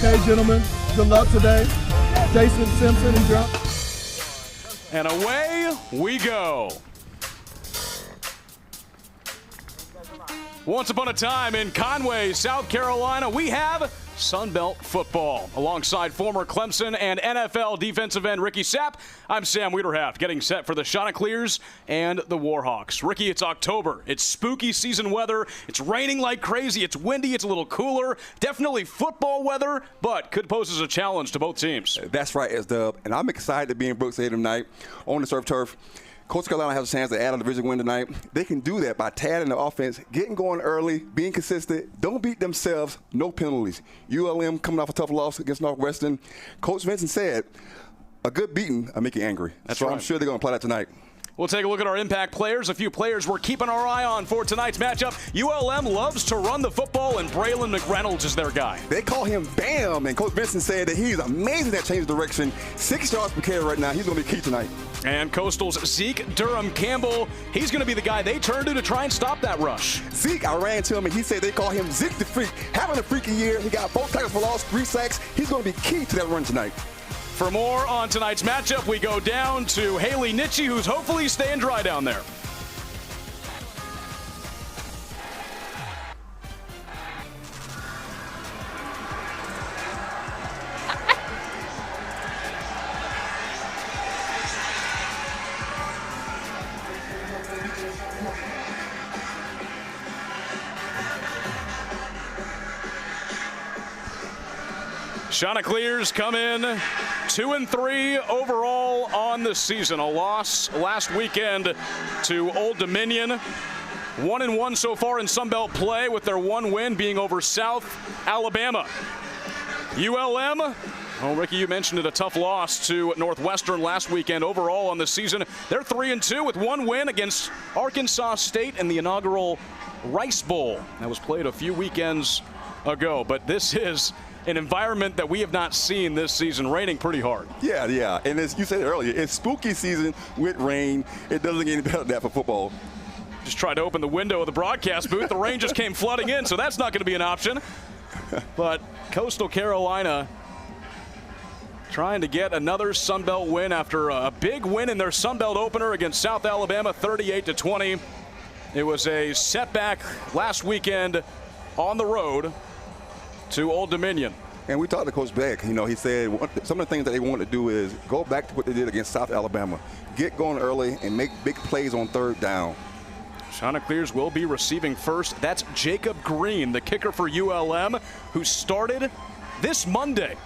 Okay, gentlemen, good luck today. Jason Simpson and John. And away we go. Once upon a time in Conway, South Carolina, we have Sun Belt football. Alongside former Clemson and NFL defensive end Ricky Sapp, I'm Sam Wiederhaft, getting set for the Chanticleers and the Warhawks. Ricky, it's October. It's spooky season weather. It's raining like crazy. It's windy. It's a little cooler. Definitely football weather, but could pose as a challenge to both teams. That's right, S-Dub. And I'm excited to be in Brooks Stadium tonight on the surf turf. Coastal Carolina has a chance to add a division win tonight. They can do that by tadding the offense, getting going early, being consistent. Don't beat themselves. No penalties. ULM coming off a tough loss against Northwestern. Coach Vincent said, a good beating will make you angry. That's so right. I'm sure they're going to apply that tonight. We'll take a look at our impact players, a few players we're keeping our eye on for tonight's matchup. ULM loves to run the football, and Braylon McReynolds is their guy. They call him Bam, and Coach Vincent said that he's amazing at change direction. 6 yards per carry right now. He's going to be key tonight. And Coastal's Zeke Durham Campbell, he's going to be the guy they turn to try and stop that rush. Zeke, I ran to him, and he said they call him Zeke the Freak. Having a freaky year. He got 4 tackles for loss, 3 sacks. He's going to be key to that run tonight. For more on tonight's matchup, we go down to Haley Nitchie, who's hopefully staying dry down there. Chanticleers come in 2-3 overall on the season. A loss last weekend to Old Dominion. 1-1 so far in Sun Belt play, with their one win being over South Alabama. ULM, oh, Ricky, you mentioned it, a tough loss to Northwestern last weekend. Overall on the season, they're 3-2 with one win against Arkansas State in the inaugural Rice Bowl. That was played a few weekends ago, but this is an environment that we have not seen this season, raining pretty hard. Yeah. And as you said earlier, it's spooky season with rain. It doesn't get any better than that for football. Just tried to open the window of the broadcast booth. The rain just came flooding in, so that's not going to be an option. But Coastal Carolina trying to get another Sun Belt win after a big win in their Sun Belt opener against South Alabama, 38-20. It was a setback last weekend on the road to Old Dominion. And we talked to Coach Beck. You know, he said some of the things that they want to do is go back to what they did against South Alabama. Get going early and make big plays on third down. Chanticleers will be receiving first. That's Jacob Green, the kicker for ULM, who started this Monday.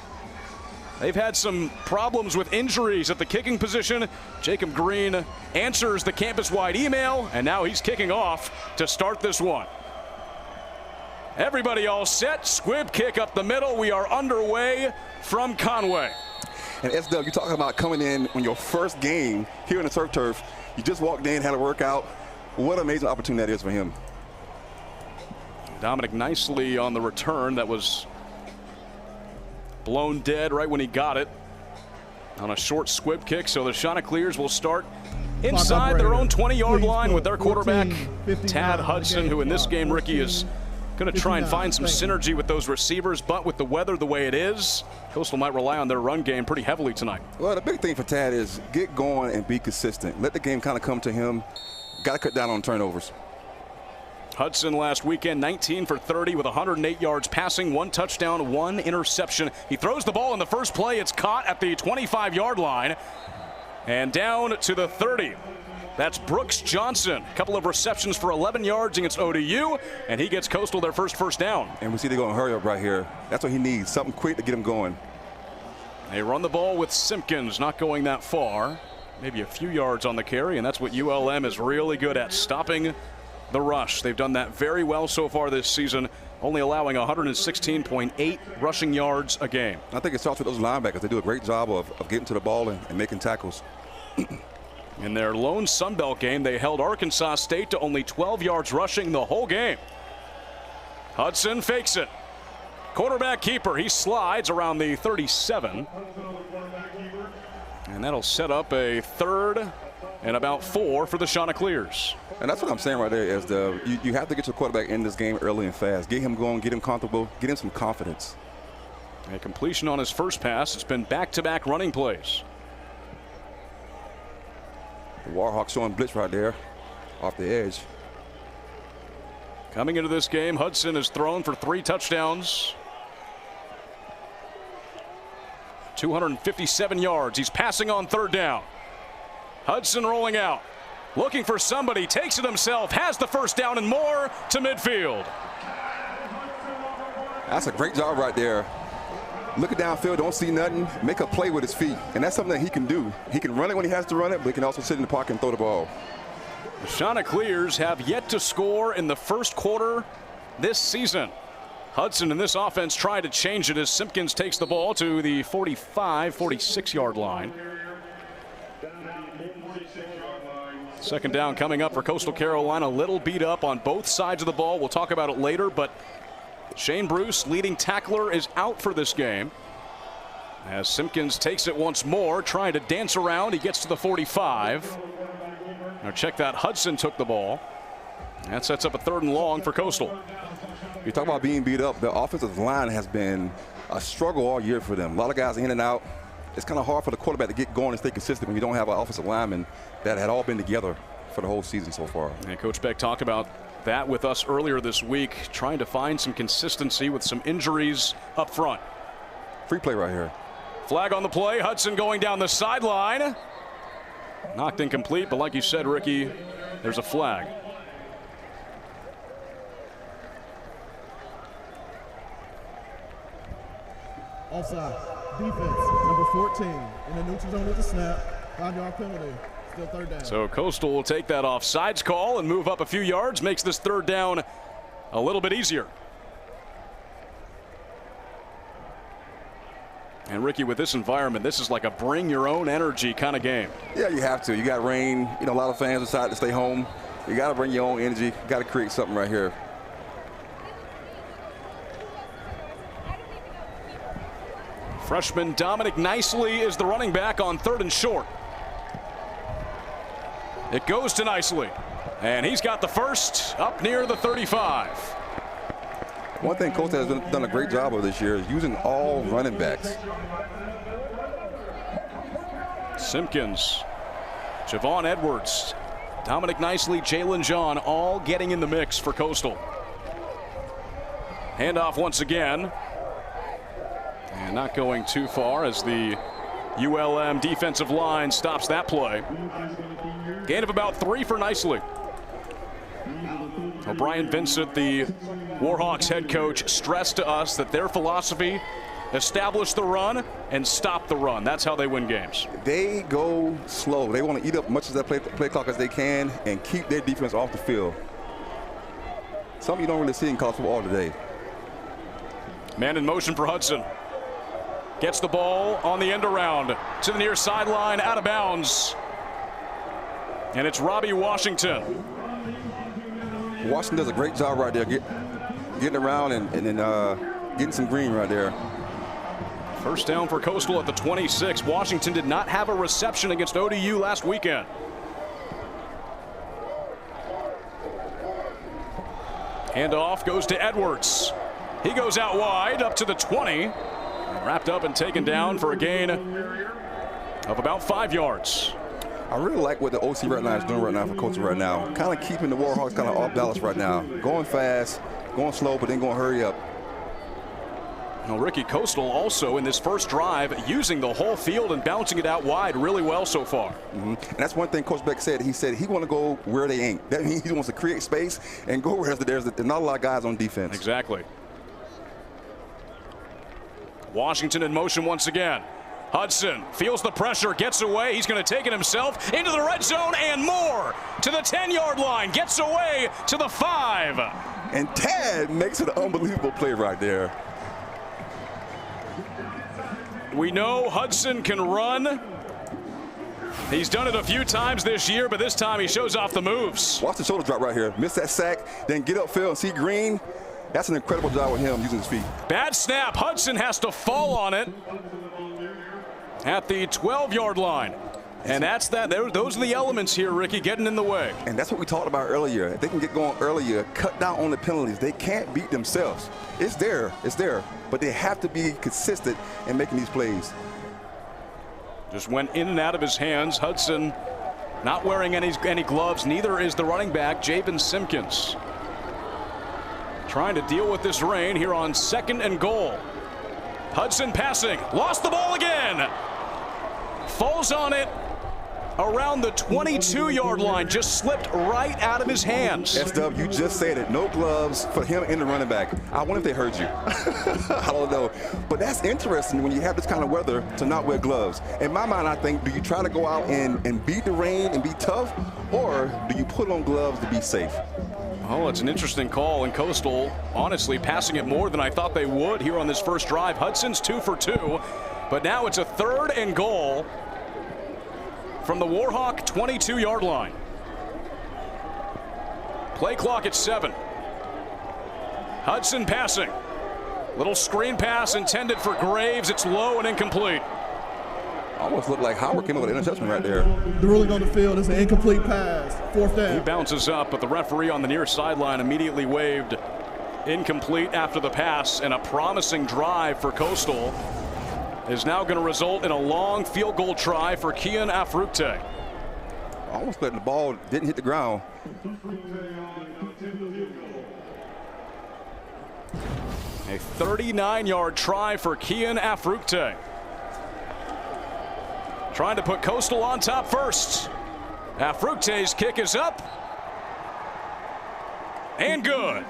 They've had some problems with injuries at the kicking position. Jacob Green answers the campus-wide email, and now he's kicking off to start this one. Everybody all set. Squib kick up the middle. We are underway from Conway. And S-Dub, you're talking about coming in on your first game here in the surf turf. You just walked in, had a workout. What an amazing opportunity that is for him. Dominic nicely on the return. That was blown dead right when he got it on a short squib kick. So the Chanticleers will start inside their own 20-yard line with their quarterback, Tad Hudson, who in this game, Ricky, is going to try and find some synergy with those receivers, but with the weather the way it is, Coastal might rely on their run game pretty heavily tonight. Well, the big thing for Tad is get going and be consistent. Let the game kind of come to him. Got to cut down on turnovers. Hudson last weekend, 19 for 30 with 108 yards passing, 1 touchdown, 1 interception. He throws the ball in the first play. It's caught at the 25-yard line and down to the 30. That's Brooks Johnson. A couple of receptions for 11 yards against ODU, and he gets Coastal their first down. And we see they're going to hurry up right here. That's what he needs, something quick to get him going. They run the ball with Simpkins, not going that far. Maybe a few yards on the carry, and that's what ULM is really good at, stopping the rush. They've done that very well so far this season, only allowing 116.8 rushing yards a game. I think it starts with those linebackers. They do a great job of getting to the ball and making tackles. In their lone Sun Belt game, they held Arkansas State to only 12 yards rushing the whole game. Hudson fakes it. Quarterback keeper, he slides around the 37. And that'll set up a 3rd and about 4 for the Chanticleers. And that's what I'm saying right there is you have to get your quarterback in this game early and fast. Get him going, get him comfortable, get him some confidence. A completion on his first pass. It's been back-to-back running plays. The Warhawks showing blitz right there off the edge. Coming into this game, Hudson has thrown for 3 touchdowns. 257 yards. He's passing on 3rd down. Hudson rolling out. Looking for somebody. Takes it himself. Has the 1st down and more to midfield. That's a great job right there. Looking downfield, don't see nothing. Make a play with his feet. And that's something that he can do. He can run it when he has to run it, but he can also sit in the pocket and throw the ball. The Chanticleers have yet to score in the first quarter this season. Hudson in this offense tried to change it as Simpkins takes the ball to the 45, 46-yard line. 2nd down coming up for Coastal Carolina. A little beat up on both sides of the ball. We'll talk about it later, but Shane Bruce, leading tackler, is out for this game. As Simpkins takes it once more, trying to dance around. He gets to the 45. Now check that. Hudson took the ball. That sets up a 3rd and long for Coastal. You talk about being beat up. The offensive line has been a struggle all year for them. A lot of guys in and out. It's kind of hard for the quarterback to get going and stay consistent when you don't have an offensive lineman that had all been together for the whole season so far. And Coach Beck talked about that with us earlier this week, trying to find some consistency with some injuries up front. Free play right here. Flag on the play. Hudson going down the sideline. Knocked incomplete, but like you said, Ricky, there's a flag. Offside. Defense, number 14. In the neutral zone with the snap. 5-yard penalty. Still 3rd down. So Coastal will take that offsides call and move up a few yards. Makes this 3rd down a little bit easier. And Ricky, with this environment, this is like a bring your own energy kind of game. Yeah, you have to. You got rain. You know, a lot of fans decide to stay home. You got to bring your own energy. You got to create something right here. Freshman Dominic Nicely is the running back on 3rd and short. It goes to Nicely, and he's got the 1st up near the 35. One thing Coach has done a great job of this year is using all running backs. Simpkins, Javon Edwards, Dominic Nicely, Jalen John, all getting in the mix for Coastal. Handoff once again. And not going too far as the ULM defensive line stops that play. Gain of about 3 for Nicely. O'Brien Vincent, the Warhawks head coach, stressed to us that their philosophy, establish the run and stop the run. That's how they win games. They go slow. They want to eat up much of that play clock as they can and keep their defense off the field. Something you don't really see in college football today. Man in motion for Hudson. Gets the ball on the end around to the near sideline, out of bounds. And it's Robbie Washington. Washington does a great job right there, getting around and then getting some green right there. 1st down for Coastal at the 26. Washington did not have a reception against ODU last weekend. Handoff goes to Edwards. He goes out wide up to the 20. Wrapped up and taken down for a gain of about 5 yards. I really like what the OC right now is doing right now for coaching right now. Kind of keeping the Warhawks kind of off balance right now. Going fast, going slow, but then going to hurry up. Now, Ricky, Coastal also in this first drive using the whole field and bouncing it out wide really well so far. And that's one thing Coach Beck said. He said he want to go where they ain't. That means he wants to create space and go where there's not a lot of guys on defense. Exactly. Washington in motion once again. Hudson feels the pressure, gets away. He's going to take it himself into the red zone and more to the 10-yard line. Gets away to the 5. And Tad makes an unbelievable play right there. We know Hudson can run. He's done it a few times this year, but this time he shows off the moves. Watch the shoulder drop right here. Miss that sack, then get upfield and see green. That's an incredible job with him using his feet. Bad snap. Hudson has to fall on it at the 12-yard line. And that's that. Those are the elements here, Ricky, getting in the way. And that's what we talked about earlier. If they can get going earlier, cut down on the penalties, they can't beat themselves. It's there, but they have to be consistent in making these plays. Just went in and out of his hands. Hudson not wearing any gloves. Neither is the running back, Javen Simpkins. Trying to deal with this rain here on 2nd and goal. Hudson passing, lost the ball again. Falls on it around the 22-yard line, just slipped right out of his hands. SW, you just said it. No gloves for him and the running back. I wonder if they heard you. I don't know. But that's interesting when you have this kind of weather to not wear gloves. In my mind, I think, do you try to go out and beat the rain and be tough, or do you put on gloves to be safe? Oh, it's an interesting call, and Coastal, honestly, passing it more than I thought they would here on this first drive. Hudson's 2 for 2, but now it's a 3rd and goal from the Warhawk 22-yard line. Play clock at 7. Hudson passing. Little screen pass intended for Graves. It's low and incomplete. Almost looked like Howard came up with an interception right there. The ruling on the field is an incomplete pass. 4th down. He bounces up, but the referee on the near sideline immediately waved incomplete after the pass, and a promising drive for Coastal is now going to result in a long field goal try for Kian Afrukte. Almost letting the ball didn't hit the ground. A 39-yard try for Kian Afrukte. Trying to put Coastal on top first. Afrukte's kick is up. And good.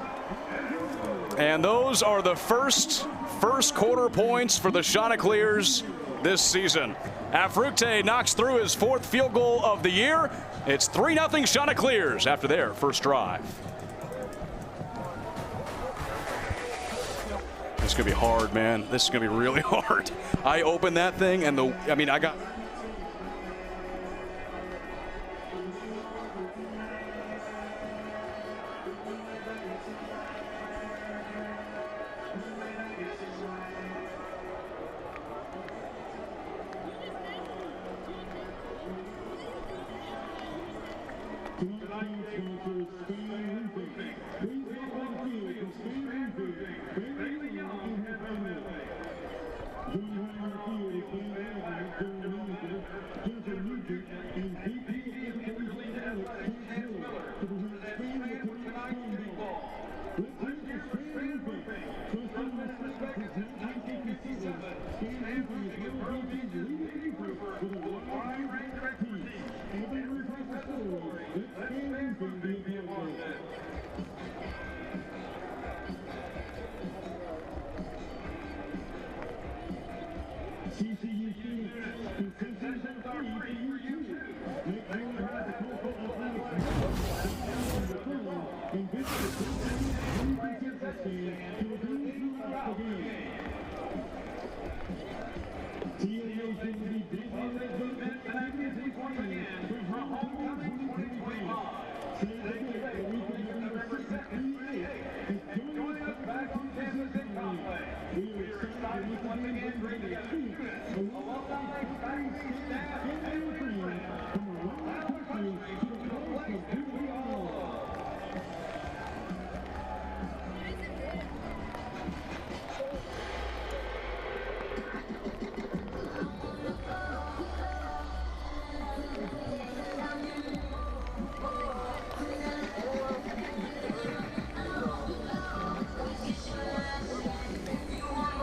And those are the first quarter points for the Chanticleers this season. Afrukte knocks through his 4th field goal of the year. It's 3-0 Chanticleers after their first drive. This is going to be hard, man. This is going to be really hard. I opened that thing and I got...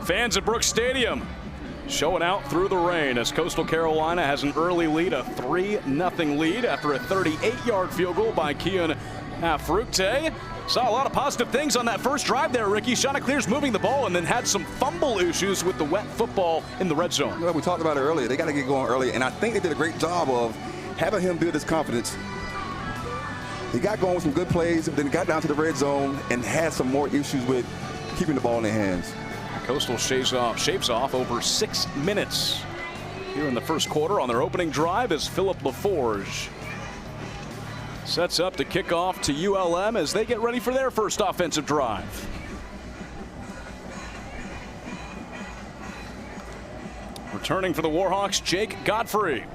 Fans at Brooks Stadium showing out through the rain as Coastal Carolina has an early lead, a 3-0 lead after a 38-yard field goal by Kian Afrukte. Saw a lot of positive things on that first drive there, Ricky. Chanticleers moving the ball and then had some fumble issues with the wet football in the red zone. Well, we talked about it earlier. They got to get going early, and I think they did a great job of having him build his confidence. He got going with some good plays, then got down to the red zone and had some more issues with keeping the ball in their hands. Coastal shaves off over 6 minutes here in the first quarter on their opening drive as Philip LaForge sets up to kick off to ULM as they get ready for their first offensive drive. Returning for the Warhawks, Jake Godfrey.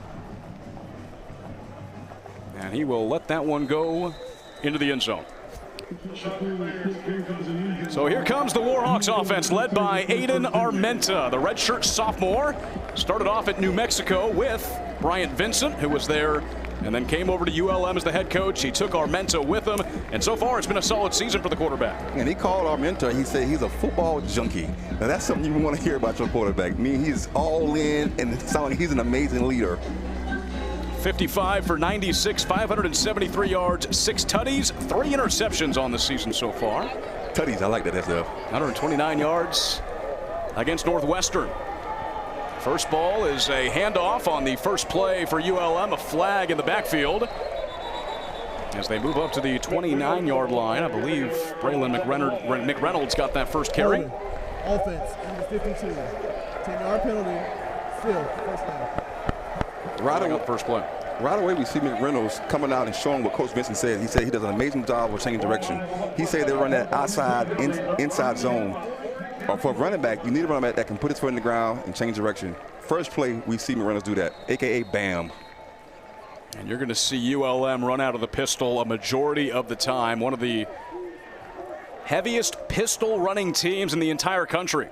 And he will let that one go into the end zone. So here comes the Warhawks offense led by Aiden Armenta, the redshirt sophomore. Started off at New Mexico with Bryant Vincent, who was there, and then came over to ULM as the head coach. He took Armenta with him, and so far it's been a solid season for the quarterback. And he called Armenta, he said he's a football junkie. Now that's something you want to hear about your quarterback. I mean, he's all in, and it sounds like he's an amazing leader. 55 for 96, 573 yards, 6 tutties, 3 interceptions on the season so far. Tutties, I like that SF. 129 yards against Northwestern. First ball is a handoff on the first play for ULM, a flag in the backfield. As they move up to the 29-yard line, I believe Braylon McReynolds got that first carry. Offense, number 52. 10-yard penalty, still first down. Right away, we see McReynolds coming out and showing what Coach Vincent said. He said he does an amazing job of changing direction. He said they run that outside, inside zone. Or for a running back, you need a running back that can put his foot in the ground and change direction. First play, we see McReynolds do that, a.k.a. Bam. And you're going to see ULM run out of the pistol a majority of the time. One of the heaviest pistol running teams in the entire country.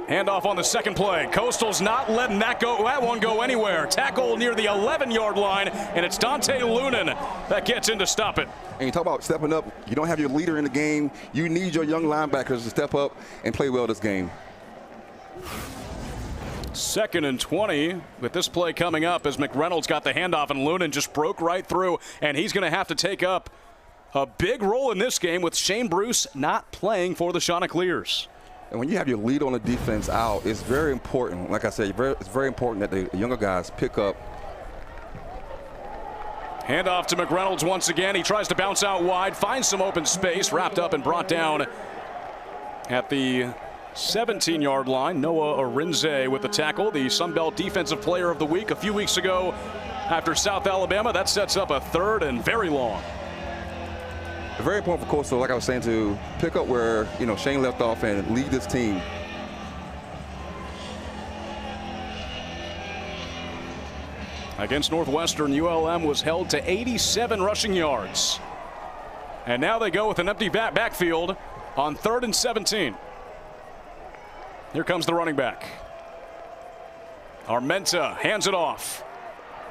Handoff on the second play. Coastal's not letting that one go anywhere. Tackle near the 11-yard line, and it's Dante Lunan that gets in to stop it. And you talk about stepping up. You don't have your leader in the game. You need your young linebackers to step up and play well this game. 2nd and 20 with this play coming up as McReynolds got the handoff, and Lunan just broke right through, and he's going to have to take up a big role in this game with Shane Bruce not playing for the Chanticleers. And when you have your lead on the defense out, it's very important. Like I said, it's very important that the younger guys pick up. Handoff to McReynolds once again. He tries to bounce out wide, finds some open space, wrapped up and brought down at the 17-yard line. Noah Arinze with the tackle, the Sun Belt Defensive Player of the Week a few weeks ago after South Alabama. That sets up a 3rd and very long. Very important for Coastal, like I was saying, to pick up where Shane left off and lead this team. Against Northwestern, ULM was held to 87 rushing yards. And now they go with an empty backfield on 3rd and 17. Here comes the running back. Armenta hands it off.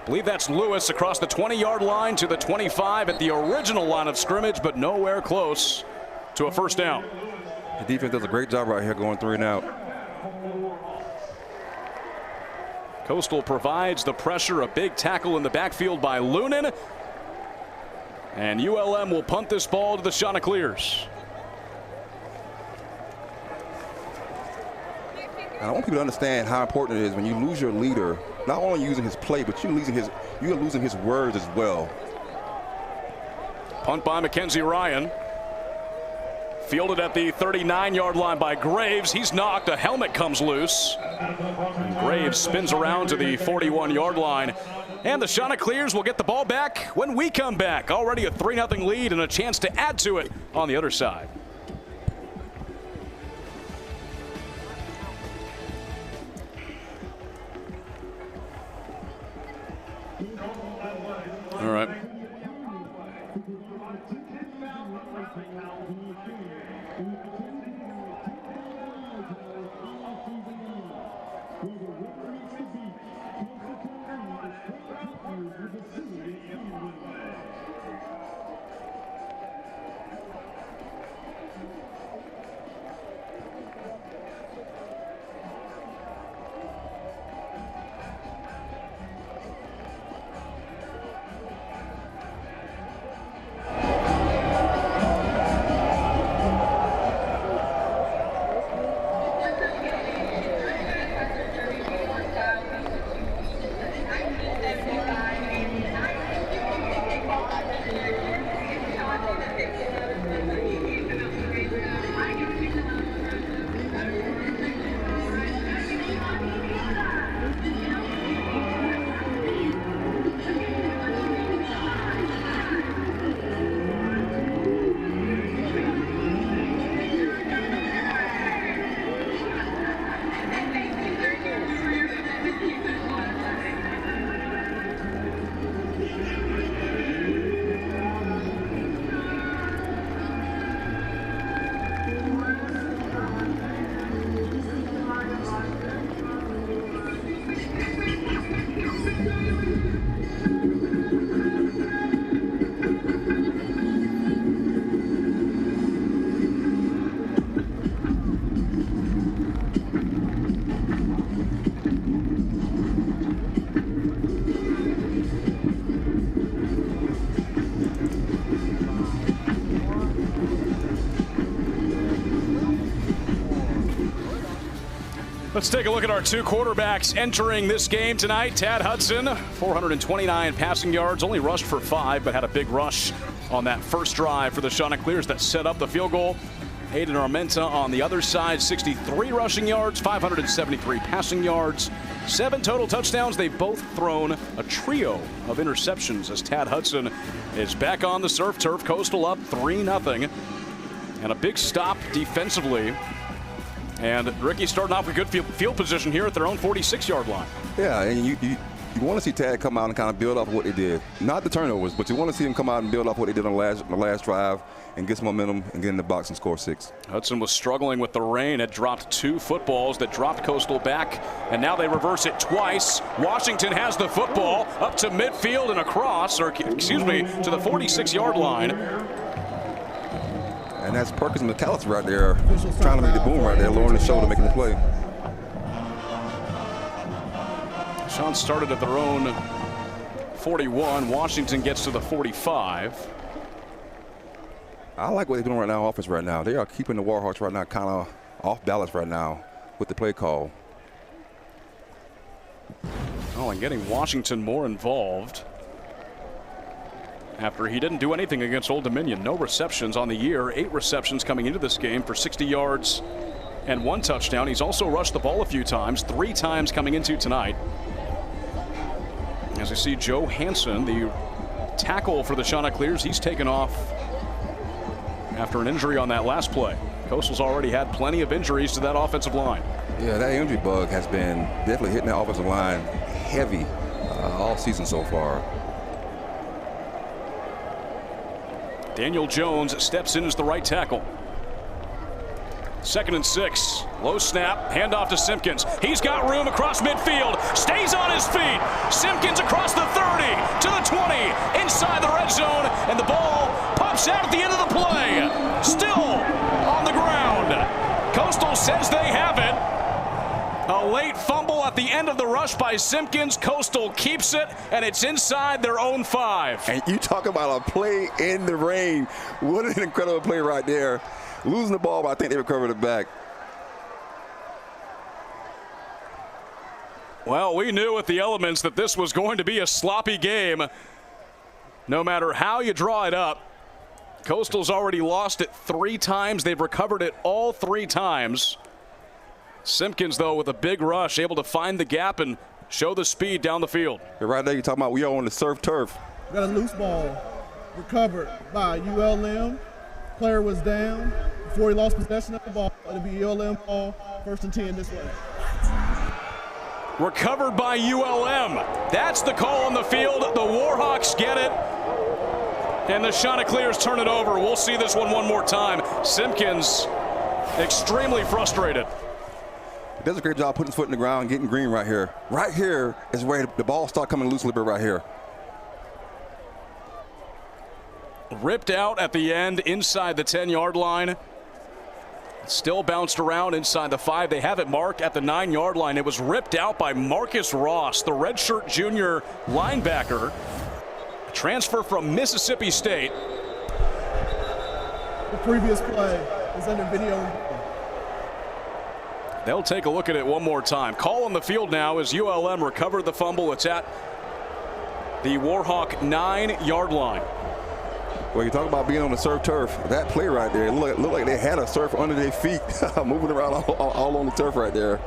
I believe that's Lewis across the 20-yard line to the 25 at the original line of scrimmage, but nowhere close to a first down. The defense does a great job right here going 3 and out. Coastal provides the pressure, a big tackle in the backfield by Lunan. And ULM will punt this ball to the Chanticleers. I want people to understand how important it is when you lose your leader, not only using his play, but you're losing his words as well. Punt by Mackenzie Ryan. Fielded at the 39-yard line by Graves. He's knocked. A helmet comes loose. And Graves spins around to the 41-yard line. And the Chanticleers will get the ball back when we come back. Already a 3-0 lead and a chance to add to it on the other side. All right. Let's take a look at our two quarterbacks entering this game tonight. Tad Hudson, 429 passing yards, only rushed for 5, but had a big rush on that first drive for the Chanticleers that set up the field goal. Hayden Armenta on the other side, 63 rushing yards, 573 passing yards, 7 total touchdowns. They've both thrown a trio of interceptions as Tad Hudson is back on the surf turf. Coastal up 3-0. And a big stop defensively. And Ricky starting off with good field position here at their own 46-yard line. Yeah, and you want to see Tad come out and kind of build off of what they did. Not the turnovers, but you want to see him come out and build off what they did on the last drive and get some momentum and get in the box and score 6. Hudson was struggling with the rain. Had dropped 2 footballs that dropped Coastal back, and now they reverse it twice. Washington has the football up to midfield and across, or excuse me, to the 46-yard line. And that's Perkins McAllister right there, trying to make the boom right there, lowering the shoulder, making the play. Sean started at their own 41. Washington gets to the 45. I like what they're doing right now, offense right now. They are keeping the Warhawks right now kind of off balance right now with the play call. Oh, and getting Washington more involved after he didn't do anything against Old Dominion. No receptions on the year. 8 receptions coming into this game for 60 yards and 1 touchdown. He's also rushed the ball a few times, 3 times coming into tonight. As you see, Joe Hansen, the tackle for the Chanticleers, he's taken off after an injury on that last play. Coastal's already had plenty of injuries to that offensive line. Yeah, that injury bug has been definitely hitting that offensive line heavy all season so far. Daniel Jones steps in as the right tackle. 2nd and 6. Low snap, handoff to Simpkins. He's got room across midfield. Stays on his feet. Simpkins across the 30 to the 20, inside the red zone, and the ball pops out at the end of the play. Still on the ground. Coastal says they have it. A late fumble at the end of the rush by Simpkins. Coastal keeps it, and it's inside their own 5. And you talk about a play in the rain. What an incredible play right there. Losing the ball, but I think they recovered it back. Well, we knew with the elements that this was going to be a sloppy game. No matter how you draw it up, Coastal's already lost it 3 times. They've recovered it all 3 times. Simpkins, though, with a big rush, able to find the gap and show the speed down the field. Right there, you're talking about we are on the surf turf. Got a loose ball recovered by ULM. Player was down before he lost possession of the ball. It'll be ULM ball, 1st and 10 this way. Recovered by ULM. That's the call on the field. The Warhawks get it. And the Chanticleers turn it over. We'll see this one more time. Simpkins extremely frustrated. He does a great job putting his foot in the ground, getting green right here. Right here is where the ball starts coming loose a little bit right here. Ripped out at the end inside the 10-yard line. Still bounced around inside the 5. They have it marked at the 9-yard line. It was ripped out by Marcus Ross, the redshirt junior linebacker. Transfer from Mississippi State. The previous play is under video. They'll take a look at it one more time. Call on the field now as ULM recovered the fumble. It's at the Warhawk 9-yard line. Well, you talk about being on the surf turf. That play right there, it looked like they had a surf under their feet, moving around all on the turf right there.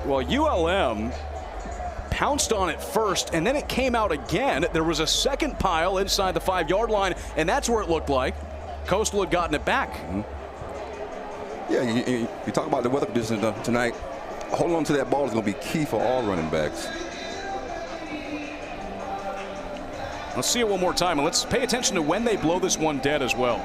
Well, ULM pounced on it first, and then it came out again. There was a second pile inside the 5-yard line, and that's where it looked like Coastal had gotten it back. Mm-hmm. Yeah, you talk about the weather conditions tonight. Holding on to that ball is going to be key for all running backs. Let's see it one more time, and let's pay attention to when they blow this one dead as well.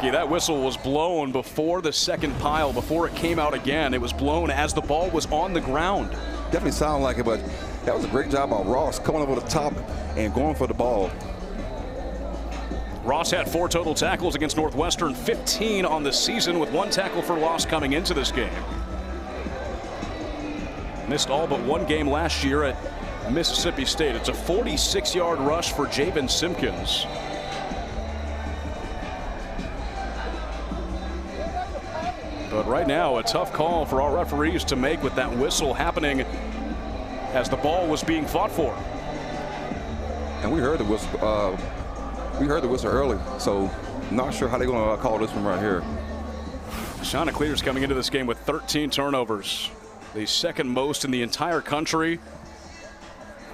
That whistle was blown before the second pile, before it came out again. It was blown as the ball was on the ground. Definitely sounded like it, but that was a great job by Ross coming over the top and going for the ball. Ross had 4 total tackles against Northwestern, 15 on the season, with 1 tackle for loss coming into this game. Missed all but 1 game last year at Mississippi State. It's a 46-yard rush for Javen Simpkins. But right now, a tough call for our referees to make with that whistle happening as the ball was being fought for. And we heard the whistle. We heard the whistle early, so not sure how they're going to call this one right here. Chanticleer's coming into this game with 13 turnovers, the second most in the entire country.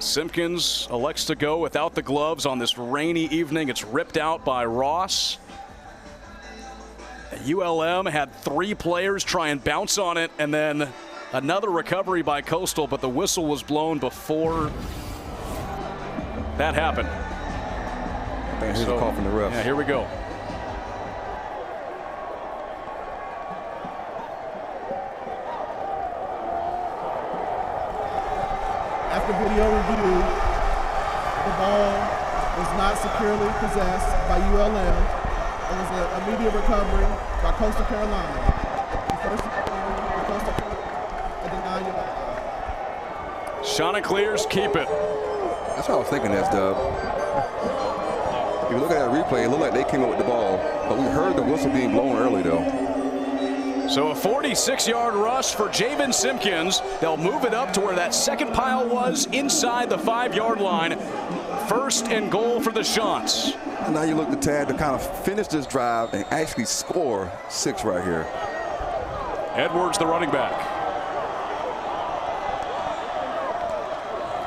Simpkins elects to go without the gloves on this rainy evening. It's ripped out by Ross. ULM had 3 players try and bounce on it, and then another recovery by Coastal, but the whistle was blown before that happened. I think here's a call from the refs. Yeah, here we go. After video review, the ball was not securely possessed by ULM. It was an immediate recovery by Coastal Carolina. The first Coastal Carolina at the 9-yard line. Chanticleers keep it. That's what I was thinking, S-Dub. If you look at that replay, it looked like they came up with the ball, but we heard the whistle being blown early, though. So a 46-yard rush for Javen Simpkins. They'll move it up to where that second pile was, inside the 5-yard line. 1st and goal for the Chants. Now you look to Tad to kind of finish this drive and actually score 6 right here. Edwards, the running back.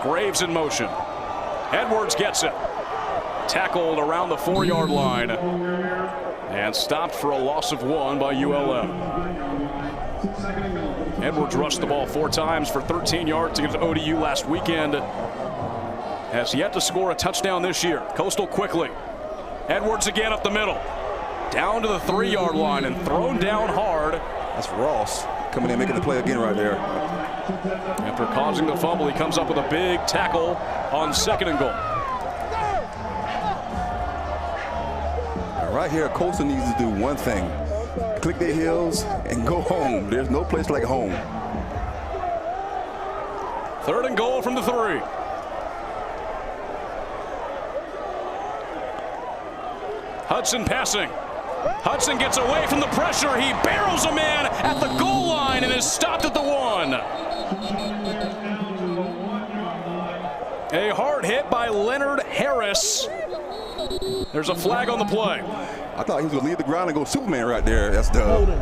Graves in motion. Edwards gets it. Tackled around the 4-yard line and stopped for a loss of 1 by ULM. Edwards rushed the ball 4 times for 13 yards against ODU last weekend. Has yet to score a touchdown this year. Coastal quickly. Edwards again up the middle. Down to the 3-yard line and thrown down hard. That's Ross coming in, making the play again right there. After causing the fumble, he comes up with a big tackle on 2nd and goal. Right here, Coastal needs to do one thing. Click their heels and go home. There's no place like home. 3rd and goal from the 3. Hudson passing. Hudson gets away from the pressure. He barrels a man at the goal line and is stopped at the 1. A hard hit by Leonard Harris. There's a flag on the play. I thought he was going to leave the ground and go Superman right there. That's the holding.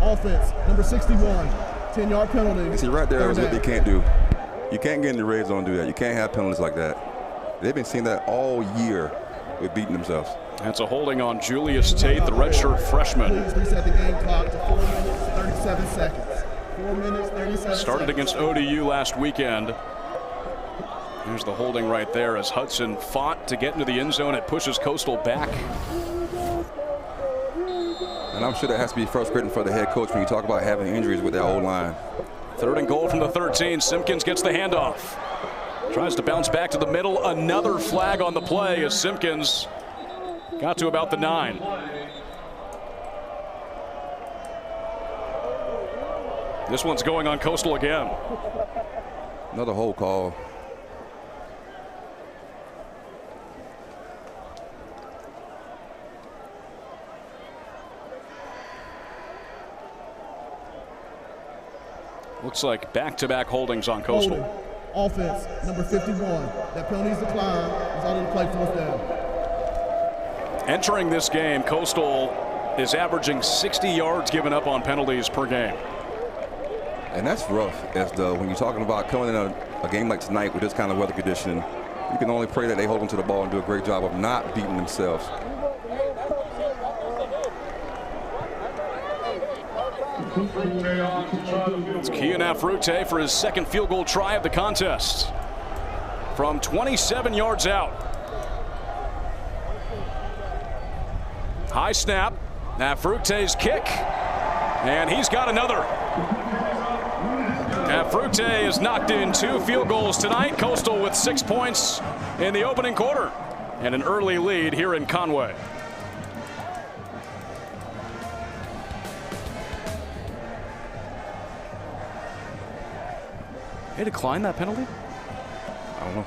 Offense, number 61. 10-yard penalty. See, right there is what they can't do. You can't get in the red zone and do that. You can't have penalties like that. They've been seeing that all year with beating themselves. That's a holding on Julius Tate, the redshirt freshman. Please reset the game clock to 4 minutes, 37 seconds. 4 minutes, 37 seconds. Started against ODU last weekend. Here's the holding right there as Hudson fought to get into the end zone. It pushes Coastal back. And I'm sure that has to be frustrating for the head coach when you talk about having injuries with that old line. 3rd and goal from the 13. Simpkins gets the handoff. Tries to bounce back to the middle. Another flag on the play as Simpkins got to about the 9. This one's going on Coastal again. Another hold call. Looks like back-to-back holdings on Coastal. Holding. Offense, number 51. That penalty's declined. Resulted in play 4th down. Entering this game, Coastal is averaging 60 yards given up on penalties per game. And that's rough, when you're talking about coming in a game like tonight with this kind of weather condition. You can only pray that they hold on to the ball and do a great job of not beating themselves. It's Kian Afrute for his 2nd field goal try of the contest from 27 yards out. High snap. Afrute's kick, and he's got another. Afrute has knocked in 2 field goals tonight. Coastal with 6 points in the opening quarter and an early lead here in Conway. They declined that penalty? I don't know.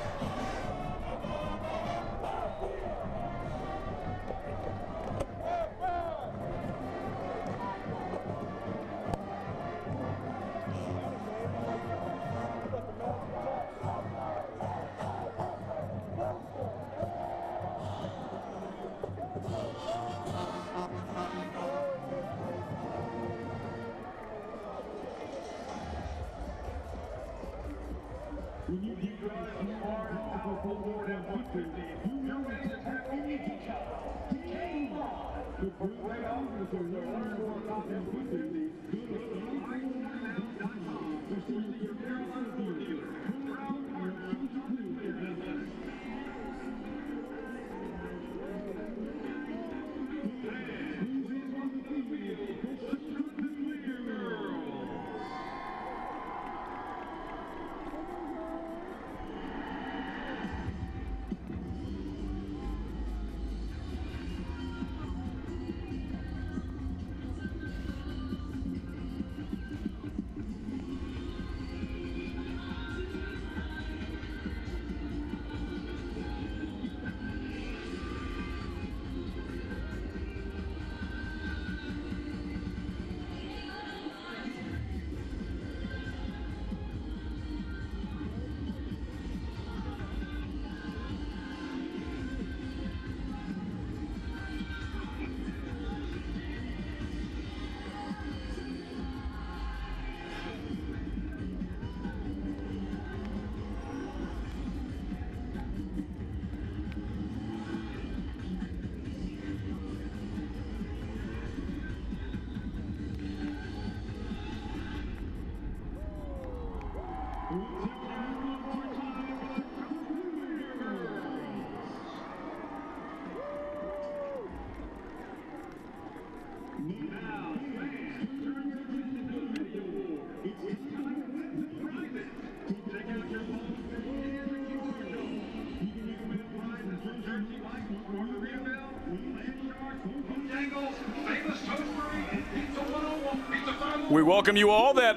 We welcome you all that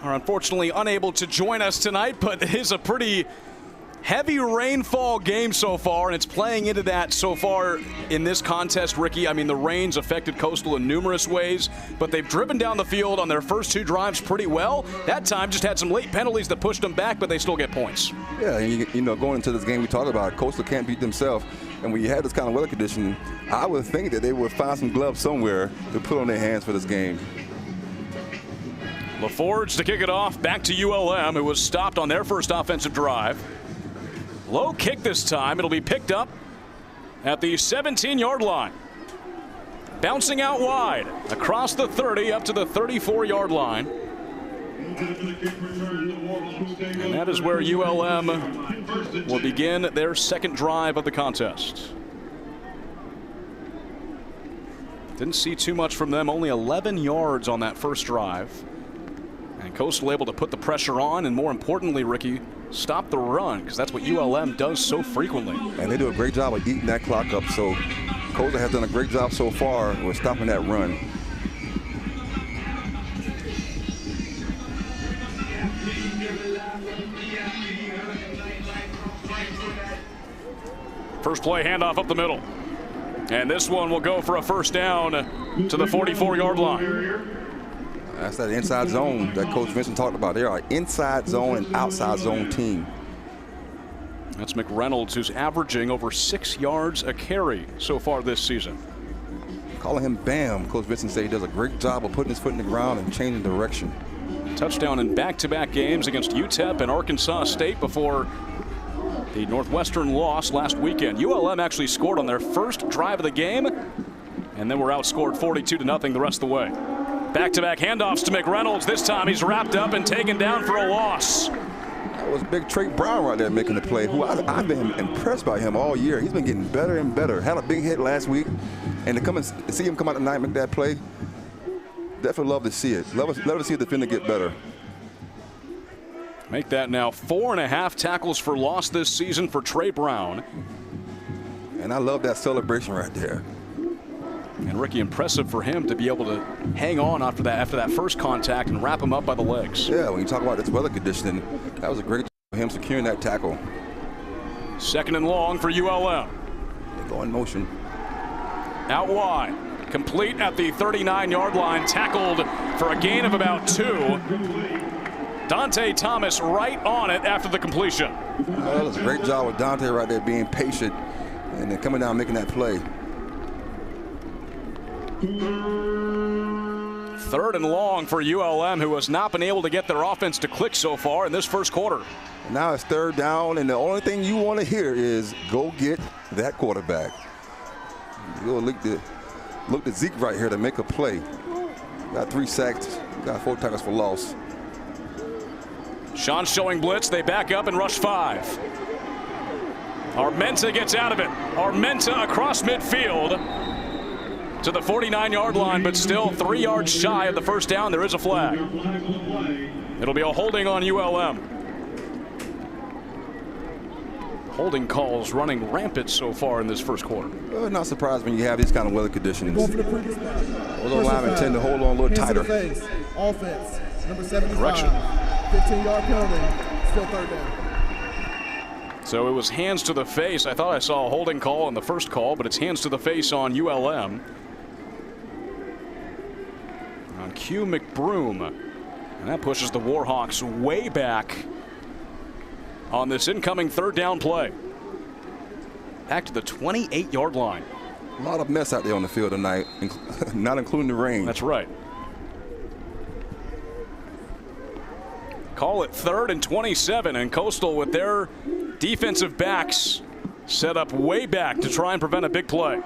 are unfortunately unable to join us tonight, but it is a pretty heavy rainfall game so far, and it's playing into that so far in this contest, Ricky. I mean, the rain's affected Coastal in numerous ways, but they've driven down the field on their first two drives pretty well. That time just had some late penalties that pushed them back, but they still get points. Yeah, and you know, going into this game we talked about, Coastal can't beat themselves, and when you had this kind of weather condition, I would think that they would find some gloves somewhere to put on their hands for this game. LaForge to kick it off, back to ULM. It was stopped on their first offensive drive. Low kick this time. It'll be picked up at the 17-yard line. Bouncing out wide, across the 30, up to the 34-yard line. And that is where ULM will begin their second drive of the contest. Didn't see too much from them, only 11 yards on that first drive. And Coastal able to put the pressure on, and more importantly, Ricky, stop the run, because that's what ULM does so frequently. And they do a great job of eating that clock up, so Coastal has done a great job so far with stopping that run. First play, handoff up the middle. And this one will go for a first down to the 44-yard line. That's that inside zone that Coach Vincent talked about. They are an inside zone and outside zone team. That's McReynolds, who's averaging over 6 yards a carry so far this season. Calling him Bam. Coach Vincent said he does a great job of putting his foot in the ground and changing direction. Touchdown in back-to-back games against UTEP and Arkansas State before the Northwestern loss last weekend. ULM actually scored on their first drive of the game, and then were outscored 42-0 the rest of the way. Back-to-back handoffs to McReynolds. This time he's wrapped up and taken down for a loss. That was big Trey Brown right there making the play, who I've been impressed by him all year. He's been getting better and better. Had a big hit last week, and to come and see him come out tonight and make that play, definitely love to see it. Love to see the defender get better. Make that now 4.5 tackles for loss this season for Trey Brown. And I love that celebration right there. And Ricky, impressive for him to be able to hang on after that first contact and wrap him up by the legs. Yeah, when you talk about this weather conditioning, that was a great job for him securing that tackle. 2nd and long for ULM. They go in motion. Out wide. Complete at the 39-yard line. Tackled for a gain of about 2. Dante Thomas right on it after the completion. That was a great job with Dante right there, being patient and then coming down making that play. 3rd and long for ULM, who has not been able to get their offense to click so far in this first quarter. Now it's 3rd down, and the only thing you want to hear is go get that quarterback. Go look to Zeke right here to make a play. Got 3 sacks, got 4 tackles for loss. Sean showing blitz. They back up and rush 5. Armenta gets out of it. Armenta across midfield to the 49-yard line, but still 3 yards shy of the first down. There is a flag. It'll be a holding on ULM. Holding calls running rampant so far in this first quarter. Not surprised when you have these kind of weather conditions. Going for the previous spot. Those linemen tend to hold on a little tighter. Face. Offense, number 75. Correction. 15-yard penalty. Still 3rd down. So it was hands to the face. I thought I saw a holding call on the first call, but it's hands to the face on ULM. On Q McBroom. And that pushes the Warhawks way back on this incoming 3rd down play. Back to the 28-yard line. A lot of mess out there on the field tonight, not including the rain. That's right. Call it 3rd and 27, and Coastal with their defensive backs set up way back to try and prevent a big play.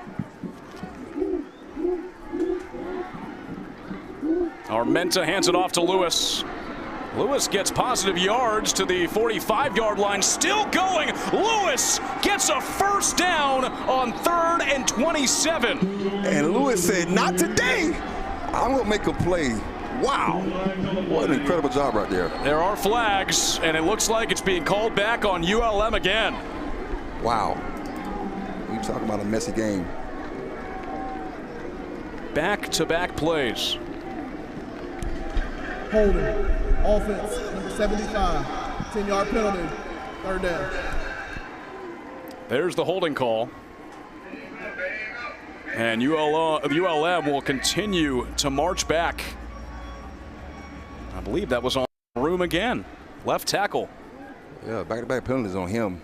Armenta hands it off to Lewis. Lewis gets positive yards to the 45-yard line. Still going. Lewis gets a first down on 3rd and 27. And Lewis said, "Not today. I'm going to make a play." Wow. What an incredible job right there. There are flags, and it looks like it's being called back on ULM again. Wow. You talking about a messy game. Back-to-back plays. Holding. Offense, number 75. 10-yard penalty. 3rd down. There's the holding call. And ULM will continue to march back. I believe that was on Room again. Left tackle. Yeah, back-to-back penalties on him.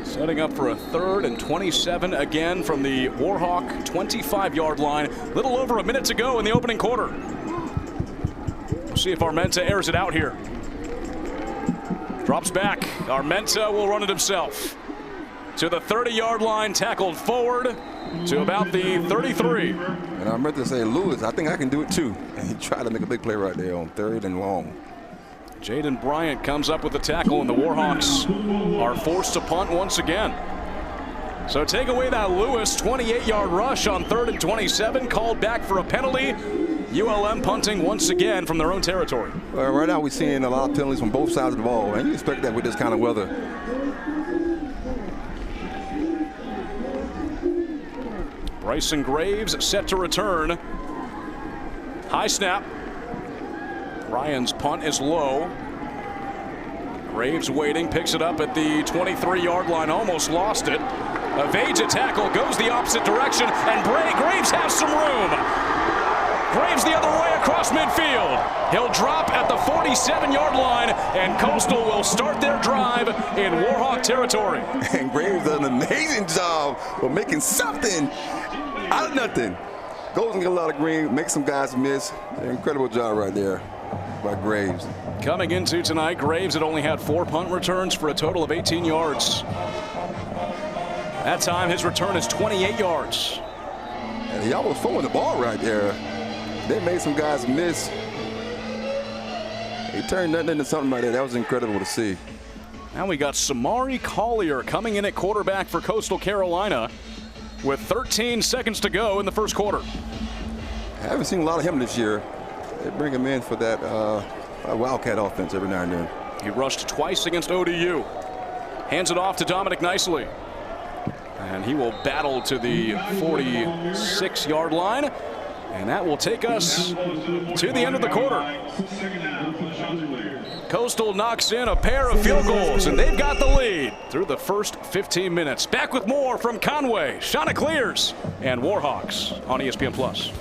Setting up for a 3rd and 27 again from the Warhawk 25-yard line. Little over a minute to go in the opening quarter. We'll see if Armenta airs it out here. Drops back. Armenta will run it himself. To the 30-yard line, tackled forward to about the 33. And I meant to say, Lewis, I think I can do it too. And he tried to make a big play right there on 3rd and long. Jaden Bryant comes up with the tackle, and the Warhawks are forced to punt once again. So take away that Lewis 28-yard rush on 3rd and 27, called back for a penalty. ULM punting once again from their own territory. Well, right now we're seeing a lot of penalties from both sides of the ball, and you expect that with this kind of weather. Bryson Graves set to return. High snap. Ryan's punt is low. Graves waiting, picks it up at the 23-yard line, almost lost it. Evades a tackle, goes the opposite direction, and Graves has some room. Graves the other way across midfield. He'll drop at the 47-yard line, and Coastal will start their drive in Warhawk territory. And Graves does an amazing job of making something out of nothing. Goes and get a lot of green, makes some guys miss. An incredible job right there by Graves. Coming into tonight, Graves had only had 4 punt returns for a total of 18 yards. That time, his return is 28 yards. And he almost throwing the ball right there. They made some guys miss. He turned nothing into something right there. That was incredible to see. Now we got Samari Collier coming in at quarterback for Coastal Carolina with 13 seconds to go in the first quarter. I haven't seen a lot of him this year. They bring him in for that Wildcat offense every now and then. He rushed twice against ODU. Hands it off to Dominic Nicely. And he will battle to the 46-yard line. And that will take us to the end of the quarter. Coastal knocks in a pair of field goals, and they've got the lead through the first 15 minutes. Back with more from Conway, Chanticleers, and Warhawks on ESPN+.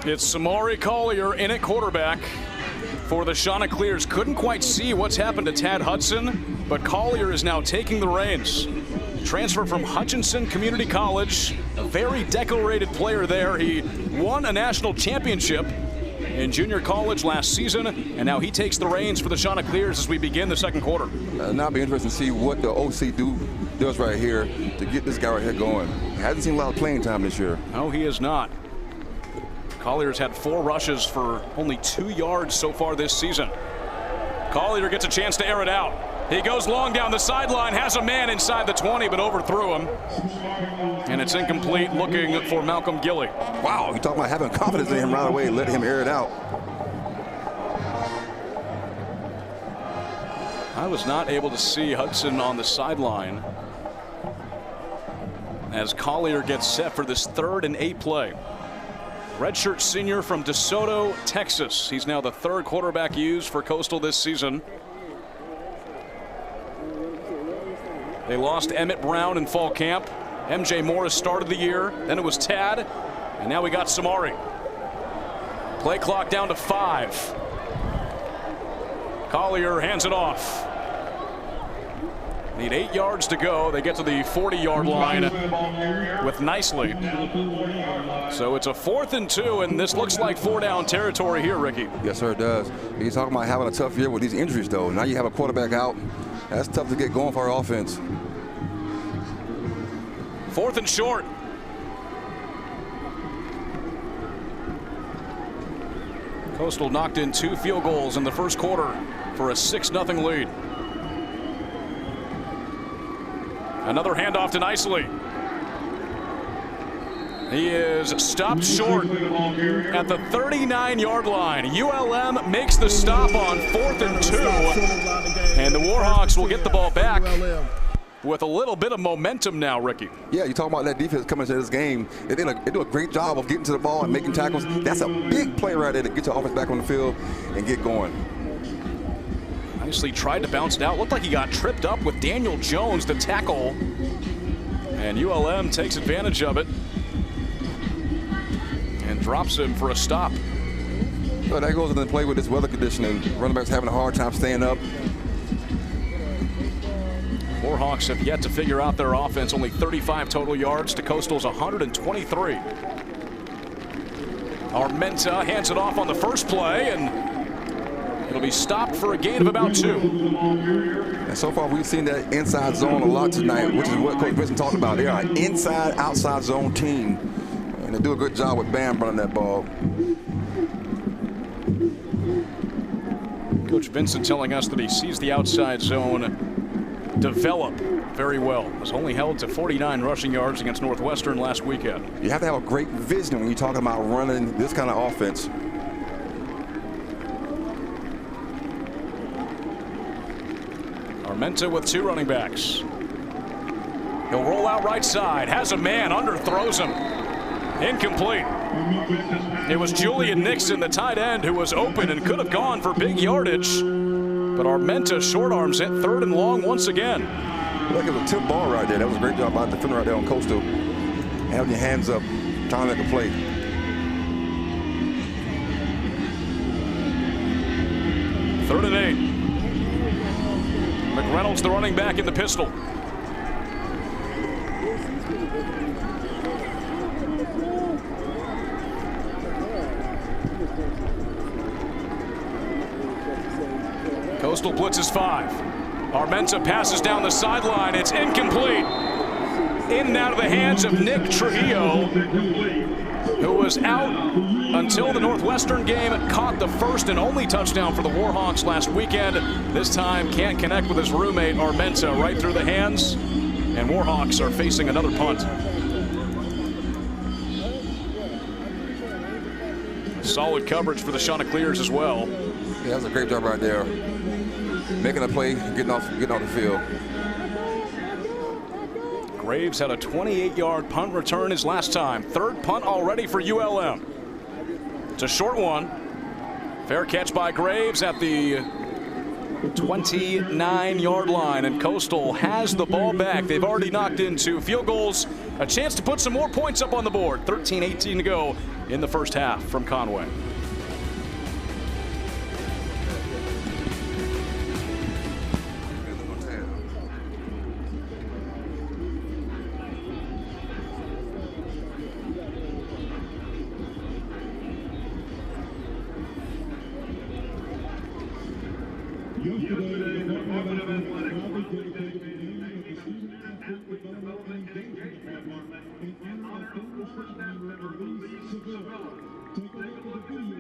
It's Samari Collier in at quarterback for the Chanticleers. Couldn't quite see what's happened to Tad Hudson, but Collier is now taking the reins. Transfer from Hutchinson Community College, a very decorated player there. He won a national championship in junior college last season, and now he takes the reins for the Chanticleers as we begin the second quarter. Now it'll be interesting to see what the OC does right here to get this guy right here going. He hasn't seen a lot of playing time this year. No, he is not. Collier's had 4 rushes for only 2 yards so far this season. Collier gets a chance to air it out. He goes long down the sideline, has a man inside the 20, but overthrew him. And it's incomplete, looking for Malcolm Gilly. Wow, you talking about having confidence in him right away, let him air it out. I was not able to see Hudson on the sideline as Collier gets set for this 3rd and 8 play. Redshirt senior from DeSoto, Texas. He's now the 3rd quarterback used for Coastal this season. They lost Emmett Brown in fall camp. MJ Morris started the year. Then it was Tad. And now we got Samari. Play clock down to 5. Collier hands it off. Need 8 yards to go. They get to the 40-yard line with Nicely. So it's a 4th and 2, and this looks like 4-down territory here, Ricky. Yes, sir, it does. You're talking about having a tough year with these injuries, though. Now you have a quarterback out. That's tough to get going for our offense. 4th and short. Coastal knocked in 2 field goals in the first quarter for a 6-0 lead. Another handoff to Nicely. He is stopped short at the 39-yard line. ULM makes the stop on 4th and 2. And the Warhawks will get the ball back with a little bit of momentum now, Ricky. Yeah, you talk about that defense coming into this game. They do a great job of getting to the ball and making tackles. That's a big play right there to get your offense back on the field and get going. Nicely tried to bounce it out. Looked like he got tripped up with Daniel Jones, the tackle. And ULM takes advantage of it and drops him for a stop. So that goes into the play with this weather conditioning. Running backs having a hard time staying up. Warhawks have yet to figure out their offense. Only 35 total yards to Coastal's 123. Armenta hands it off on the first play, and it'll be stopped for a gain of about 2. And so far, we've seen that inside zone a lot tonight, which is what Coach Vincent talked about. They are an inside-outside zone team, and they do a good job with Bam running that ball. Coach Vincent telling us that he sees the outside zone develop very well. Was only held to 49 rushing yards against Northwestern last weekend. You have to have a great vision when you're talking about running this kind of offense. Armenta with 2 running backs. He'll roll out right side, has a man, underthrows him. Incomplete. It was Julian Nixon, the tight end, who was open and could have gone for big yardage. But Armenta short arms it, 3rd and long once again. Look, it was a tip ball right there. That was a great job by the defender right there on Coastal. Having your hands up, trying to make a play. 3rd and 8. McReynolds, the running back, in the pistol. Coastal blitzes 5. Armenta passes down the sideline. It's incomplete. In and out of the hands of Nick Trujillo, who was out until the Northwestern game, caught the first and only touchdown for the Warhawks last weekend. This time can't connect with his roommate Armenta, right through the hands, and Warhawks are facing another punt. Solid coverage for the Chanticleers as well. Yeah, that was a great job right there. Making a play, getting off the field. Graves had a 28-yard punt return his last time. 3rd punt already for ULM. It's a short one. Fair catch by Graves at the 29-yard line, and Coastal has the ball back. They've already knocked in 2 field goals. A chance to put some more points up on the board. 13-18 to go in the first half from Conway. Take a look at the video.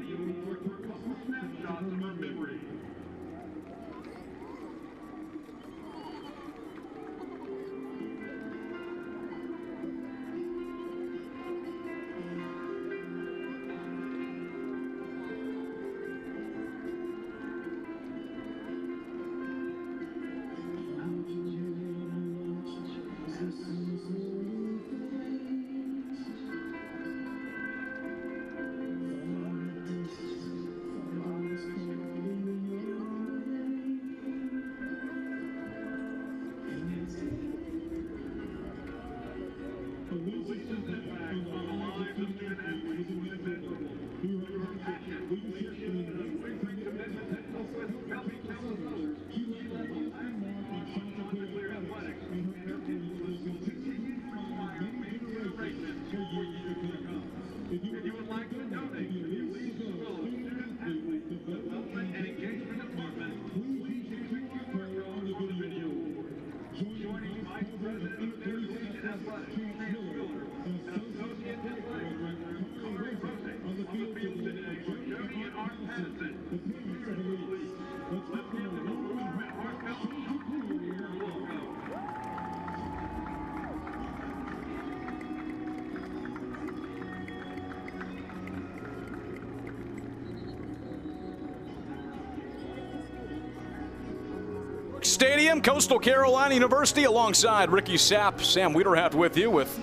Stadium, Coastal Carolina University, alongside Ricky Sapp, Sam Wiederhaft with you with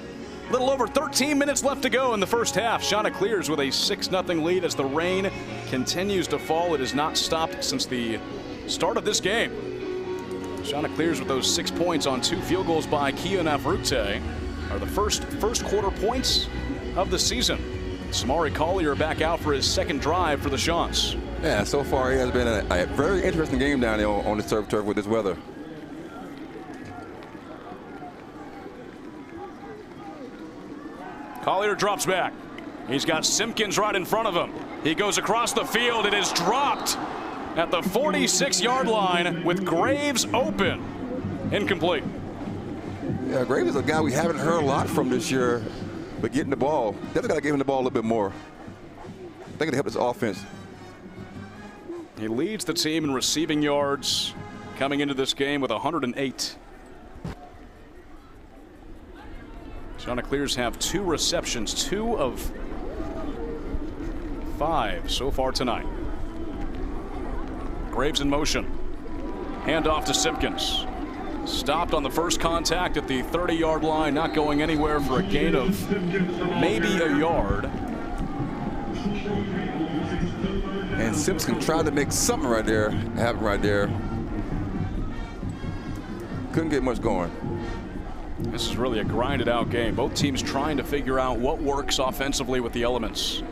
a little over 13 minutes left to go in the first half. Chanticleers with a 6-0 lead as the rain continues to fall. It has not stopped since the start of this game. Chanticleers with those 6 points on 2 field goals by Kian Afrute are the first quarter points of the season. Samari Collier back out for his second drive for the Chants. Yeah, so far it has been a very interesting game down there on the surf turf with this weather. Collier drops back. He's got Simpkins right in front of him. He goes across the field. It is dropped at the 46-yard line with Graves open. Incomplete. Yeah, Graves is a guy we haven't heard a lot from this year, but getting the ball, definitely got to give him the ball a little bit more. I think it'll help his offense. He leads the team in receiving yards coming into this game with 108. Chanticleers have 2 receptions, 2 of 5 so far tonight. Graves in motion. Handoff to Simpkins. Stopped on the first contact at the 30-yard line, not going anywhere for a gain of maybe a yard. And Simpkins tried to make something right there happen right there. Couldn't get much going. This is really a grinded out game. Both teams trying to figure out what works offensively with the elements.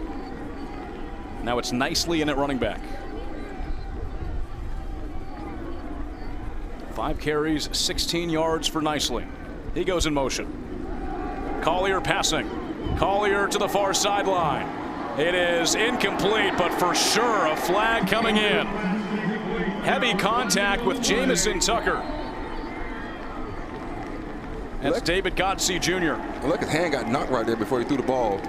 Now it's Nicely in at running back. 5 carries, 16 yards for Nicely. He goes in motion. Collier passing. Collier to the far sideline. It is incomplete, but for sure a flag coming in. Heavy contact with Jamison Tucker. That's David Godsey Jr. Look, his hand got knocked right there before he threw the ball.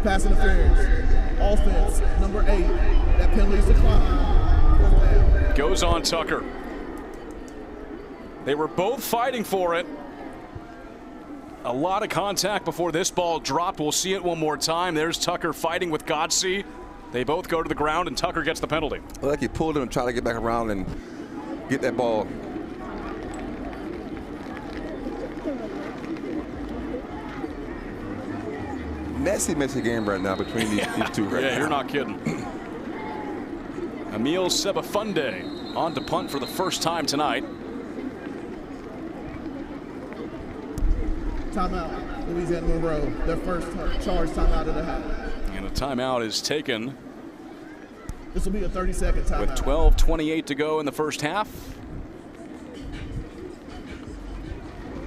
Pass interference. Offense, number 8. That penalty's declined. Goes on Tucker. They were both fighting for it. A lot of contact before this ball dropped. We'll see it one more time. There's Tucker fighting with Godsey. They both go to the ground, and Tucker gets the penalty. Well, like he pulled him and tried to get back around and get that ball. Messy game right now between these 2 right now. Yeah, you're not kidding. Emil Sebafunde on to punt for the first time tonight. Timeout, Louisiana Monroe, their first charge timeout of the half. And a timeout is taken. This will be a 30-second timeout. With 12:28 to go in the first half.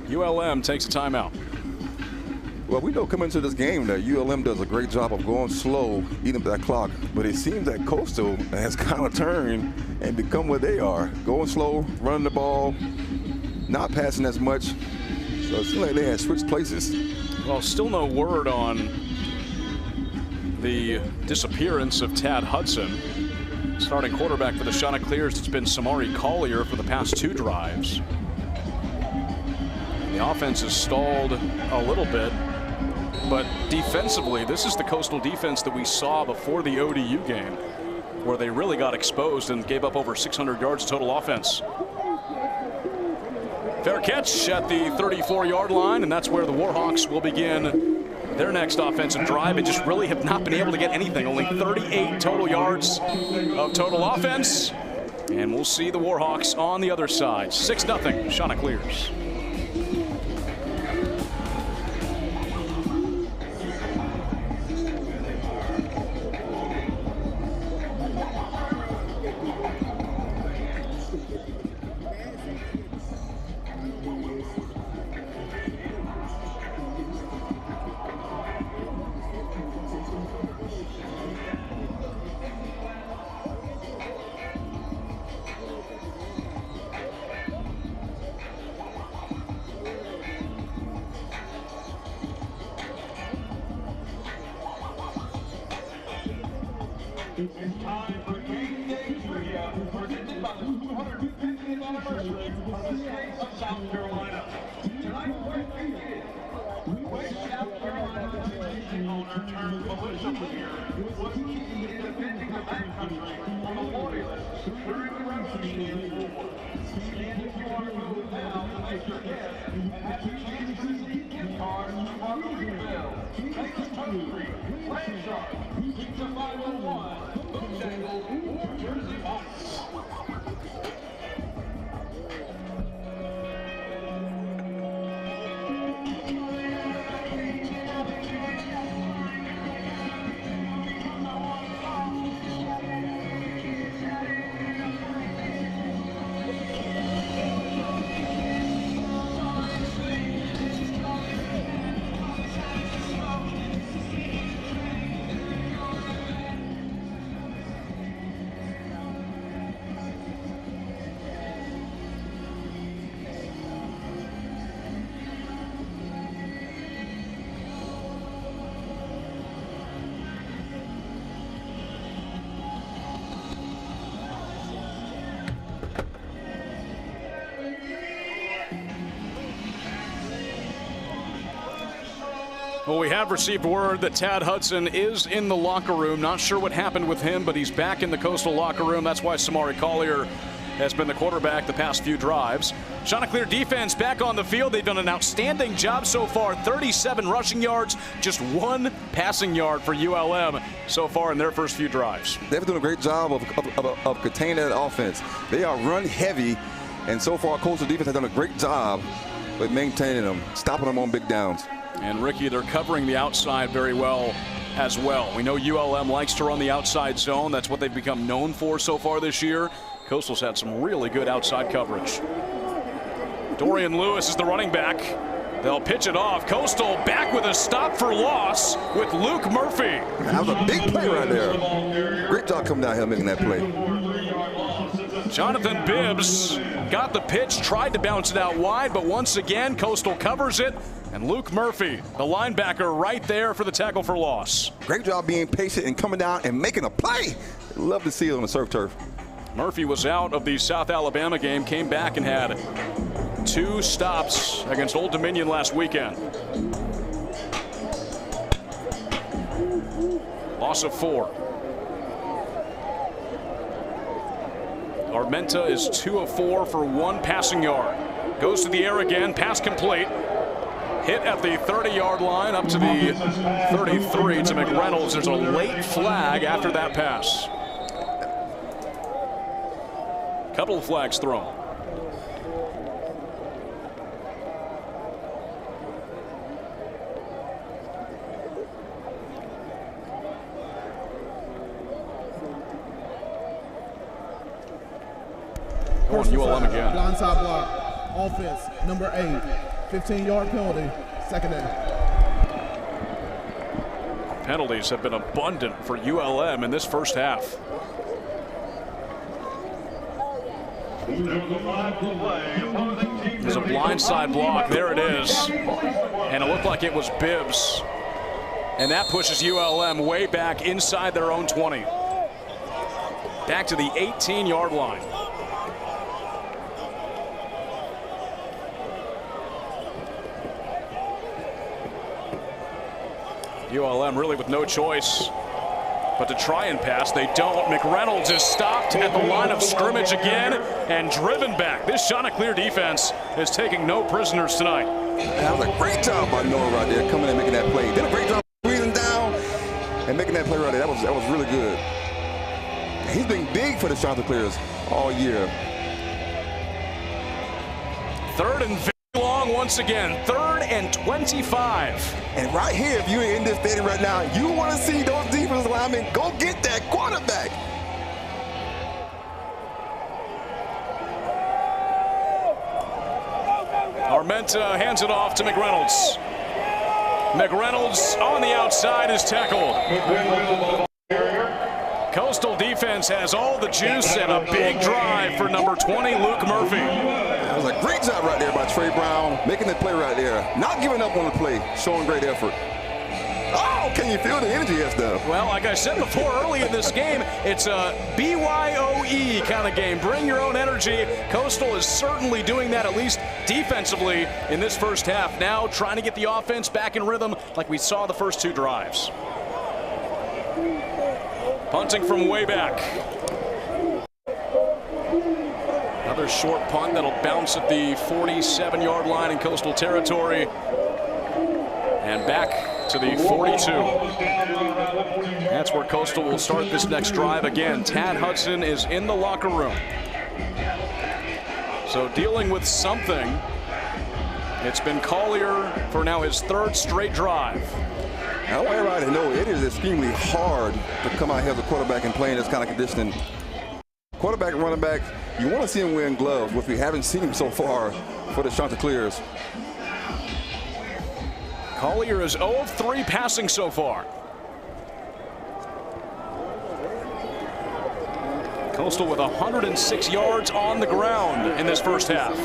ULM takes a timeout. Well, we know coming into this game that ULM does a great job of going slow, eating up that clock. But it seems that Coastal has kind of turned and become what they are. Going slow, running the ball, not passing as much. So it seems like they had switched places. Well, still no word on the disappearance of Tad Hudson. Starting quarterback for the Chanticleers, it's been Samari Collier for the past 2 drives. The offense has stalled a little bit, but defensively, this is the Coastal defense that we saw before the ODU game, where they really got exposed and gave up over 600 yards of total offense. Fair catch at the 34-yard line, and that's where the Warhawks will begin their next offensive drive. They just really have not been able to get anything. Only 38 total yards of total offense. And we'll see the Warhawks on the other side. 6-0 Chanticleers. It's time for Game Day Trivia, presented by the 250th anniversary of the state of South Carolina. Tonight's question is, which South Carolina television owner turned militia leader was key in defending the backcountry from the Loyalists during the Revolutionary War? Scan the QR code now to make your guess and have your chance to receive gift cards from Marguerite Bell, Texas Toastry, Land Shark, Pizza 501, Bootjangle, or Jersey Mike's. Well, we have received word that Tad Hudson is in the locker room. Not sure what happened with him, but he's back in the Coastal locker room. That's why Samari Collier has been the quarterback the past few drives. Chanticleer defense back on the field. They've done an outstanding job so far. 37 rushing yards, just 1 passing yard for ULM so far in their first few drives. They've been doing a great job of containing that offense. They are run heavy, and so far Coastal defense has done a great job with maintaining them, stopping them on big downs. And Ricky, they're covering the outside very well as well. We know ULM likes to run the outside zone. That's what they've become known for so far this year. Coastal's had some really good outside coverage. Dorian Lewis is the running back. They'll pitch it off. Coastal back with a stop for loss with Luke Murphy. That was a big play right there. Great job coming down here making that play. Jonathan Bibbs got the pitch, tried to bounce it out wide, but once again, Coastal covers it. And Luke Murphy, the linebacker, right there for the tackle for loss. Great job being patient and coming down and making a play. Love to see it on the surf turf. Murphy was out of the South Alabama game, came back and had 2 stops against Old Dominion last weekend. Loss of 4. Armenta is 2 of 4 for 1 passing yard. Goes to the air again, pass complete. Hit at the 30-yard line up to the 33 to McReynolds. There's a late flag after that pass. Couple of flags thrown. Going ULM again. Blindside block. Offense, number 8. 15-yard penalty, second down. Penalties have been abundant for ULM in this first half. There's a blindside block. There it is. And it looked like it was Bibbs. And that pushes ULM way back inside their own 20. Back to the 18-yard line. ULM really with no choice but to try and pass. They don't. McReynolds is stopped at the line of scrimmage again and driven back. This Chanticleer defense is taking no prisoners tonight. That was a great job by Noah right there, coming and making that play. Did a great job breathing down and making that play right there. That was really good. He's been big for the Chanticleers all year. 3rd and very long once again. 3rd and 25. And right here, if you're in this stadium right now, you want to see those defensive linemen go get that quarterback. Armenta hands it off to McReynolds. McReynolds on the outside is tackled. Coastal defense has all the juice and a big drive for number 20, Luke Murphy. That was a great job right there by Trey Brown, making the play right there. Not giving up on the play, showing great effort. Oh, can you feel the energy and stuff? Well, like I said before, early in this game, it's a BYOE kind of game. Bring your own energy. Coastal is certainly doing that, at least defensively, in this first half. Now trying to get the offense back in rhythm like we saw the first 2 drives. Punting from way back. Another short punt that'll bounce at the 47-yard line in Coastal territory. And back to the 42. That's where Coastal will start this next drive again. Tad Hudson is in the locker room. So dealing with something. It's been Collier for now his 3rd straight drive. I want everybody to know it is extremely hard to come out here as a quarterback and play in this kind of conditioning. Quarterback and running back, you want to see him wearing gloves, which we haven't seen him so far for the Chanticleers. Collier is 0 of 3 passing so far. Coastal with 106 yards on the ground in this first half.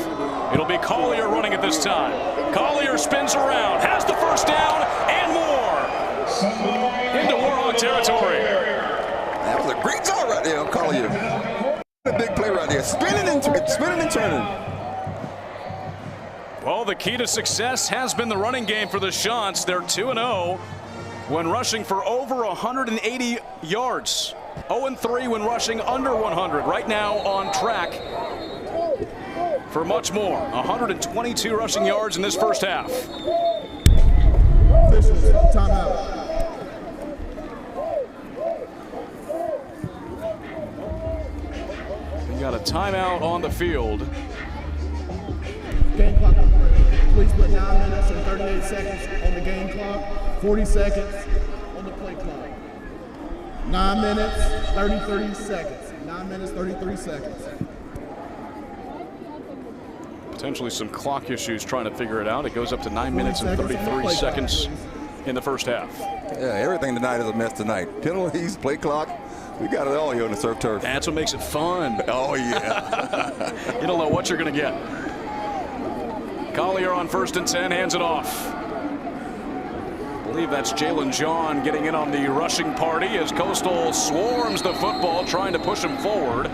It'll be Collier running it this time. Collier spins around, has the first down and more into Warhawk territory. That was a great job right there on Collier. A big play right there, spinning and turning. Well, the key to success has been the running game for the Chants. They're 2-0 when rushing for over 180 yards. 0-3 when rushing under 100. Right now on track for much more. 122 rushing yards in this first half. Timeout. We got a timeout on the field. Game clock. Please put 9 minutes and 38 seconds on the game clock. 40 seconds on the play clock. 9 minutes, 33 seconds. 9 minutes, 33 seconds. Potentially some clock issues trying to figure it out. It goes up to 9 minutes and 33 seconds in the first half. Yeah, everything tonight is a mess tonight. Penalties, play clock. We got it all here on the Surf Turf. That's what makes it fun. Oh, yeah. You don't know what you're going to get. Collier on 1st and 10, hands it off. I believe that's Jalen John getting in on the rushing party as Coastal swarms the football, trying to push him forward.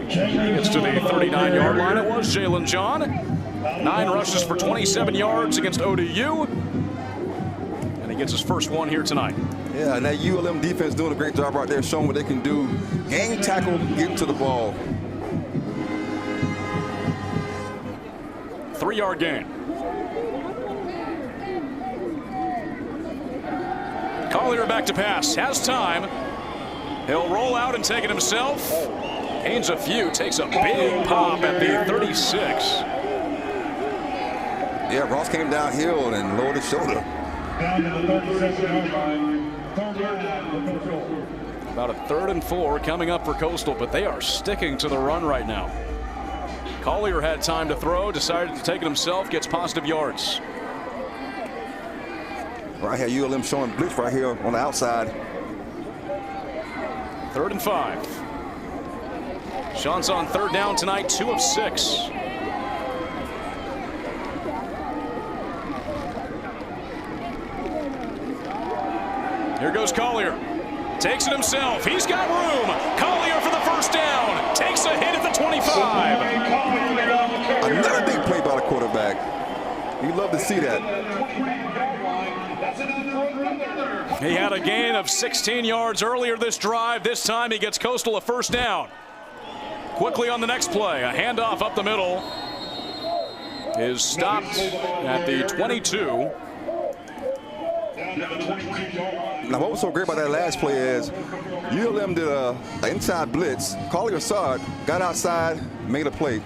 He gets to the 39-yard line. It was Jalen John. 9 rushes for 27 yards against ODU. And he gets his first one here tonight. Yeah, and that ULM defense doing a great job right there, showing what they can do. Gang tackle, get to the ball. 3-yard gain. Collier back to pass, has time. He'll roll out and take it himself. Gains a few, takes a big pop at the 36. Yeah, Ross came downhill and lowered his shoulder. Down to the 36-yard line. About a 3rd and 4 coming up for Coastal, but they are sticking to the run right now. Collier had time to throw, decided to take it himself, gets positive yards. Right here, ULM showing blitz right here on the outside. 3rd and 5. Chants on 3rd down tonight, 2 of 6. Here goes Collier. Takes it himself. He's got room. Collier for the first down. Takes a hit at the 25. Another big play by the quarterback. You love to see that. He had a gain of 16 yards earlier this drive. This time he gets Coastal a first down. Quickly on the next play, a handoff up the middle is stopped at the 22. Now, what was so great about that last play is ULM did an inside blitz. Collier saw it, got outside, made a play.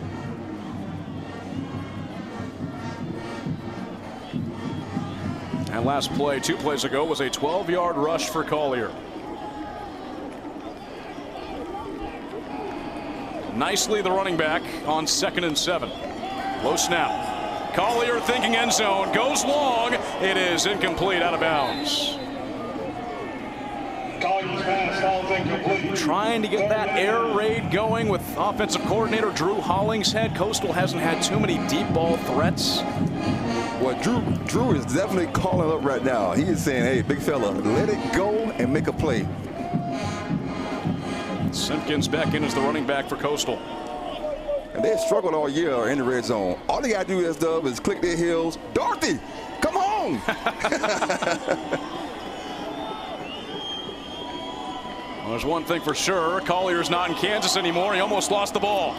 And last play, 2 plays ago, was a 12-yard rush for Collier. Nicely the running back on 2nd and 7. Low snap. Collier thinking end zone, goes long. It is incomplete, out of bounds. Trying to get that air raid going with offensive coordinator Drew Hollingshead. Coastal hasn't had too many deep ball threats. Well, Drew is definitely calling up right now. He is saying, hey, big fella, let it go and make a play. Simpkins back in as the running back for Coastal. And they struggled all year in the red zone. All they got to do is click their heels. Dorothy, come on. Well, there's one thing for sure. Collier's not in Kansas anymore. He almost lost the ball.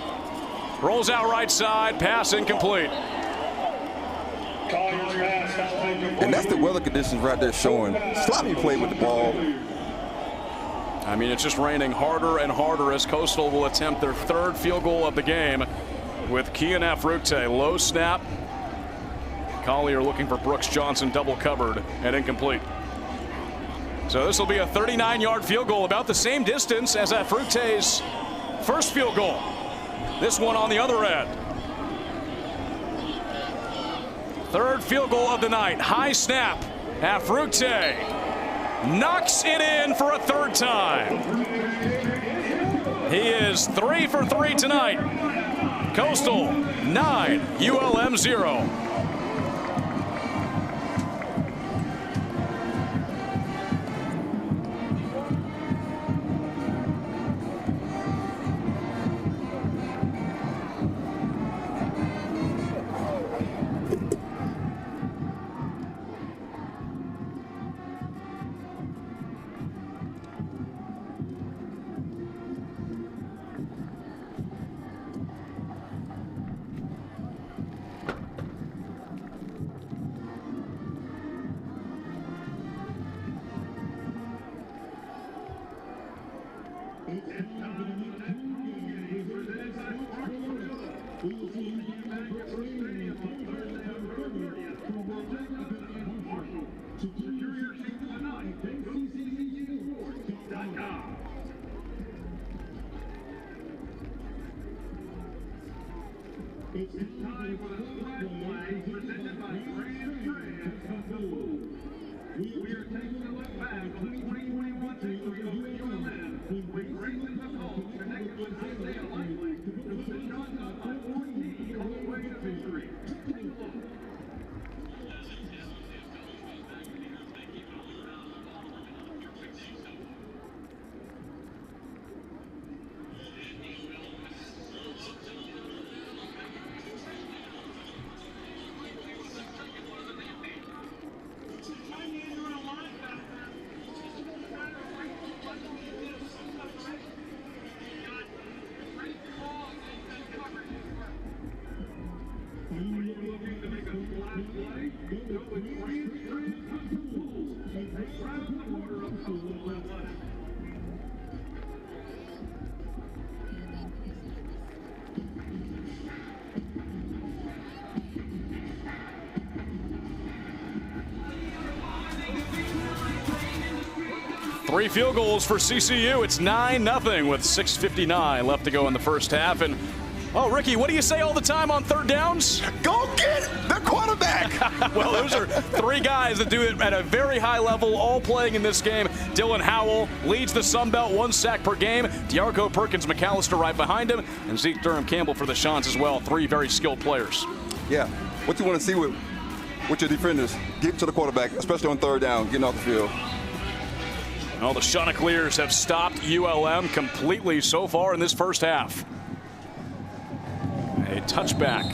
Rolls out right side. Pass incomplete. And that's the weather conditions right there showing. Sloppy play with the ball. I mean, it's just raining harder and harder as Coastal will attempt their third field goal of the game with Kian Afrukte. Low snap. Collier looking for Brooks Johnson, double covered and incomplete. So this will be a 39-yard field goal, about the same distance as Afrukte's first field goal. This one on the other end. Third field goal of the night. High snap. Afrukte knocks it in for a third time. He is 3 for 3 tonight. Coastal 9, ULM 0. It's time for the flag presented by Grand Trans. We are taking a look back on the 2021 victory over ULM. We greatly hope connected with Isaiah Likely to put the shot up by 14 on the way to victory. Three field goals for CCU. It's 9-0 with 6:59 left to go in the first half. And, oh, Ricky, what do you say all the time on third downs? Go get the quarterback. Well, those are three guys that do it at a very high level, all playing in this game. Dylan Howell leads the Sun Belt, 1 sack per game. D'Arco Perkins McAllister right behind him. And Zeke Durham Campbell for the Shants as well. Three very skilled players. Yeah, what you want to see with your defenders, get to the quarterback, especially on third down, getting off the field. Well, the Chanticleers have stopped ULM completely so far in this first half. A touchback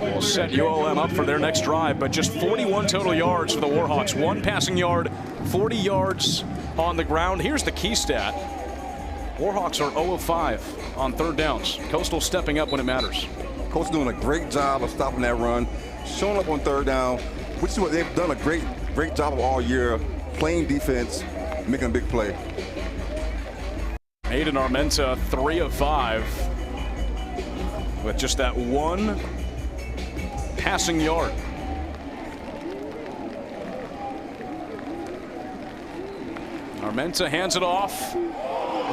will set ULM up for their next drive, but just 41 total yards for the Warhawks. 1 passing yard, 40 yards on the ground. Here's the key stat. Warhawks are 0 of 5 on third downs. Coastal stepping up when it matters. Coastal doing a great job of stopping that run, showing up on third down, which is what they've done a great job of all year. Playing defense, making a big play. Aiden Armenta, 3 of 5 with just that 1 passing yard. Armenta hands it off.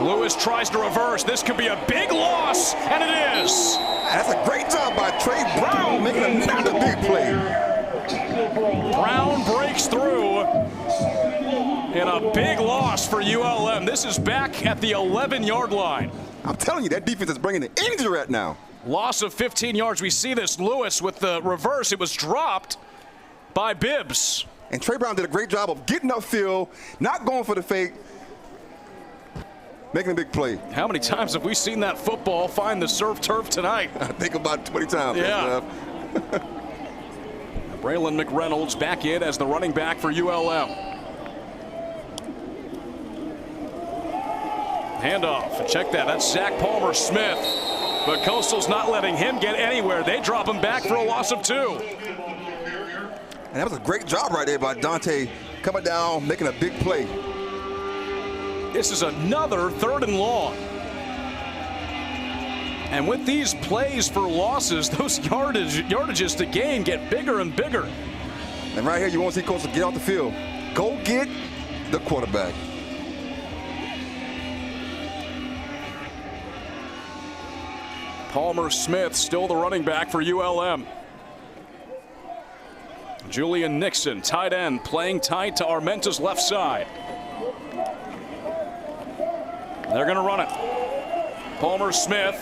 Lewis tries to reverse. This could be a big loss, and it is. That's a great job by Trey Brown, making another big play. Brown breaks through. And a big loss for ULM. This is back at the 11-yard line. I'm telling you, that defense is bringing the energy right now. Loss of 15 yards. We see this. Lewis with the reverse. It was dropped by Bibbs. And Trey Brown did a great job of getting upfield, not going for the fake, making a big play. How many times have we seen that football find the surf turf tonight? I think about 20 times. Yeah. Braylon McReynolds back in as the running back for ULM. Handoff. Check that. That's Zach Palmer Smith. But Coastal's not letting him get anywhere. They drop him back for a loss of 2. And that was a great job right there by Dante, coming down, making a big play. This is another 3rd and long. And with these plays for losses, those yardages to gain get bigger and bigger. And right here, you want to see Coastal get off the field. Go get the quarterback. Palmer Smith still the running back for ULM. Julian Nixon, tight end, playing tight to Armenta's left side. They're going to run it. Palmer Smith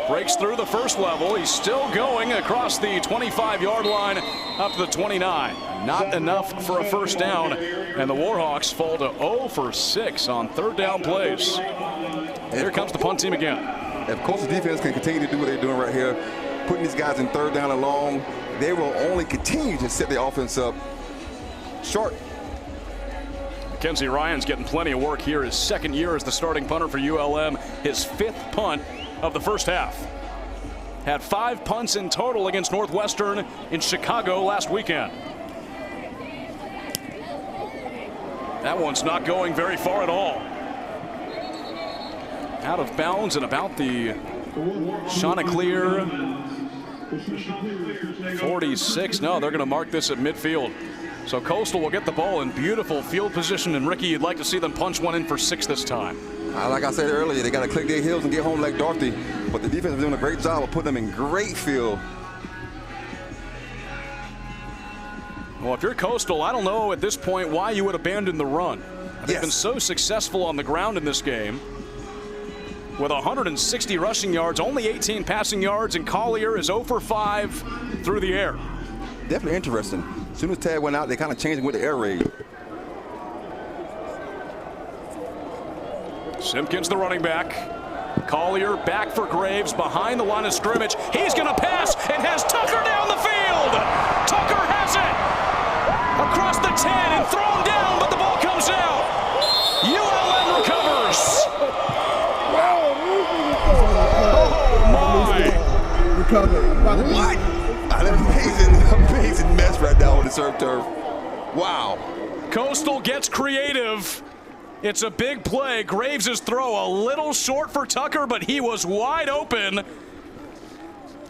breaks through the first level. He's still going across the 25-yard line up to the 29. Not enough for a first down, and the Warhawks fall to 0 for 6 on 3rd down plays. Here comes the punt team again. If Coastal defense can continue to do what they're doing right here, putting these guys in 3rd down and long, they will only continue to set the offense up short. Mackenzie Ryan's getting plenty of work here. His 2nd year as the starting punter for ULM. His 5th punt of the first half. Had 5 punts in total against Northwestern in Chicago last weekend. That one's not going very far at all. Out of bounds and about the Chanticleer 46. No, they're going to mark this at midfield. So Coastal will get the ball in beautiful field position. And Ricky, you'd like to see them punch one in for 6 this time. Like I said earlier, they got to click their heels and get home like Dorothy. But the defense is doing a great job of putting them in great field. Well, if you're Coastal, I don't know at this point why you would abandon the run. They've been so successful on the ground in this game. With 160 rushing yards, only 18 passing yards, and Collier is 0 for 5 through the air. Definitely interesting. As soon as Tad went out, they kind of changed with the air raid. Simpkins, the running back. Collier back for Graves behind the line of scrimmage. He's going to pass and has Tucker down the field. Tucker has it across the 10 and thrown down, but the ball comes out. ULM recovers. What? An amazing mess right now on the surf turf. Wow. Coastal gets creative. It's a big play. Graves' throw a little short for Tucker, but he was wide open.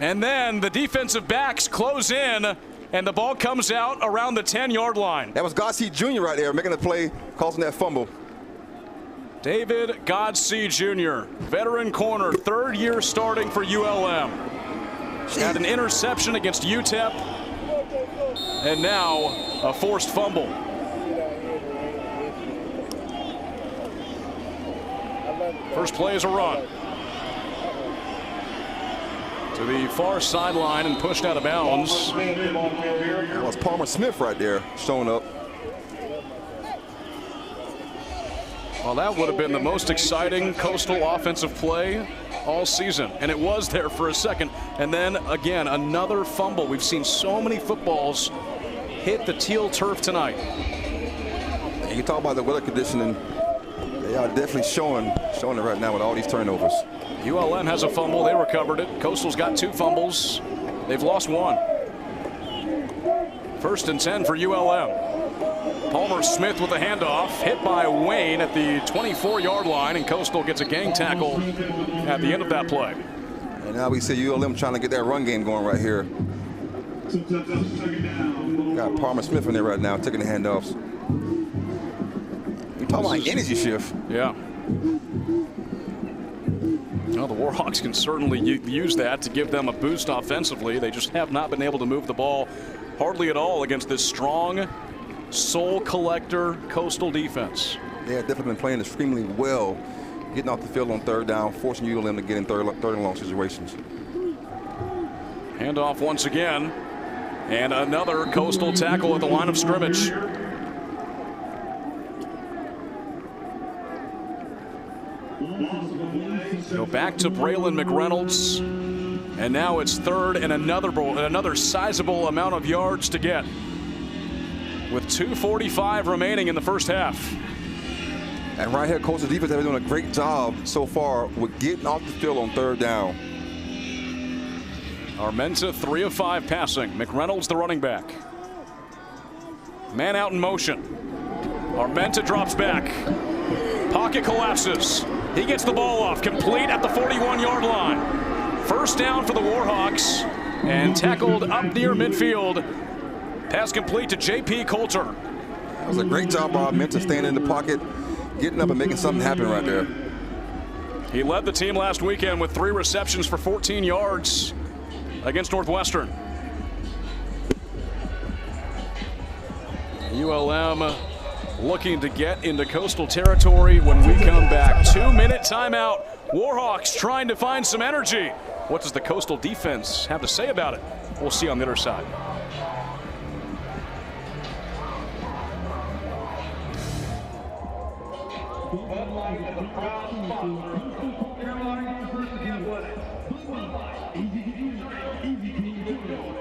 And then the defensive backs close in, and the ball comes out around the 10-yard line. That was Godsey Jr. right there making the play, causing that fumble. David Godsey Jr., veteran corner, 3rd year starting for ULM. Had an interception against UTEP, and now a forced fumble. First play is a run. To the far sideline and pushed out of bounds. That was Palmer Smith right there showing up. Well, that would have been the most exciting Coastal offensive play all season, and it was there for a second. And then again, another fumble. We've seen so many footballs hit the teal turf tonight. And you talk about the weather conditioning. They are definitely showing it right now with all these turnovers. ULM has a fumble. They recovered it. Coastal's got 2 fumbles. They've lost 1. 1st and 10 for ULM. Palmer Smith with a handoff, hit by Wayne at the 24-yard line, and Coastal gets a gang tackle at the end of that play. And now we see ULM trying to get that run game going right here. Got Palmer Smith in there right now, taking the handoffs. You're talking about energy shift. Yeah. Well, the Warhawks can certainly use that to give them a boost offensively. They just have not been able to move the ball hardly at all against this strong soul collector Coastal defense. They have definitely been playing extremely well, getting off the field on 3rd down, forcing ULM to get in third and long situations. Handoff once again. And another Coastal tackle at the line of scrimmage. Go back to Braylon McReynolds. And now it's third and another sizable amount of yards to get. With 2:45 remaining in the first half. And right here, Coastal defense has been doing a great job so far with getting off the field on third down. Armenta 3 of 5 passing. McReynolds the running back. Man out in motion. Armenta drops back. Pocket collapses. He gets the ball off, complete at the 41-yard line. First down for the Warhawks, and tackled up near midfield. Pass complete to J.P. Coulter. That was a great job by Armenta staying in the pocket, getting up and making something happen right there. He led the team last weekend with 3 receptions for 14 yards against Northwestern. ULM looking to get into Coastal territory when we come back. 2-minute timeout. Warhawks trying to find some energy. What does the Coastal defense have to say about it? We'll see on the other side. Bud Light is a proud sponsor of Coastal Carolina University Athletics. Bud Light, easy to drink, easy to enjoy.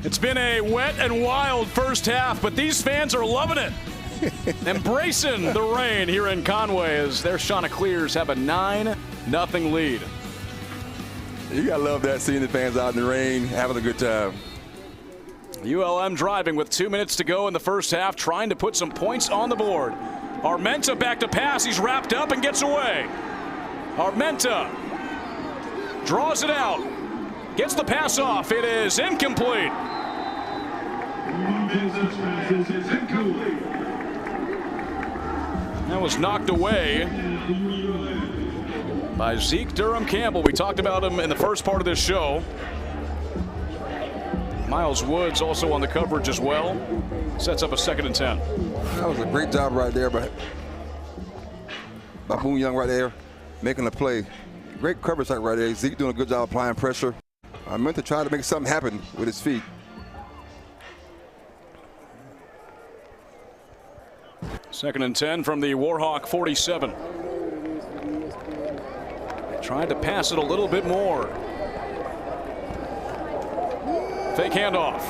It's been a wet and wild first half, but these fans are loving it. Embracing the rain here in Conway as their Chanticleers have a 9-0 lead. You gotta love that, seeing the fans out in the rain, having a good time. ULM driving with 2 minutes to go in the first half, trying to put some points on the board. Armenta back to pass. He's wrapped up and gets away. Armenta draws it out. Gets the pass off. It is incomplete. That was knocked away by Zeke Durham Campbell. We talked about him in the first part of this show. Miles Woods also on the coverage as well. Sets up a 2nd and 10. That was a great job right there by Boone Young right there, making a play. Great coverage right there. Zeke doing a good job applying pressure. I meant to try to make something happen with his feet. Second and 10 from the Warhawk 47. Tried to pass it a little bit more. Fake handoff.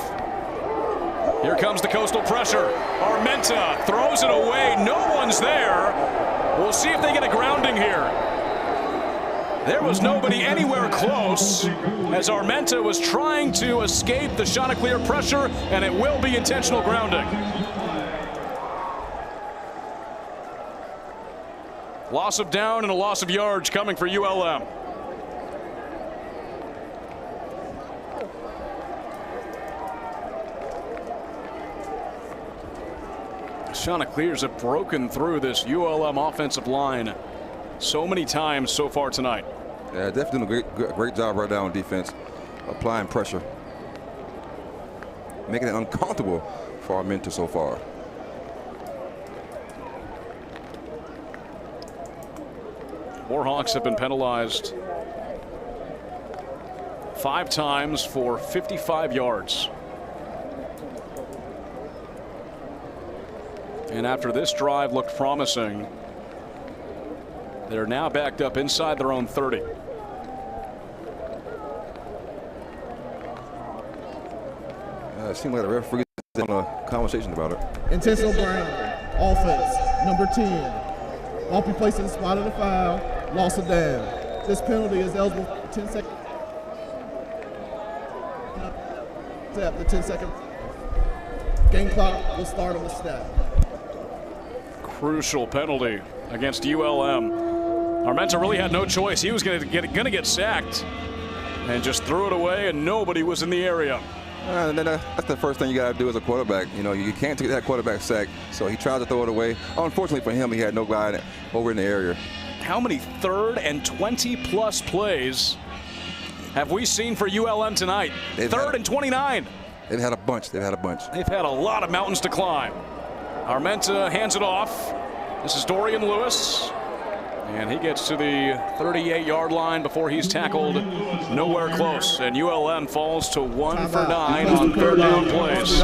Here comes the Coastal pressure. Armenta throws it away. No one's there. We'll see if they get a grounding here. There was nobody anywhere close as Armenta was trying to escape the Chanticleer pressure, and it will be intentional grounding. Loss of down and a loss of yards coming for ULM. Chanticleers have broken through this ULM offensive line so many times so far tonight. Yeah, definitely doing a great job right now on defense, applying pressure, making it uncomfortable for Armenta so far. Warhawks have been penalized 5 times for 55 yards. And after this drive looked promising, they're now backed up inside their own 30. It seems like the referee is having a conversation about it. Intentional grounding. Offense, number 10. Bumpy placed in the spot of the foul. Loss of down. This penalty is eligible for 10 seconds. The 10-second game clock will start on the snap. Crucial penalty against ULM. Armenta really had no choice. He was going to get sacked and just threw it away, and nobody was in the area. That's the first thing you got to do as a quarterback. You know, you can't take that quarterback sack, so he tried to throw it away. Unfortunately for him, he had no guy over in the area. How many 3rd and 20-plus plays have we seen for ULM tonight? 3rd and 29. They've had a bunch. They've had a lot of mountains to climb. Armenta hands it off. This is Dorian Lewis. And he gets to the 38-yard line before he's tackled nowhere close. And ULM falls to 1 for 9 on 3rd down plays.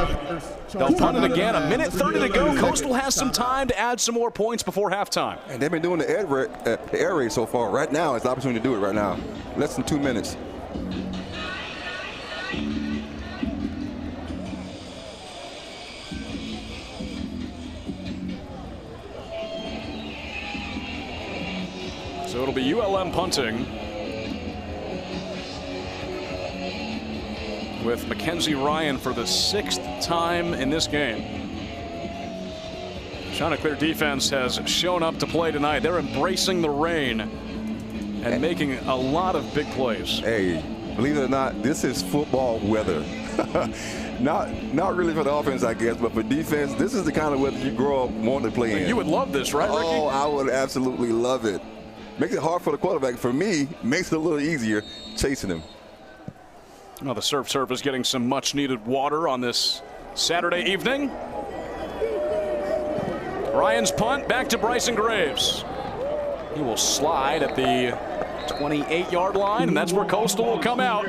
They'll punt it again. 1:30 to go. Coastal has some time to add some more points before halftime. And they've been doing the air raid so far. Right now, it's the opportunity to do it right now. Less than 2 minutes. So it'll be ULM punting with Mackenzie Ryan for the 6th time in this game. Chanticleer defense has shown up to play tonight. They're embracing the rain and making a lot of big plays. Hey, believe it or not, this is football weather. Not really for the offense, I guess, but for defense, this is the kind of weather you grow up wanting to play in. You would love this, right, Ricky? Oh, I would absolutely love it. Makes it hard for the quarterback. For me, makes it a little easier chasing him. Well, the surf is getting some much-needed water on this Saturday evening. Ryan's punt back to Bryson Graves. He will slide at the 28-yard line, and that's where Coastal will come out.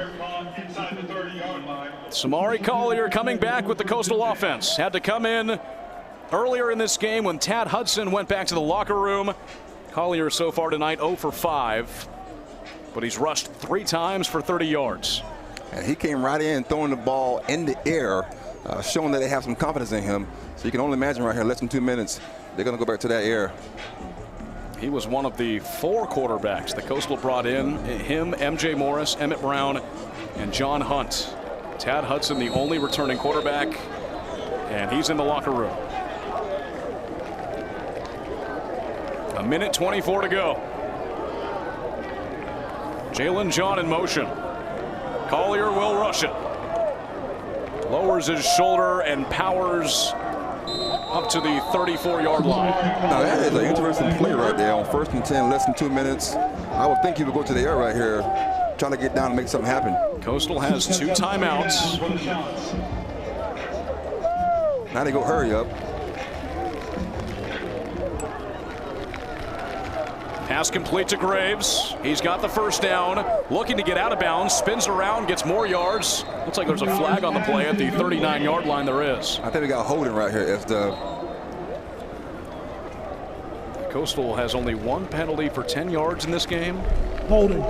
Samari Collier coming back with the Coastal offense. Had to come in earlier in this game when Tad Hudson went back to the locker room. Collier so far tonight 0 for 5, but he's rushed 3 times for 30 yards. And he came right in throwing the ball in the air, showing that they have some confidence in him. So you can only imagine right here, less than 2 minutes, they're going to go back to that air. He was one of the 4 quarterbacks the Coastal brought in. Him, MJ Morris, Emmett Brown, and John Hunt. Tad Hudson, the only returning quarterback, and he's in the locker room. 1:24 to go. Jalen John in motion. Collier will rush it. Lowers his shoulder and powers up to the 34-yard line. Now that is an interesting play right there on 1st and 10, less than 2 minutes. I would think he would go to the air right here, trying to get down and make something happen. Coastal has 2 timeouts. Now they go hurry up. Pass complete to Graves. He's got the 1st down. Looking to get out of bounds. Spins around, gets more yards. Looks like there's a flag on the play at the 39-yard line. There is. I think we got holding right here as the Coastal has only one penalty for 10 yards in this game. Holding.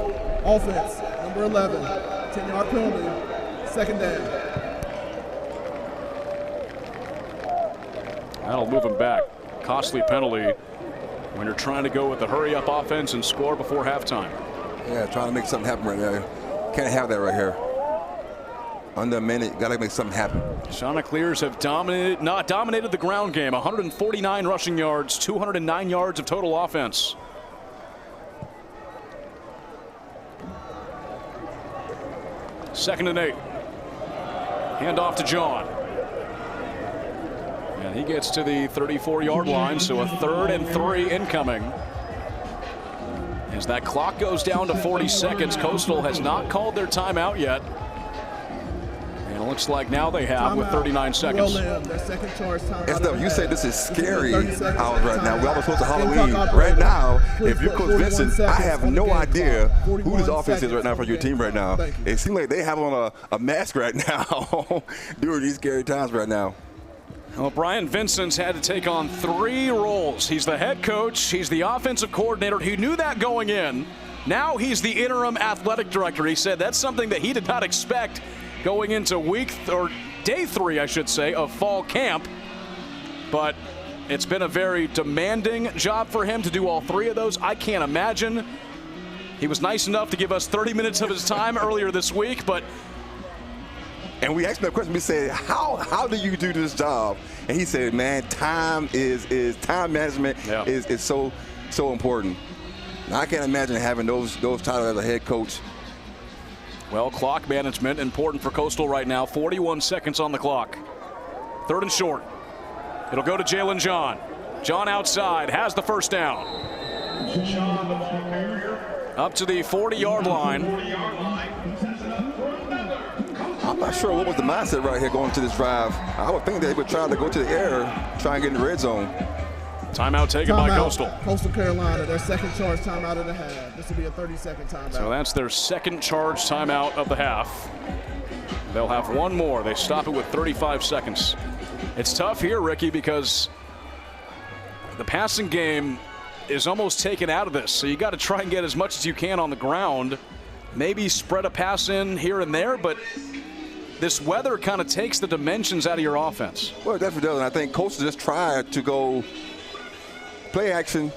Offense. Number 11. 10-yard penalty. Second down. That'll move him back. Costly penalty when you're trying to go with the hurry-up offense and score before halftime. Yeah, trying to make something happen right now. Can't have that right here. Under a minute, got to make something happen. Chanticleers have dominated the ground game. 149 rushing yards, 209 yards of total offense. Second and 8. Hand off to John. And he gets to the 34-yard line, so a 3rd and 3 incoming. As that clock goes down to 40 seconds, Coastal has not called their timeout yet. And it looks like now they have with 39 seconds. You say this is scary hours right now. We're almost close to Halloween. Right now, if you're Coach Vincent, I have no idea who this offense is right now for your team right now. It seems like they have on a mask right now during these scary times right now. Well, Brian Vincent's had to take on 3 roles. He's the head coach. He's the offensive coordinator. He knew that going in. Now he's the interim athletic director. He said that's something that he did not expect going into day 3, I should say, of fall camp. But it's been a very demanding job for him to do all 3 of those. I can't imagine. He was nice enough to give us 30 minutes of his time earlier this week, but and we asked him that question. We said, how do you do this job? And he said, man, time management is so important. Now, I can't imagine having those titles as a head coach. Well, clock management important for Coastal right now. 41 seconds on the clock. 3rd and short. It'll go to Jalen John. John outside has the first down. Up to the 40-yard line. I'm not sure what was the mindset right here going to this drive. I would think they would try to go to the air, try and get in the red zone. Timeout taken by Coastal. Coastal Carolina, their second charge timeout of the half. This will be a 30-second timeout. So that's their second charge timeout of the half. They'll have one more. They stop it with 35 seconds. It's tough here, Ricky, because the passing game is almost taken out of this. So you got to try and get as much as you can on the ground. Maybe spread a pass in here and there, but this weather kind of takes the dimensions out of your offense. Well, it definitely does. And I think Coastal just tried to go play action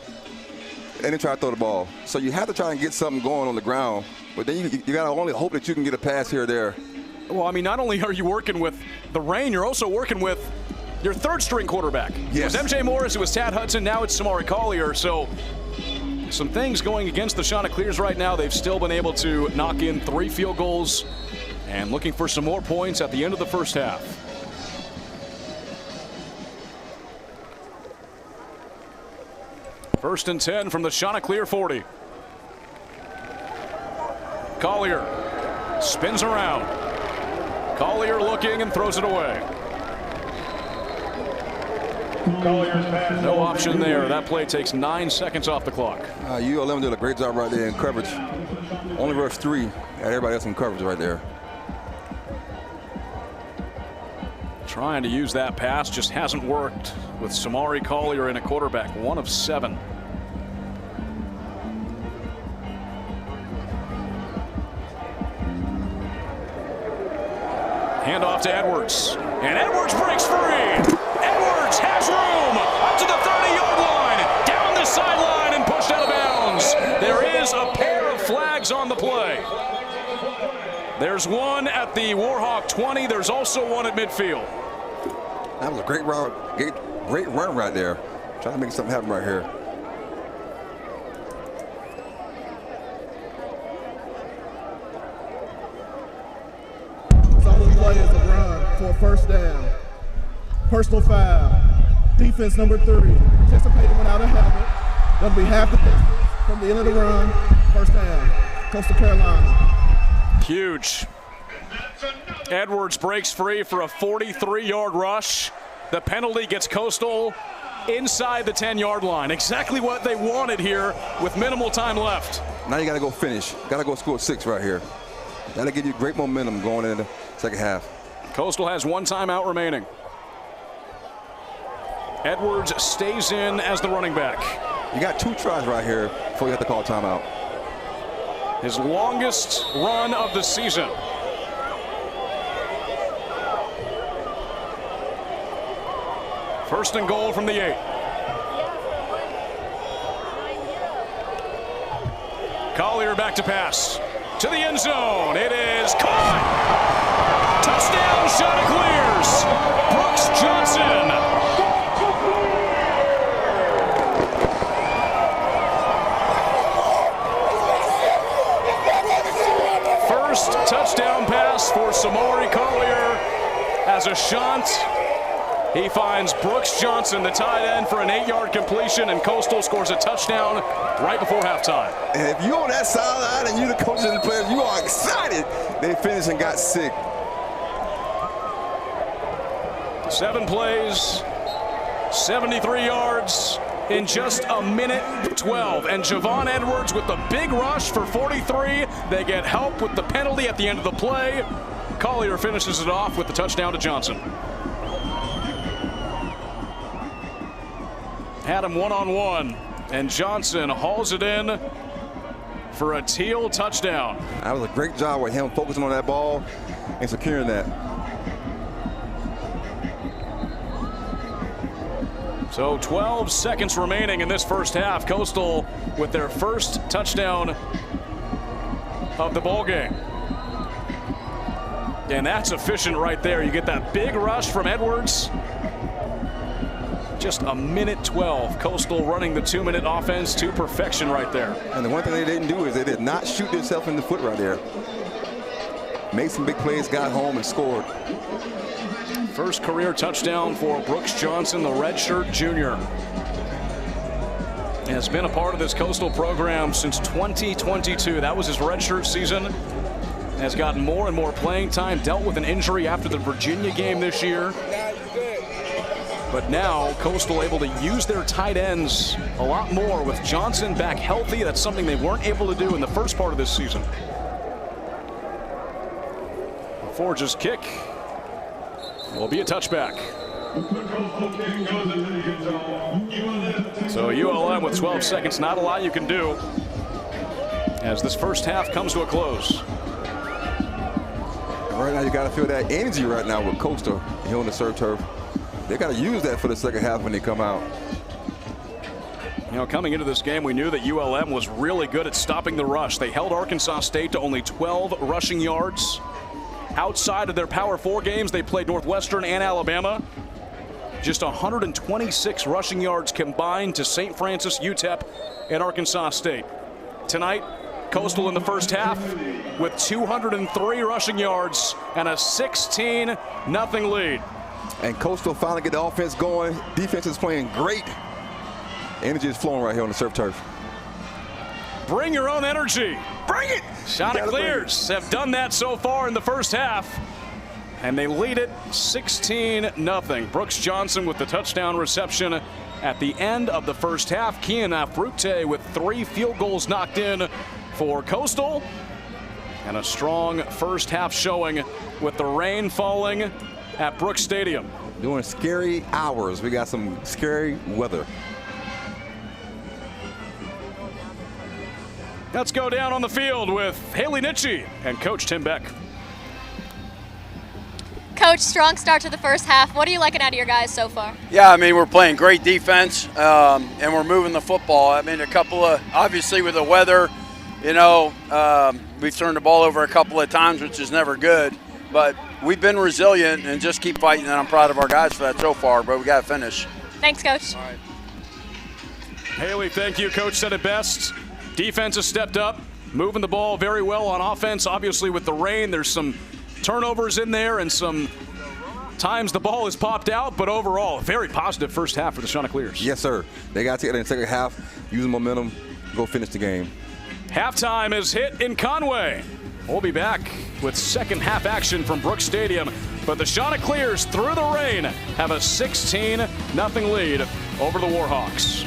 and then try to throw the ball. So you have to try and get something going on the ground, but then you got to only hope that you can get a pass here or there. Well, I mean, not only are you working with the rain, you're also working with your 3rd-string quarterback. Yes. It was MJ Morris, it was Tad Hudson, now it's Samari Collier. So some things going against the Chanticleers right now. They've still been able to knock in 3 field goals and looking for some more points at the end of the first half. First and 10 from the Chanticleer 40. Collier spins around. Collier looking and throws it away. No option there. That play takes 9 seconds off the clock. ULM did a great job right there in coverage. Only rushed 3. Had everybody else in coverage right there. Trying to use that pass, just hasn't worked with Samari Collier in a quarterback, 1 of 7. Hand off to Edwards, and Edwards breaks free. Edwards has room up to the 30-yard line, down the sideline and pushed out of bounds. There is a pair of flags on the play. There's one at the Warhawk 20. There's also one at midfield. That was a great run right there. Trying to make something happen right here. It's all the play is a run for a first down. Personal foul. Defense number 3. Participating without a helmet. That'll be half the distance from the end of the run. First down. Coastal Carolina. Huge. Edwards breaks free for a 43-yard rush. The penalty gets Coastal inside the 10-yard line. Exactly what they wanted here with minimal time left. Now you got to go finish. Got to go score 6 right here. That'll give you great momentum going into the second half. Coastal has 1 timeout remaining. Edwards stays in as the running back. You got 2 tries right here before you have to call timeout. His longest run of the season. First and goal from the 8. Collier back to pass. To the end zone. It is caught. Touchdown, Shawnee Clears. Brooks Johnson. First touchdown pass for Samori Collier as a shunt. He finds Brooks Johnson, the tight end, for an 8-yard completion, and Coastal scores a touchdown right before halftime. And if you're on that sideline and you're the coaches and the players, you are excited. They finished and got sick. 7 plays, 73 yards in just a minute 12. And Javon Edwards with the big rush for 43. They get help with the penalty at the end of the play. Collier finishes it off with the touchdown to Johnson. Had him one-on-one, and Johnson hauls it in for a Teal touchdown. That was a great job with him focusing on that ball and securing that. So 12 seconds remaining in this first half. Coastal with their first touchdown of the ball game. And that's efficient right there. You get that big rush from Edwards. Just a minute 12. Coastal running the 2-minute offense to perfection right there. And the one thing they didn't do is they did not shoot themselves in the foot right there. Made some big plays, got home, and scored. First career touchdown for Brooks Johnson, the redshirt junior. Has been a part of this Coastal program since 2022. That was his redshirt season. Has gotten more and more playing time, dealt with an injury after the Virginia game this year. But now Coastal able to use their tight ends a lot more with Johnson back healthy. That's something they weren't able to do in the first part of this season. Forge's kick will be a touchback. So ULM with 12 seconds, not a lot you can do as this first half comes to a close. And right now you got to feel that energy right now with Coastal here on the surf turf. They got to use that for the second half when they come out. You know, coming into this game, we knew that ULM was really good at stopping the rush. They held Arkansas State to only 12 rushing yards. Outside of their Power 4 games, they played Northwestern and Alabama. Just 126 rushing yards combined to St. Francis, UTEP, and Arkansas State. Tonight, Coastal in the first half with 203 rushing yards and a 16-0 lead. And Coastal finally get the offense going. Defense is playing great. Energy is flowing right here on the surf turf. Bring your own energy. Bring it! Chanticleers have done that so far in the first half. And they lead it 16-0. Brooks Johnson with the touchdown reception at the end of the first half. Kian Afrute with 3 field goals knocked in for Coastal. And a strong first half showing with the rain falling at Brooks Stadium. During scary hours, we got some scary weather. Let's go down on the field with Haley Nitchie and Coach Tim Beck. Coach, strong start to the first half. What are you liking out of your guys so far? Yeah, I mean, we're playing great defense, and we're moving the football. I mean, obviously with the weather, you know, we've turned the ball over a couple of times, which is never good. But we've been resilient and just keep fighting, and I'm proud of our guys for that so far, but we got to finish. Thanks, Coach. All right. Haley, thank you. Coach said it best. Defense has stepped up, moving the ball very well on offense. Obviously, with the rain, there's some turnovers in there and some times the ball has popped out, but overall, a very positive first half for the Chanticleers. Yes, sir. They got to get in the second half, use the momentum, go finish the game. Halftime is hit in Conway. We'll be back with second half action from Brooks Stadium, but the Chanticleers, through the rain, have a 16-0 lead over the Warhawks.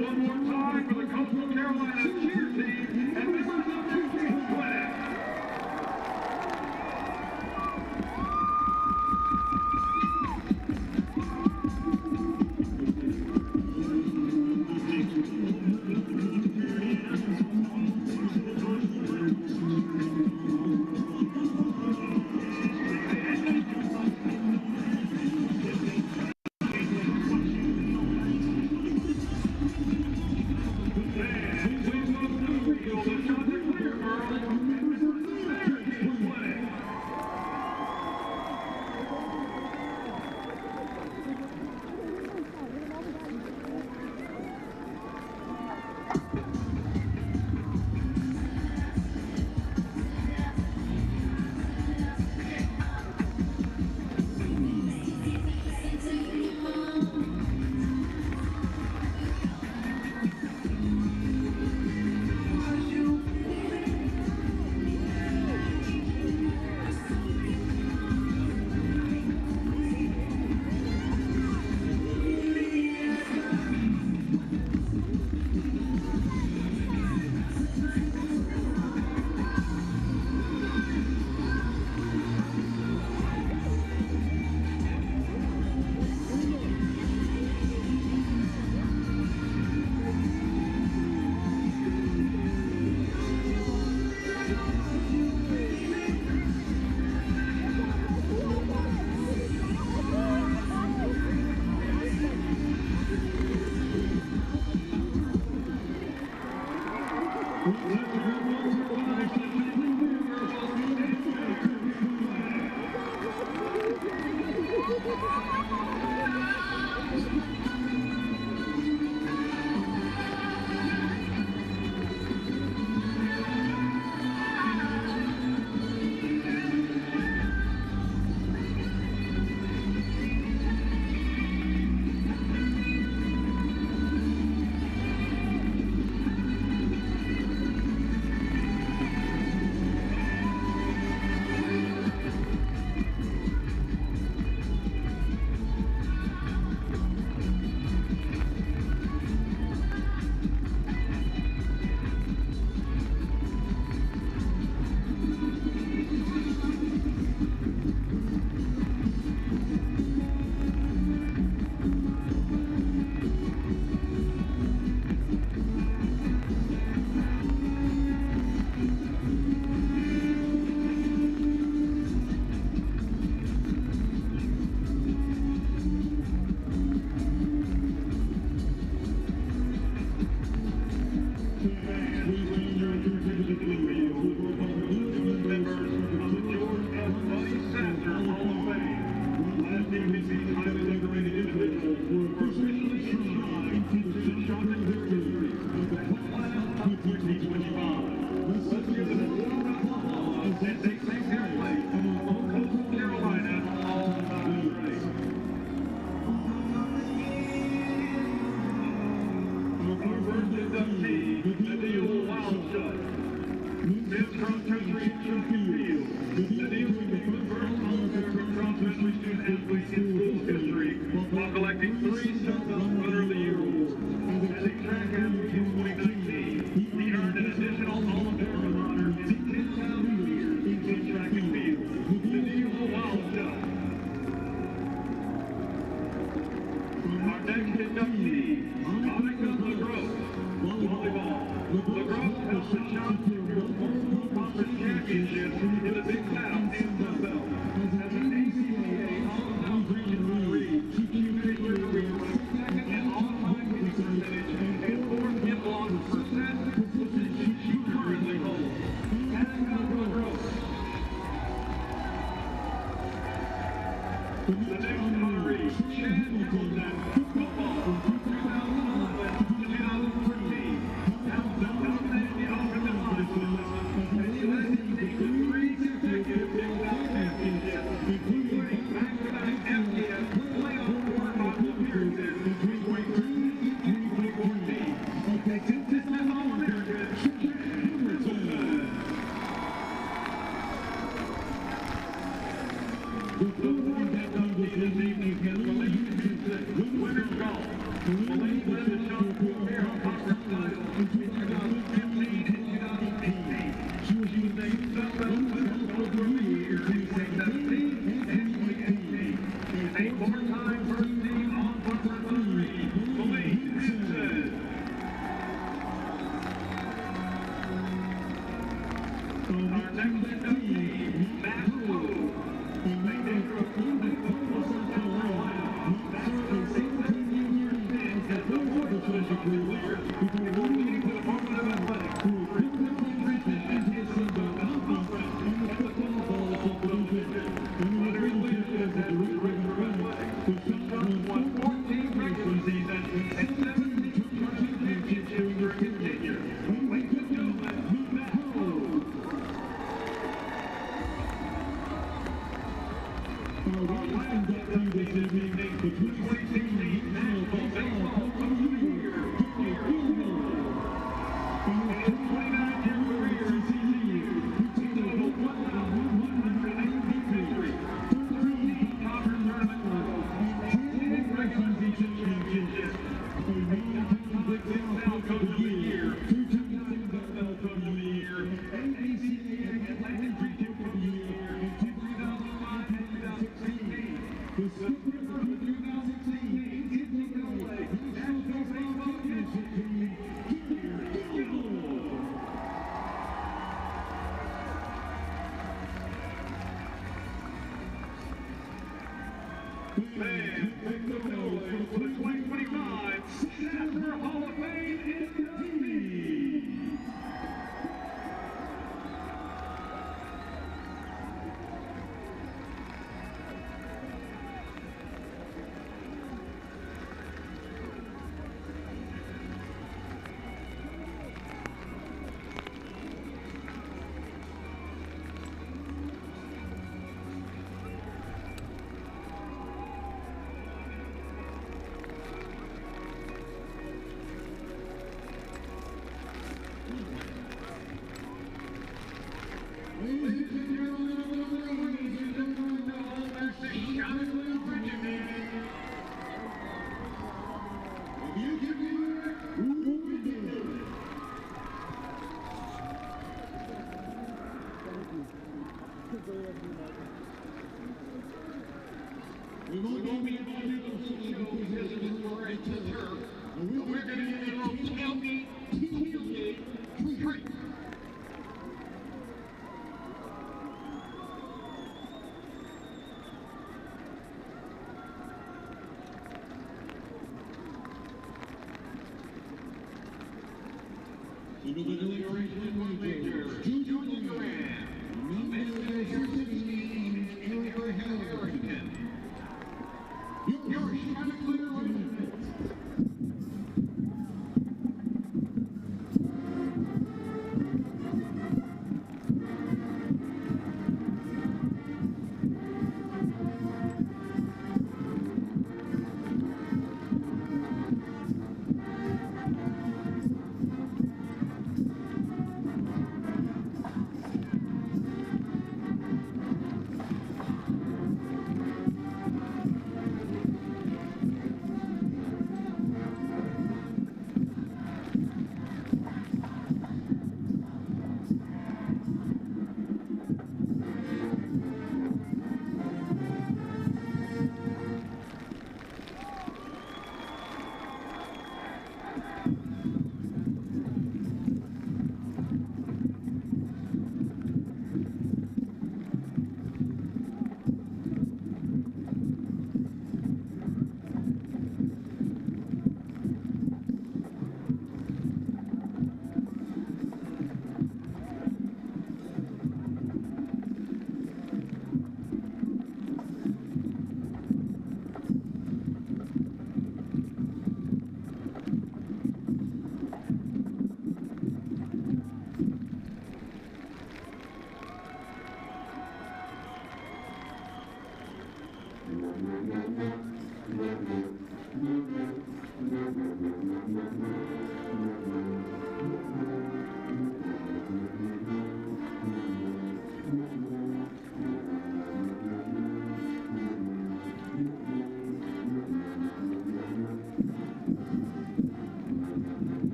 one more time for the Coastal Carolina cheer team and members of their team flag. Winners golf. next inductee, Matt Lowe. Playmaker of South Carolina. That's the 16-year stint as the fourth division player before moving into the Department of Athletics. And his son, conference in the football subdivision. Under his leadership as the Director of Athletics, Sean won 14 regular seasons and 17 championships during his tenure. Ladies and gentlemen, Matt Lowe. Our last inductee this evening makes the 2016 National Baseball Coach of the Year, Junior Fielder. In his 29-year career as CCU, he totaled 1,108 victories, 13 conference tournaments, and 10 regular season championships. A 9-time Big South Coach of the Year, 2 times NFL Coach of the Year, an ACAA Atlantic Coach of the Year, and 2005 and 2016. The skipper of the 2016 NCAA National Baseball Championship team, Junior Fielder. Fans, make some noise for the 2025 Stafford Hall of Fame inductee. Ladies and gentlemen, the Hall of Fame, Jonathan Bridgman. If you give me that, who will do it? We won't be able to do the show because of the story to her. We're going to get a little tailgate treat. Individually arranged majors, Junior Grant, Mr. 16, Eric Harrington. Your Chanticleer Ornament.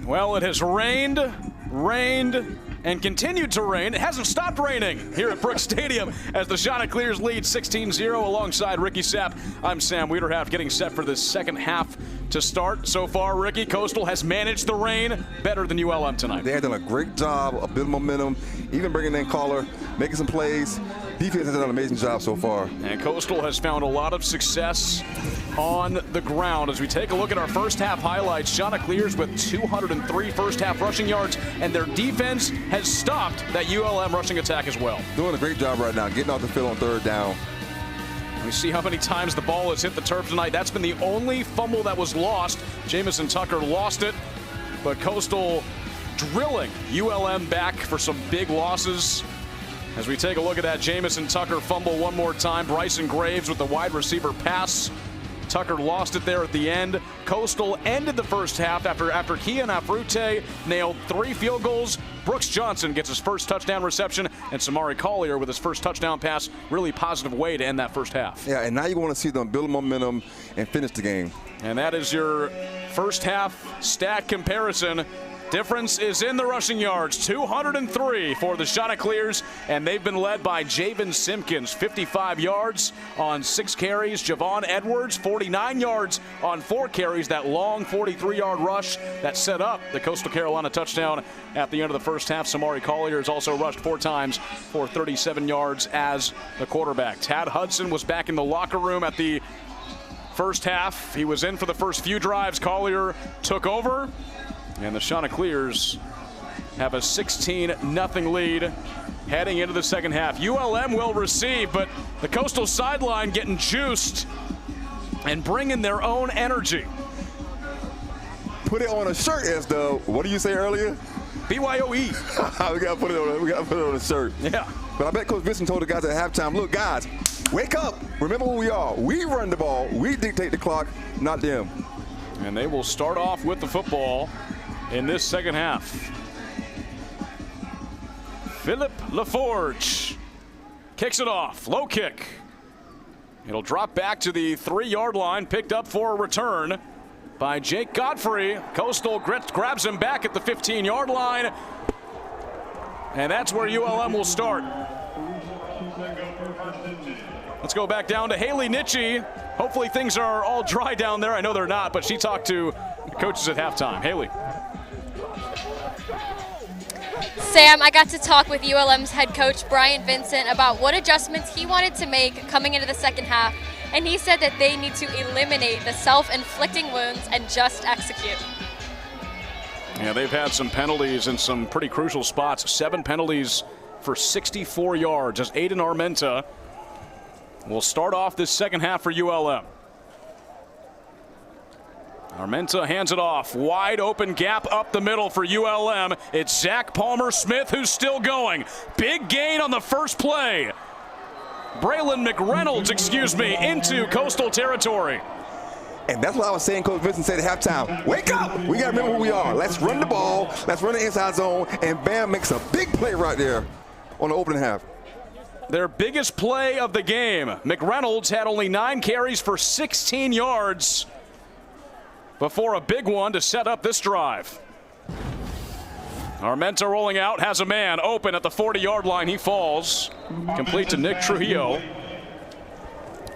Well, it has rained, and continued to rain. It hasn't stopped raining here at Brooks Stadium as the Chanticleers lead 16-0 alongside Ricky Sapp. I'm Sam Wiederhaft getting set for this second half to start. So far, Ricky, Coastal has managed the rain better than ULM tonight. They have done a great job of building momentum, even bringing in Caller, making some plays. Defense has done an amazing job so far. And Coastal has found a lot of success on the ground. As we take a look at our first half highlights, Chanticleers with 203 first half rushing yards, and their defense has stopped that ULM rushing attack as well. Doing a great job right now, getting off the field on third down. We see how many times the ball has hit the turf tonight. That's been the only fumble that was lost. Jamison Tucker lost it, but Coastal drilling ULM back for some big losses. As we take a look at that Jamison Tucker fumble one more time, Bryson Graves with the wide receiver pass Tucker lost it there at the end. Coastal ended the first half after Kian Afrute nailed 3 field goals. Brooks Johnson gets his first touchdown reception, and Samari Collier with his first touchdown pass. Really positive way to end that first half. Yeah, and now you want to see them build momentum and finish the game. And that is your first half stat comparison. Difference is in the rushing yards, 203 for the Chanticleers, and they've been led by Javen Simpkins, 55 yards on 6 carries. Javon Edwards, 49 yards on 4 carries. That long 43-yard rush that set up the Coastal Carolina touchdown at the end of the first half. Samari Collier has also rushed 4 times for 37 yards as the quarterback. Tad Hudson was back in the locker room at the first half. He was in for the first few drives. Collier took over. And the Chanticleers have a 16-0 lead heading into the second half. ULM will receive, but the Coastal sideline getting juiced and bringing their own energy. Put it on a shirt, S-Dub. What did you say earlier? BYOE. we got to put it on a shirt. Yeah. But I bet Coach Vincent told the guys at halftime, look, guys, wake up. Remember who we are. We run the ball. We dictate the clock, not them. And they will start off with the football in this second half. Philip LaForge kicks it off. Low kick. It'll drop back to the 3-yard line, picked up for a return by Jake Godfrey. Coastal grabs him back at the 15-yard line. And that's where ULM will start. Let's go back down to Haley Nitchie. Hopefully things are all dry down there. I know they're not, but she talked to the coaches at halftime. Haley. Sam, I got to talk with ULM's head coach, Brian Vincent, about what adjustments he wanted to make coming into the second half. And he said that they need to eliminate the self-inflicting wounds and just execute. Yeah, they've had some penalties in some pretty crucial spots. 7 penalties for 64 yards as Aiden Armenta will start off this second half for ULM. Armenta hands it off. Wide open gap up the middle for ULM. It's Zach Palmer-Smith who's still going. Big gain on the first play. Braylon McReynolds, into Coastal territory. And that's what I was saying Coach Vincent said at halftime. Wake up! We got to remember who we are. Let's run the ball. Let's run the inside zone. And Bam makes a big play right there on the opening half. Their biggest play of the game. McReynolds had only 9 carries for 16 yards before a big one to set up this drive. Armenta rolling out, has a man open at the 40-yard line. He falls. Complete to Nick Trujillo.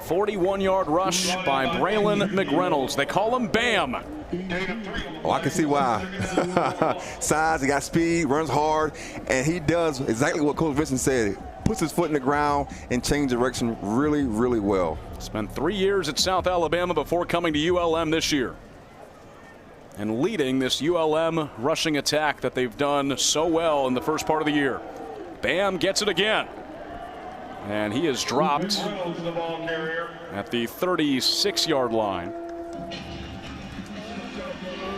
41-yard rush by Braylon McReynolds. They call him Bam. Oh, I can see why. Size, he got speed, runs hard, and he does exactly what Coach Vincent said. Puts his foot in the ground and changes direction really, really well. Spent 3 years at South Alabama before coming to ULM this year and leading this ULM rushing attack that they've done so well in the first part of the year. Bam gets it again. And he is dropped at the 36-yard line.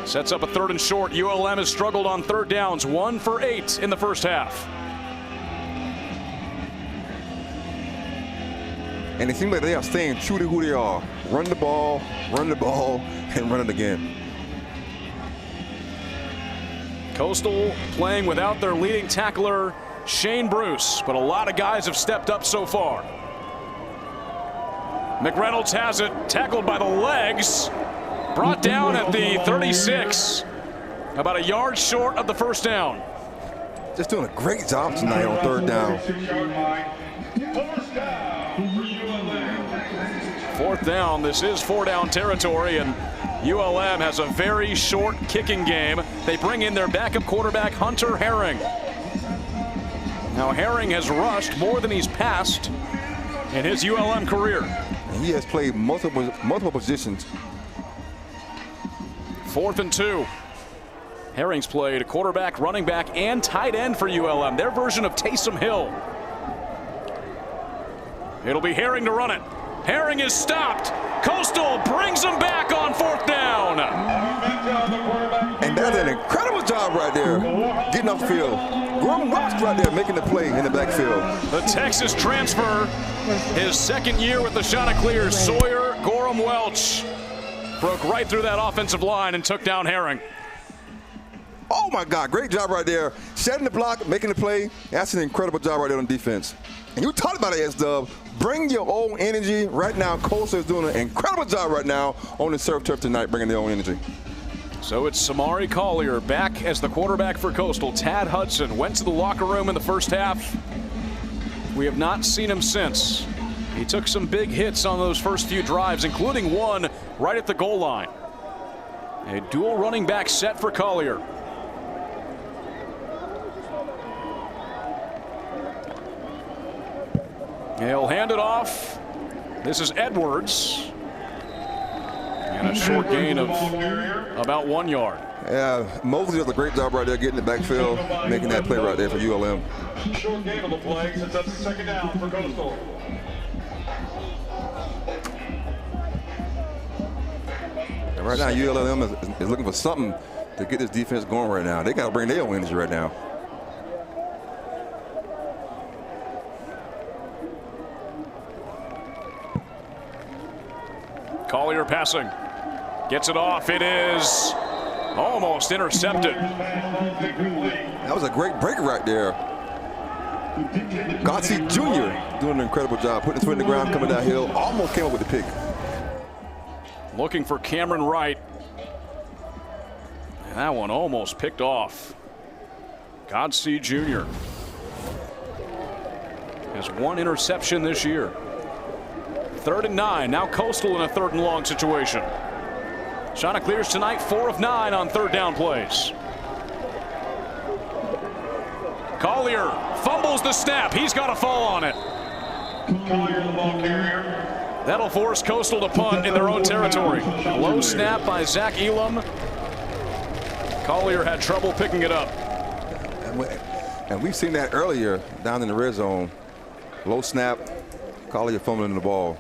Sets up a 3rd and short. ULM has struggled on 3rd downs, 1 for 8 in the first half. And it seems like they are staying true to who they are. Run the ball, and run it again. Coastal playing without their leading tackler, Shane Bruce, but a lot of guys have stepped up so far. McReynolds has it, tackled by the legs, brought down at the 36, about a yard short of the first down. Just doing a great job tonight on 3rd down. 4th down, this is 4-down territory, and ULM has a very short kicking game. They bring in their backup quarterback, Hunter Herring. Now Herring has rushed more than he's passed in his ULM career. And he has played multiple positions. 4th and 2. Herring's played quarterback, running back, and tight end for ULM. Their version of Taysom Hill. It'll be Herring to run it. Herring is stopped. Coastal brings him back on 4th down. And that's an incredible job right there, getting off the field. Gordon Ross right there making the play in the backfield. The Texas transfer, his 2nd year with the Chanticleers, Sawyer Gorham Callum Welch broke right through that offensive line and took down Herring. Oh my God, great job right there. Setting the block, making the play. That's an incredible job right there on defense. And you talked about it, S-Dub. Bring your own energy. Right now, Coastal is doing an incredible job right now on the surf turf tonight, bringing their own energy. So it's Samari Collier back as the quarterback for Coastal. Tad Hudson went to the locker room in the first half. We have not seen him since. He took some big hits on those first few drives, including one right at the goal line. A dual running back set for Collier. He'll hand it off. This is Edwards. And a short gain of about 1 yard. Yeah, Mosley does a great job right there getting the backfield, making that play right there for ULM. Short gain of the play sets up second down for Coastal. And right now, ULM is looking for something to get this defense going right now. They got to bring their own energy right now. Collier passing. Gets it off. It is almost intercepted. That was a great break right there. Godsey Jr. doing an incredible job, putting his foot in the ground, coming downhill. Almost came up with the pick. Looking for Cameron Wright. And that one almost picked off. Godsey Jr. has one interception this year. 3rd and 9. Now Coastal in a 3rd and long situation. Chanticleers tonight 4 of 9 on 3rd down plays. Collier fumbles the snap. He's got a fall on it. Collier, the ball carrier. That'll force Coastal to punt in their own territory. A low snap by Zach Elam. Collier had trouble picking it up. And we've seen that earlier down in the red zone. Low snap, Collier fumbling the ball.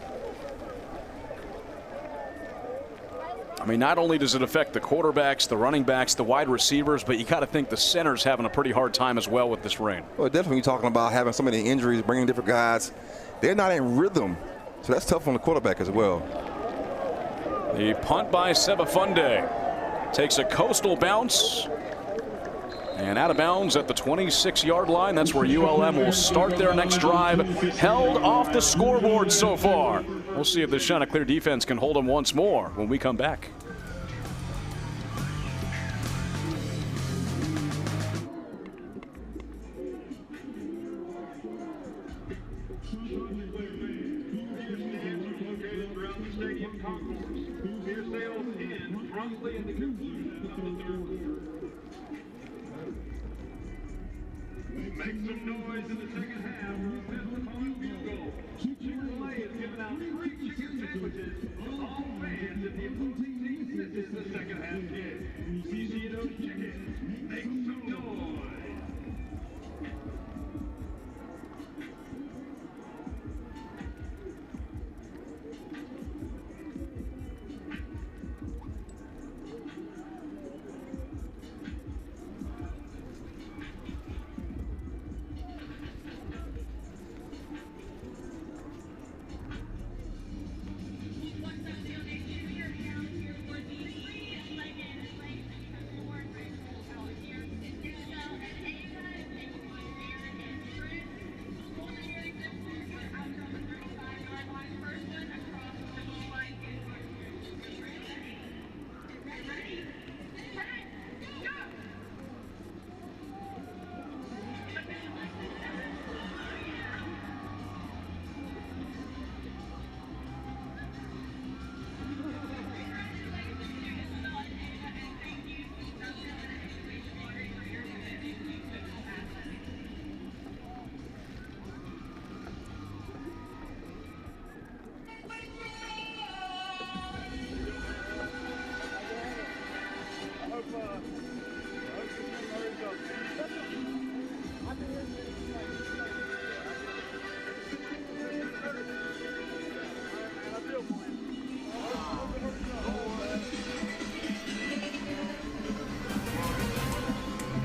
I mean, not only does it affect the quarterbacks, the running backs, the wide receivers, but you got to think the center's having a pretty hard time as well with this rain. Well, definitely talking about having so many injuries, bringing different guys. They're not in rhythm, so that's tough on the quarterback as well. The punt by Sebafunde takes a Coastal bounce and out of bounds at the 26-yard line. That's where ULM will start their next drive. Held off the scoreboard so far. We'll see if the Chanticleer defense can hold them once more when we come back. Make some noise in the second half. Field goal. Chick-fil-A is giving out free chicken sandwiches to all fans if the opposing team misses the second half kick. CCO Chicken. Make some noise.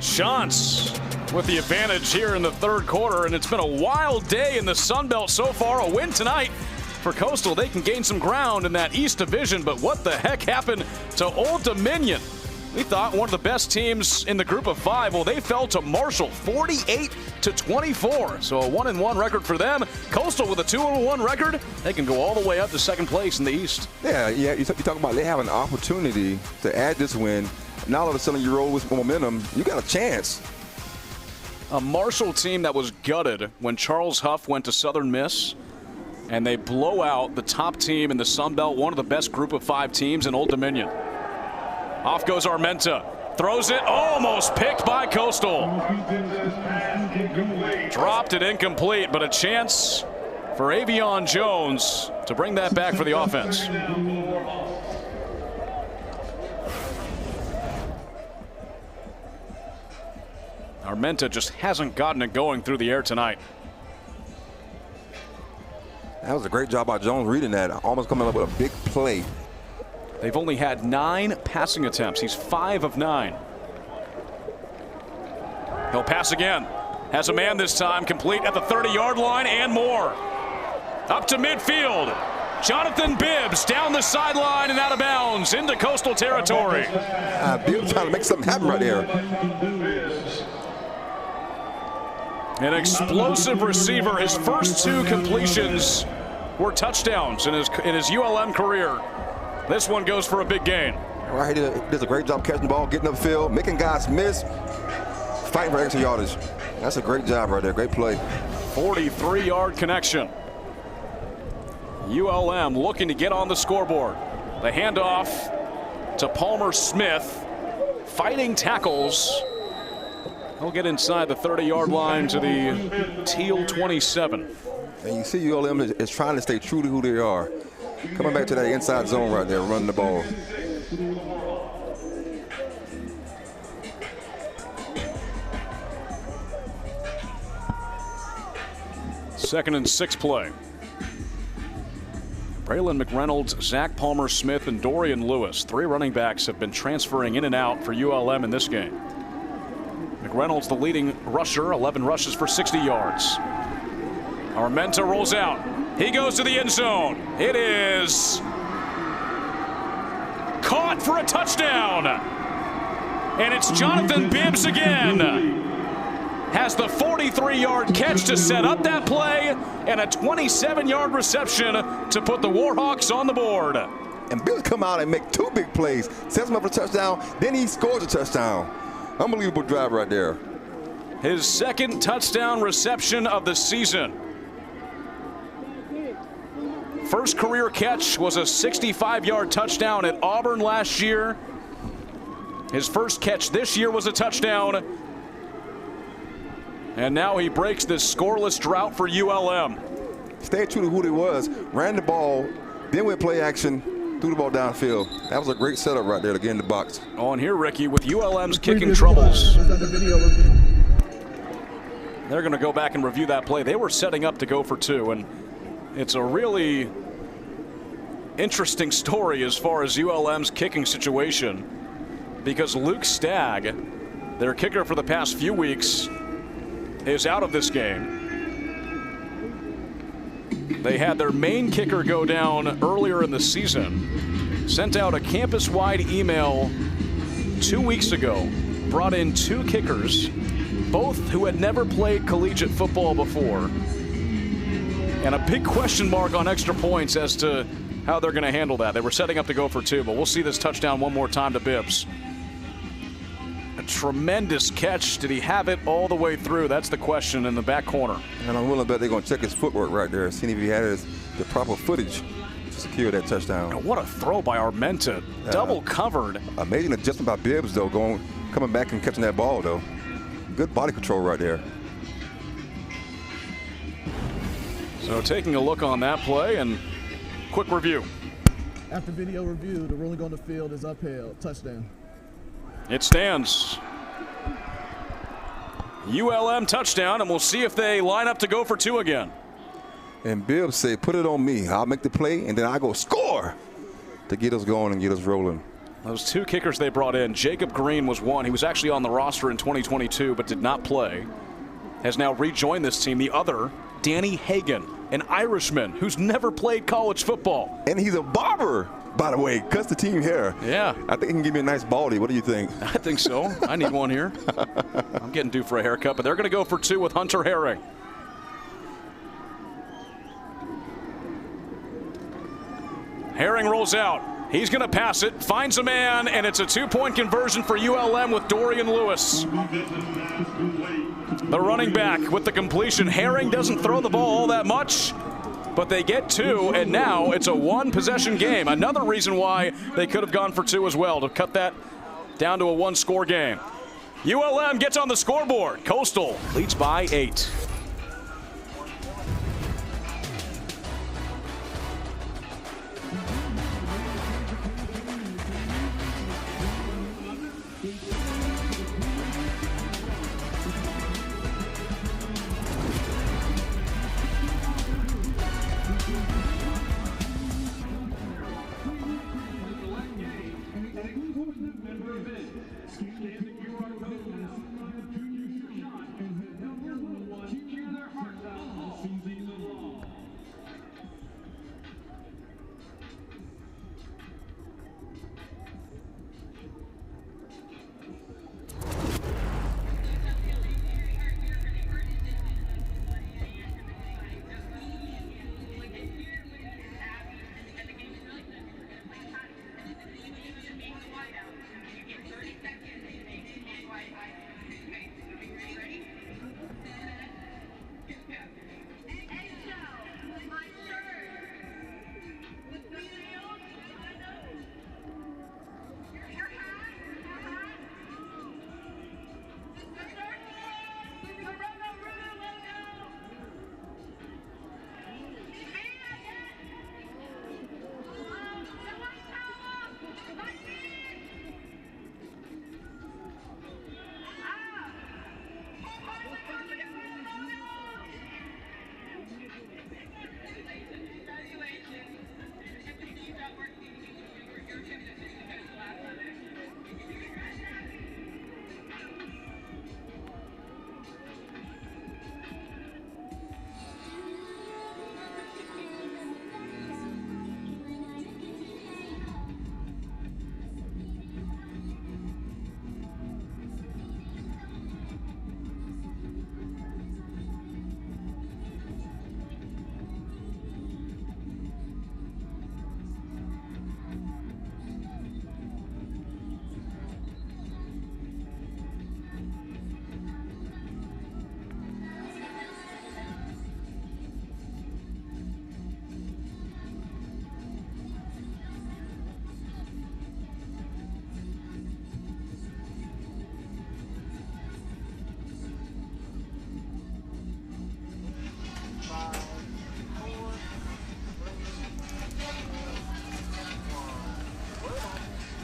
Chance with the advantage here in the 3rd quarter, and it's been a wild day in the Sun Belt so far. A win tonight for Coastal. They can gain some ground in that East Division, but what the heck happened to Old Dominion? We thought one of the best teams in the group of 5. Well, they fell to Marshall 48-24. So a 1-1 record for them. Coastal with a 2-1 record. They can go all the way up to second place in the East. Yeah. You talk about they have an opportunity to add this win. Now all of a sudden you roll with momentum. You got a chance. A Marshall team that was gutted when Charles Huff went to Southern Miss. And they blow out the top team in the Sun Belt, one of the best group of 5 teams in Old Dominion. Off goes Armenta. Throws it, almost picked by Coastal. Dropped it incomplete, but a chance for Avion Jones to bring that back for the offense. Armenta just hasn't gotten it going through the air tonight. That was a great job by Jones reading that. Almost coming up with a big play. They've only had 9 passing attempts. He's 5 of 9. He'll pass again. Has a man this time, complete at the 30-yard line and more. Up to midfield. Jonathan Bibbs down the sideline and out of bounds into Coastal territory. Bibbs trying to make something happen right there. An explosive receiver. His first 2 completions were touchdowns in his ULM career. This one goes for a big gain. Right, he does a great job catching the ball, getting upfield, making guys miss, fighting for extra yardage. That's a great job right there. Great play. 43-yard connection. ULM looking to get on the scoreboard. The handoff to Palmer Smith. Fighting tackles. He'll get inside the 30-yard line to the Teal 27. And you see ULM is trying to stay true to who they are. Coming back to that inside zone right there, running the ball. Second and 6 play. Braylon McReynolds, Zach Palmer Smith, and Dorian Lewis. 3 running backs have been transferring in and out for ULM in this game. McReynolds the leading rusher, 11 rushes for 60 yards. Armenta rolls out. He goes to the end zone. It is caught for a touchdown. And it's Jonathan Bibbs again. Has the 43-yard catch to set up that play and a 27-yard reception to put the Warhawks on the board. And Bibbs come out and make 2 big plays. Sets him up for a touchdown, then he scores a touchdown. Unbelievable drive right there. His second touchdown reception of the season. First career catch was a 65-yard touchdown at Auburn last year. His first catch this year was a touchdown. And now he breaks this scoreless drought for ULM. Stayed true to who he was, ran the ball, then went play action, threw the ball downfield. That was a great setup right there to get in the box. On here, Ricky, with ULM's kicking troubles. They're going to go back and review that play. They were setting up to go for 2, and it's a really interesting story as far as ULM's kicking situation, because Luke Stagg, their kicker for the past few weeks, is out of this game. They had their main kicker go down earlier in the season, sent out a campus-wide email 2 weeks ago, brought in 2 kickers, both who had never played collegiate football before, and a big question mark on extra points as to how they're going to handle that. They were setting up to go for 2, but we'll see this touchdown one more time to Bibbs. A tremendous catch. Did he have it all the way through? That's the question in the back corner. And I'm willing to bet they're going to check his footwork right there, seeing if he had the proper footage to secure that touchdown. What a throw by Armenta. Double covered. Amazing adjustment by Bibbs, though, coming back and catching that ball, though. Good body control right there. So taking a look on that play and quick review. After video review, the ruling on the field is upheld. Touchdown. It stands. ULM touchdown, and we'll see if they line up to go for 2 again. And Bibbs said, put it on me. I'll make the play, and then I go score to get us going and get us rolling. Those 2 kickers they brought in, Jacob Green was one. He was actually on the roster in 2022 but did not play. Has now rejoined this team. The other, Danny Hagan, an Irishman who's never played college football. And he's a barber, by the way. Cuts the team hair. Yeah. I think he can give me a nice baldy. What do you think? I think so. I need one here. I'm getting due for a haircut, but they're going to go for 2 with Hunter Herring. Herring rolls out. He's going to pass it, finds a man, and it's a 2-point conversion for ULM with Dorian Lewis. The running back with the completion. Herring doesn't throw the ball all that much, but they get 2, and now it's a 1-possession game. Another reason why they could have gone for 2 as well, to cut that down to a 1-score game. ULM gets on the scoreboard. Coastal leads by 8.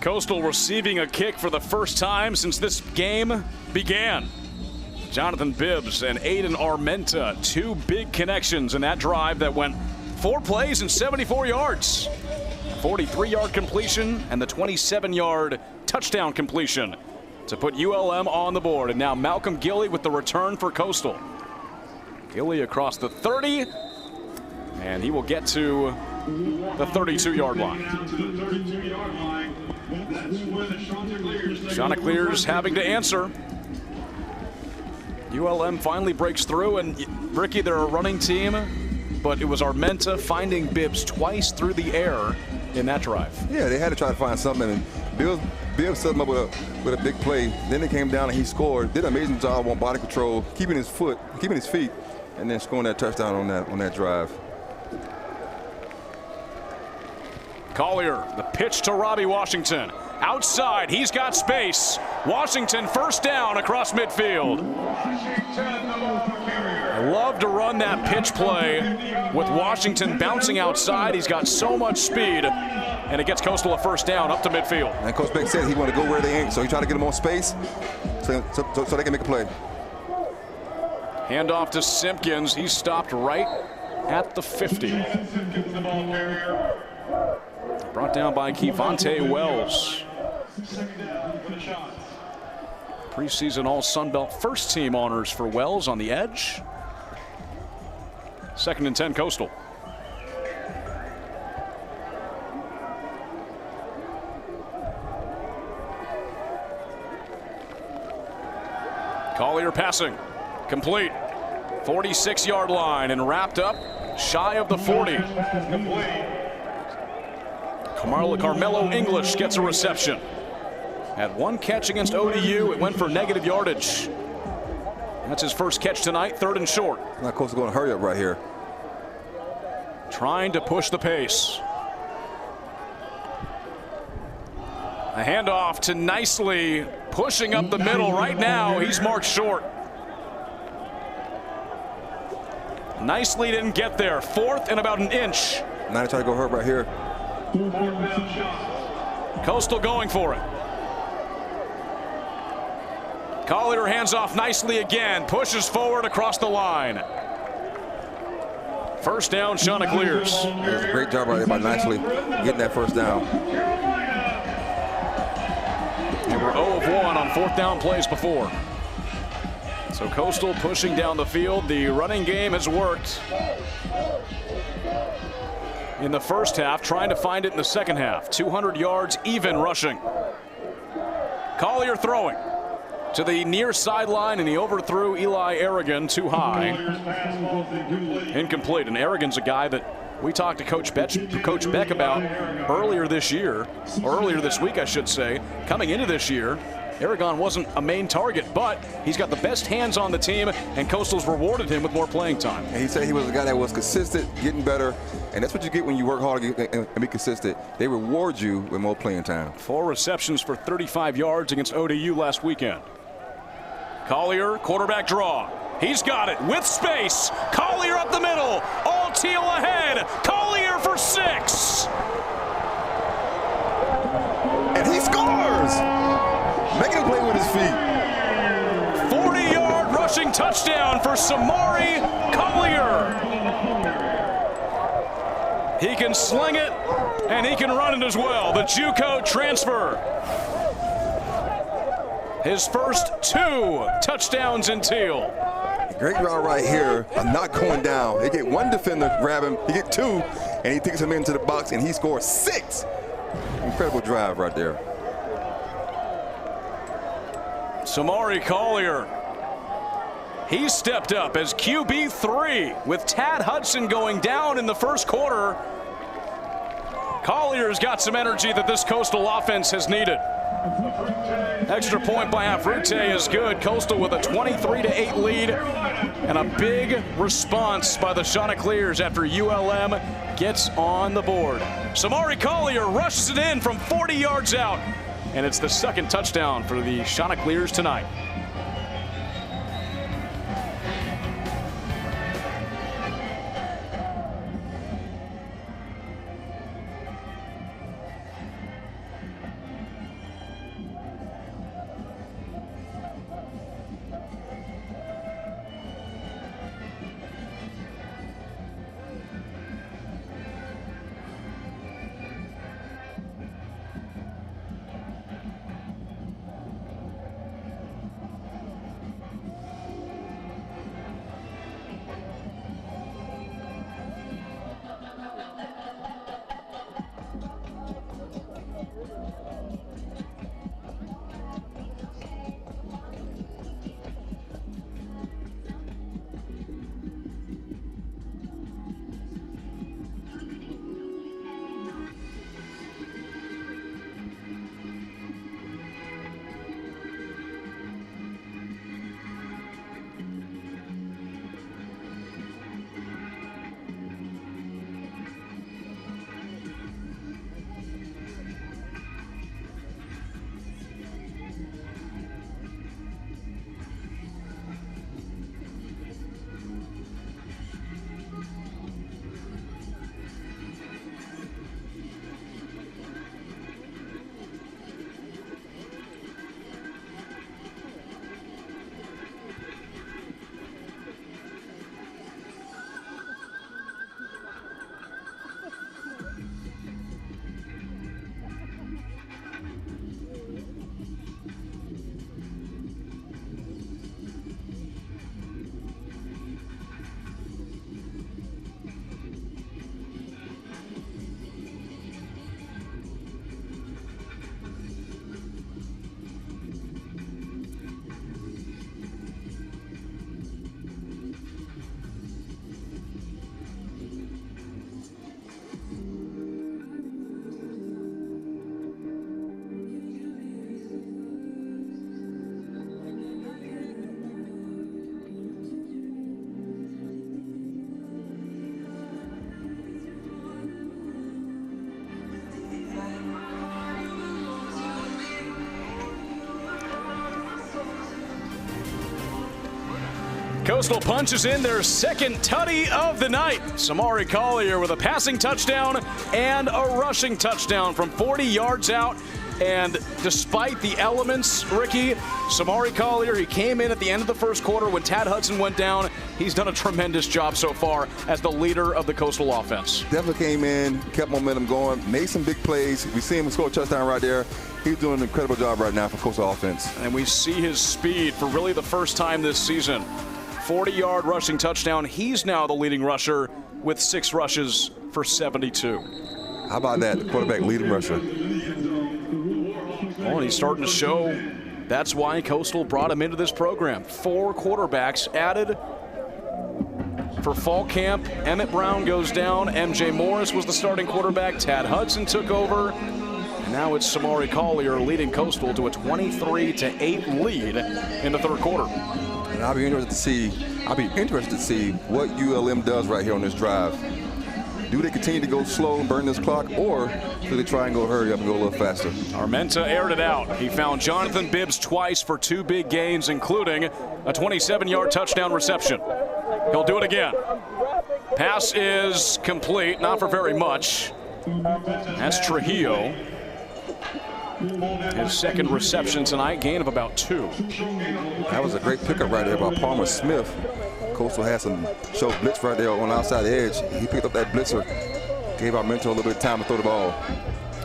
Coastal receiving a kick for the first time since this game began. Jonathan Bibbs and Aiden Armenta, 2 big connections in that drive that went 4 plays and 74 yards. 43-yard completion and the 27-yard touchdown completion to put ULM on the board. And now Malcolm Gilly with the return for Coastal. Gilly across the 30, and he will get to the 32-yard line. Chanticleers having to answer. ULM finally breaks through, and Ricky, they're a running team, but it was Armenta finding Bibbs twice through the air in that drive. Yeah, they had to try to find something, and Bibbs set him up with a big play. Then it came down and he scored. Did an amazing job on body control, keeping his feet, and then scoring that touchdown on that drive. Collier, the pitch to Robbie Washington. Outside, he's got space. Washington first down across midfield. I love to run that pitch play with Washington bouncing outside. He's got so much speed, and it gets Coastal a first down up to midfield. And Coach Beck said he wanted to go where they ain't, so he tried to get them on space so they can make a play. Handoff to Simpkins. He's stopped right at the 50. Brought down by Kevonte Wells. Preseason All Sun Belt first team honors for Wells on the edge. 2nd and 10 Coastal. Collier passing, complete, 46-yard line and wrapped up shy of the 40. Carmelo English gets a reception. Had one catch against ODU. It went for negative yardage. That's his first catch tonight, 3rd and short. Now Coastal going to hurry up right here. Trying to push the pace. A handoff to Nicely, pushing up the middle. Right now, he's marked short. Nicely didn't get there. 4th and about an inch. Now they try to go hurt right here. Coastal going for it. Collier hands off Nicely again, pushes forward across the line. First down, Chanticleers. It was a great job right there by Nicely getting that first down. They were 0 of 1 on 4th down plays before. So Coastal pushing down the field. The running game has worked in the first half, trying to find it in the second half. 200 yards even rushing. Collier throwing to the near sideline, and he overthrew Eli Aragon too high. Incomplete. And Aragon's a guy that we talked to Coach Beck about earlier this year, or earlier this week, I should say. Coming into this year, Aragon wasn't a main target, but he's got the best hands on the team, and Coastal's rewarded him with more playing time. And he said he was a guy that was consistent, getting better, and that's what you get when you work hard and be consistent. They reward you with more playing time. 4 receptions for 35 yards against ODU last weekend. Collier, quarterback draw. He's got it with space. Collier up the middle. All teal ahead. Collier for 6. And he scores! Making him play with his feet. 40-yard rushing touchdown for Samari Collier. He can sling it, and he can run it as well. The JUCO transfer. His first 2 touchdowns in teal. Great route right here. I'm not going down. They get 1 defender, grab him. He get 2, and he takes him into the box, and he scores 6. Incredible drive right there. Samari Collier. He stepped up as QB3 with Tad Hudson going down in the first quarter. Collier's got some energy that this Coastal offense has needed. Extra point by Afrute is good. Coastal with a 23-8 lead and a big response by the Chanticleers after ULM gets on the board. Samari Collier rushes it in from 40 yards out, and it's the 2nd touchdown for the Chanticleers tonight. Coastal punches in their second tutty of the night. Samari Collier with a passing touchdown and a rushing touchdown from 40 yards out. And despite the elements, Ricky, Samari Collier, he came in at the end of the first quarter when Tad Hudson went down. He's done a tremendous job so far as the leader of the Coastal offense. Definitely came in, kept momentum going, made some big plays. We see him score a touchdown right there. He's doing an incredible job right now for Coastal offense. And we see his speed for really the first time this season. 40-yard rushing touchdown. He's now the leading rusher with 6 rushes for 72. How about that? The quarterback leading rusher. Oh, and he's starting to show that's why Coastal brought him into this program. 4 quarterbacks added for fall camp. Emmett Brown goes down. MJ Morris was the starting quarterback. Tad Hudson took over. And now it's Samari Collier leading Coastal to a 23-8 lead in the third quarter. And I'll be interested to see what ULM does right here on this drive. Do they continue to go slow and burn this clock, or do they try and go hurry up and go a little faster? Armenta aired it out. He found Jonathan Bibbs twice for 2 big gains, including a 27-yard touchdown reception. He'll do it again. Pass is complete, not for very much. That's Trujillo. His second reception tonight, gain of about 2. That was a great pickup right there by Palmer Smith. Coastal had some show blitz right there on the outside edge. He picked up that blitzer, gave our mentor a little bit of time to throw the ball.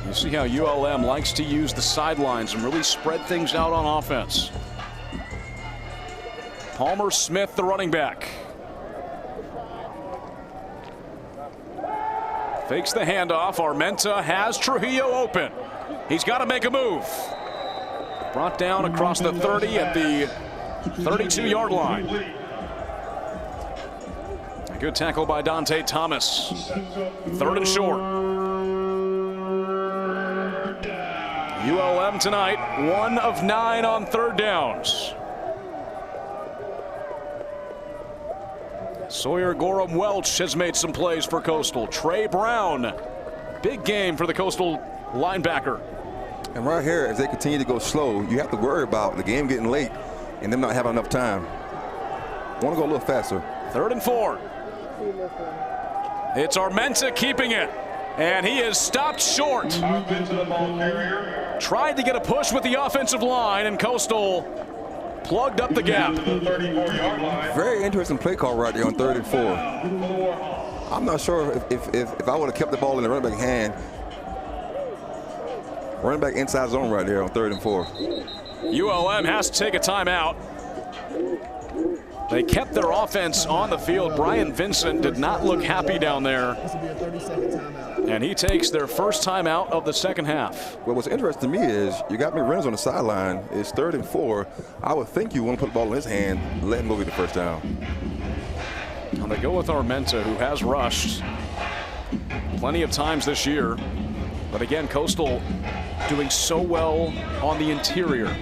You see how ULM likes to use the sidelines and really spread things out on offense. Palmer Smith, the running back. Fakes the handoff. Armenta has Trujillo open. He's got to make a move. Brought down across the 30 at the 32-yard line. A good tackle by Dante Thomas. 3rd and short. ULM tonight, 1 of 9 on 3rd downs. Sawyer Gorham Welch has made some plays for Coastal. Trey Brown, big game for the Coastal linebacker. And right here, as they continue to go slow, you have to worry about the game getting late and them not having enough time. Want to go a little faster. 3rd and 4. It's Armenta keeping it, and he is stopped short. Tried to get a push with the offensive line, and Coastal plugged up the gap. Very interesting play call right there on 3rd and 4. I'm not sure if I would have kept the ball in the running back hand. Running back inside zone right there on 3rd and 4. ULM has to take a timeout. They kept their offense on the field. Brian Vincent did not look happy down there. This will be a 30-second timeout. And he takes their first timeout of the second half. Well, what's interesting to me is you got McReynolds on the sideline. It's 3rd and 4. I would think you want to put the ball in his hand, let him go get the first down. Now they go with Armenta, who has rushed plenty of times this year. But again, Coastal doing so well on the interior.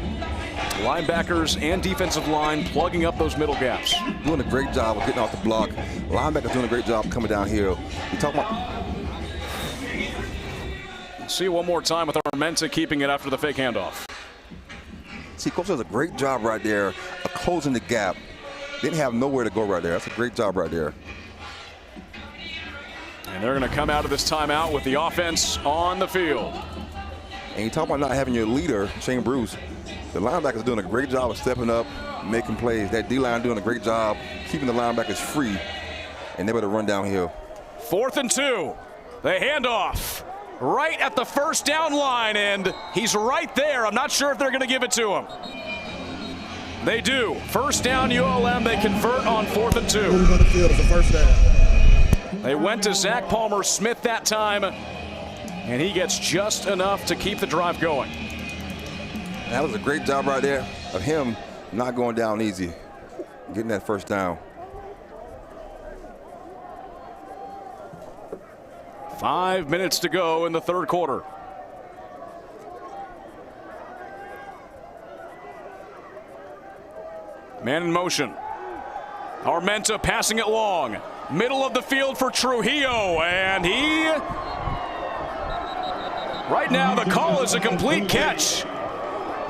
Linebackers and defensive line plugging up those middle gaps. Doing a great job of getting off the block. Linebackers doing a great job coming downhill. You talk about. See one more time with Armenta keeping it after the fake handoff. See, Coach does a great job right there of closing the gap. Didn't have nowhere to go right there. That's a great job right there. And they're going to come out of this timeout with the offense on the field. And you talk about not having your leader, Shane Bruce. The linebackers doing a great job of stepping up, making plays. That D-line doing a great job keeping the linebackers free, and they're able to run downhill. 4th and 2. The handoff right at the first down line, and he's right there. I'm not sure if they're going to give it to him. They do. First down, ULM. They convert on 4th and 2. Moving on the field is a first down. They went to Zach Palmer Smith that time, and he gets just enough to keep the drive going. That was a great job right there of him not going down easy, getting that first down. 5 minutes to go in the third quarter. Man in motion. Armenta passing it long. Middle of the field for Trujillo, and he... Right now, the call is a complete catch.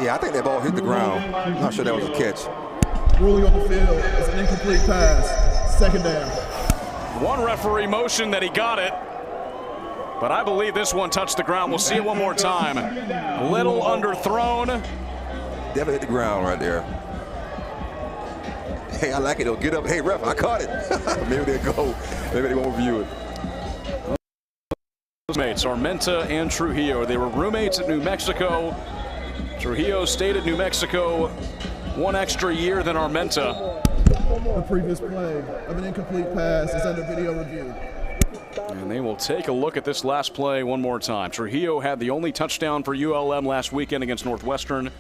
Yeah, I think that ball hit the ground. I'm not sure that was a catch. Ruling on the field is an incomplete pass. Second down. One referee motion that he got it, but I believe this one touched the ground. We'll see it one more time. A little underthrown. Definitely hit the ground right there. Hey, I like it though. Get up. Hey, ref, I caught it. Maybe they'll go. Maybe they won't review it. Mates Armenta and Trujillo. They were roommates at New Mexico. Trujillo stayed at New Mexico 1 extra year than Armenta. The previous play of an incomplete pass is under video review. And they will take a look at this last play one more time. Trujillo had the only touchdown for ULM last weekend against Northwestern.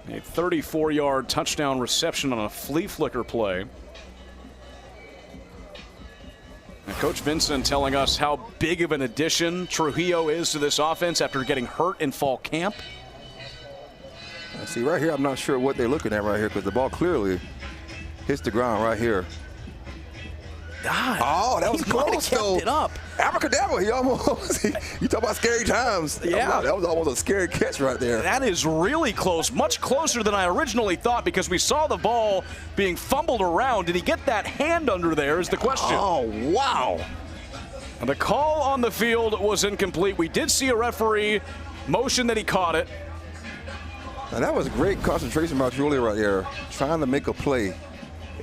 A 34-yard touchdown reception on a flea flicker play. And Coach Vincent telling us how big of an addition Trujillo is to this offense after getting hurt in fall camp. See, right here, I'm not sure what they're looking at right here because the ball clearly hits the ground right here. God, oh, that was close, though. It up. Abracadabra, he almost, you talk about scary times. Yeah. That was almost a scary catch right there. That is really close, much closer than I originally thought because we saw the ball being fumbled around. Did he get that hand under there is the question. Oh, wow. And the call on the field was incomplete. We did see a referee motion that he caught it. Now, that was great concentration by Julia right there, trying to make a play.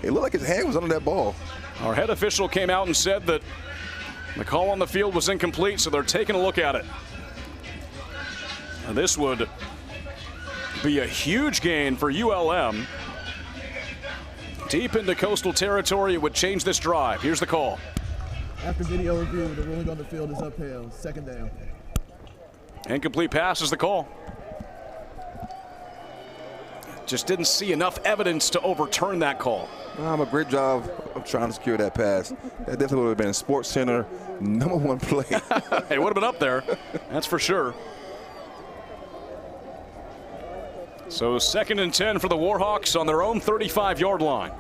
It looked like his hand was under that ball. Our head official came out and said that the call on the field was incomplete, so they're taking a look at it. And this would be a huge gain for ULM. Deep into Coastal territory, it would change this drive. Here's the call. After video review, the ruling on the field is upheld. Second down. Incomplete pass is the call. Just didn't see enough evidence to overturn that call. A great job of trying to secure that pass. That definitely would have been a Sports Center #1 play. It would have been up there, that's for sure. So 2nd and 10 for the Warhawks on their own 35-yard line.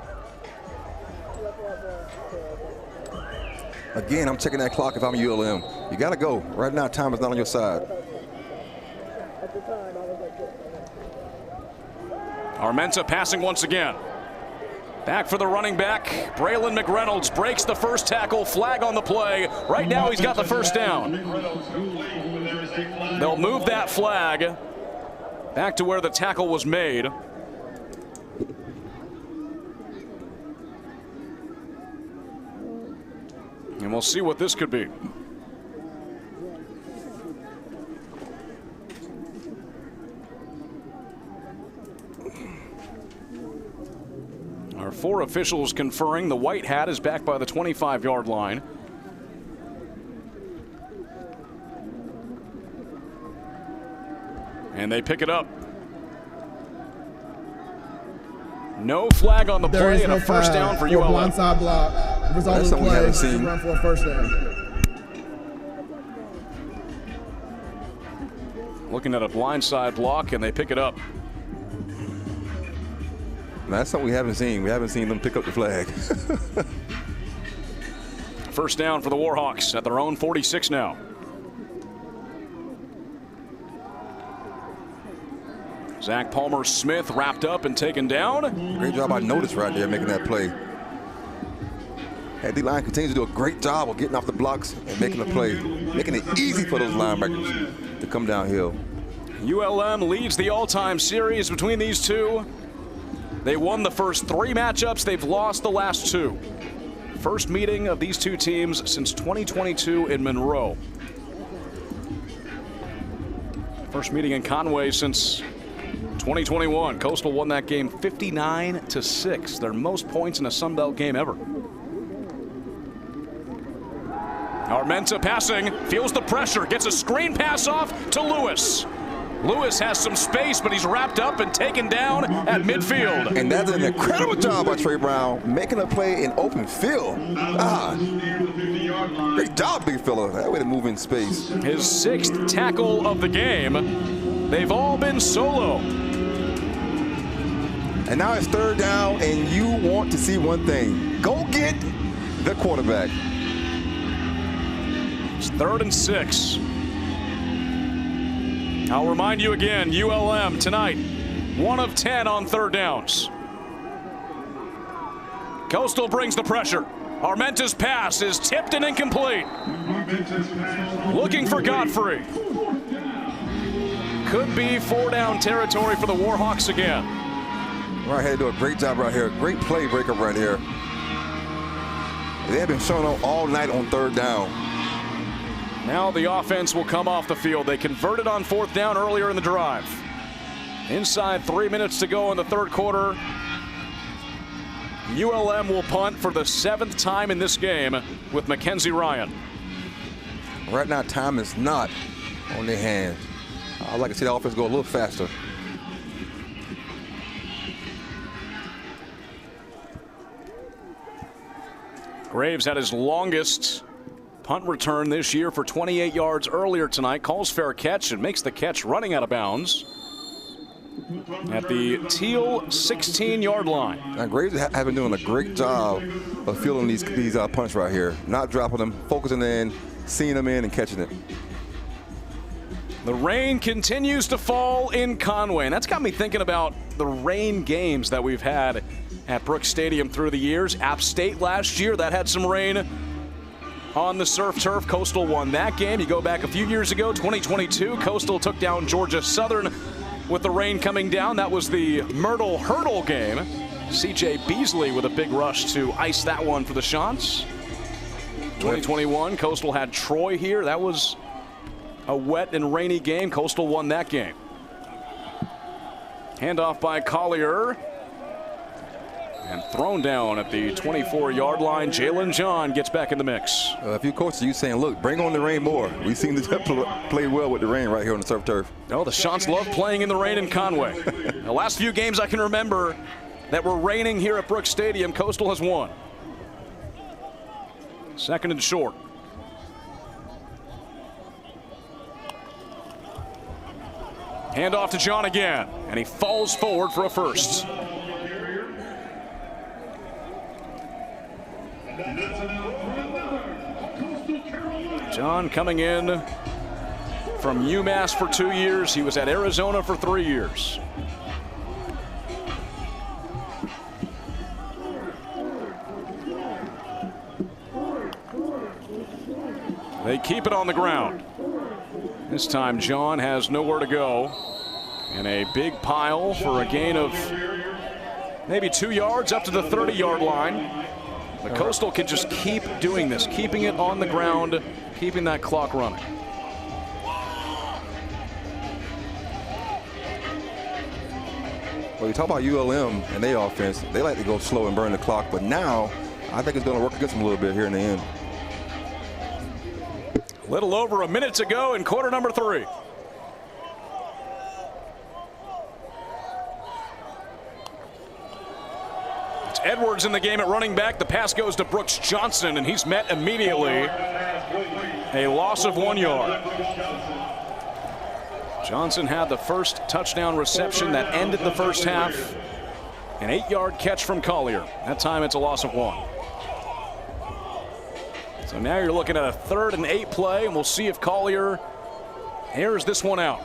Again, I'm checking that clock if I'm ULM. You got to go. Right now, time is not on your side. Armenta passing once again. Back for the running back. Braylon McReynolds breaks the first tackle. Flag on the play. Right now he's got the first down. They'll move that flag back to where the tackle was made. And we'll see what this could be. Our 4 officials conferring. The white hat is back by the 25-yard line. And they pick it up. No flag on the play and a first down for ULM. Blindside block. The result of the play is to run for a first down. Looking at a blindside block, and they pick it up. That's something we haven't seen. We haven't seen them pick up the flag. First down for the Warhawks at their own 46 now. Zach Palmer-Smith wrapped up and taken down. Great job by Notice right there making that play. D-line continues to do a great job of getting off the blocks and making the play, making it easy for those linebackers to come downhill. ULM leads the all-time series between these two. They won the first 3 matchups. They've lost the last 2. First meeting of these two teams since 2022 in Monroe. First meeting in Conway since 2021. Coastal won that game 59-6, their most points in a Sun Belt game ever. Armenta passing, feels the pressure, gets a screen pass off to Lewis. Lewis has some space, but he's wrapped up and taken down at midfield. And that's an incredible job by Trey Brown, making a play in open field. Great job, big fella. That way to move in space. His 6th tackle of the game. They've all been solo. And now it's 3rd down, and you want to see one thing. Go get the quarterback. It's 3rd and 6. I'll remind you again, ULM tonight, 1 of 10 on third downs. Coastal brings the pressure. Armenta's pass is tipped and incomplete. Looking for Godfrey. Could be 4 down territory for the Warhawks again. Right here, do a great job right here. Great play breakup right here. They have been showing up all night on third down. Now the offense will come off the field. They converted on 4th down earlier in the drive. Inside 3 minutes to go in the third quarter. ULM will punt for the 7th time in this game with Mackenzie Ryan. Right now, time is not on their hands. I'd like to see the offense go a little faster. Graves had his longest punt return this year for 28 yards earlier tonight. Calls fair catch and makes the catch running out of bounds at the Teal 16-yard line. And Graves has been doing a great job of fielding these punts right here. Not dropping them, focusing in, seeing them in, and catching it. The rain continues to fall in Conway, and that's got me thinking about the rain games that we've had at Brooks Stadium through the years. App State last year, that had some rain on the surf turf. Coastal won that game. You go back a few years ago, 2022, Coastal took down Georgia Southern with the rain coming down. That was the Myrtle Hurdle game. CJ Beasley with a big rush to ice that one for the Chants. 2021, Coastal had Troy here. That was a wet and rainy game. Coastal won that game. Handoff by Collier. And thrown down at the 24-yard line. Jalen John gets back in the mix. If you're coach, you saying, look, bring on the rain more. We seem to play well with the rain right here on the surf turf. No, the Chants love playing in the rain in Conway. The last few games I can remember that were raining here at Brooks Stadium, Coastal has won. 2nd and short. Handoff to John again, and he falls forward for a first. John coming in from UMass for 2 years. He was at Arizona for 3 years. They keep it on the ground. This time John has nowhere to go. And a big pile for a gain of maybe 2 yards up to the 30-yard line. The Coastal can just keep doing this, keeping it on the ground, keeping that clock running. Well, you talk about ULM and their offense. They like to go slow and burn the clock, but now I think it's going to work against them a little bit here in the end. Little over a minute to go in quarter number 3. It's Edwards in the game at running back. The pass goes to Brooks Johnson, and he's met immediately. A loss of 1 yard. Johnson had the first touchdown reception that ended the first half. An 8-yard catch from Collier. That time it's a loss of 1. So now you're looking at a 3rd and 8 play, and we'll see if Collier airs this one out.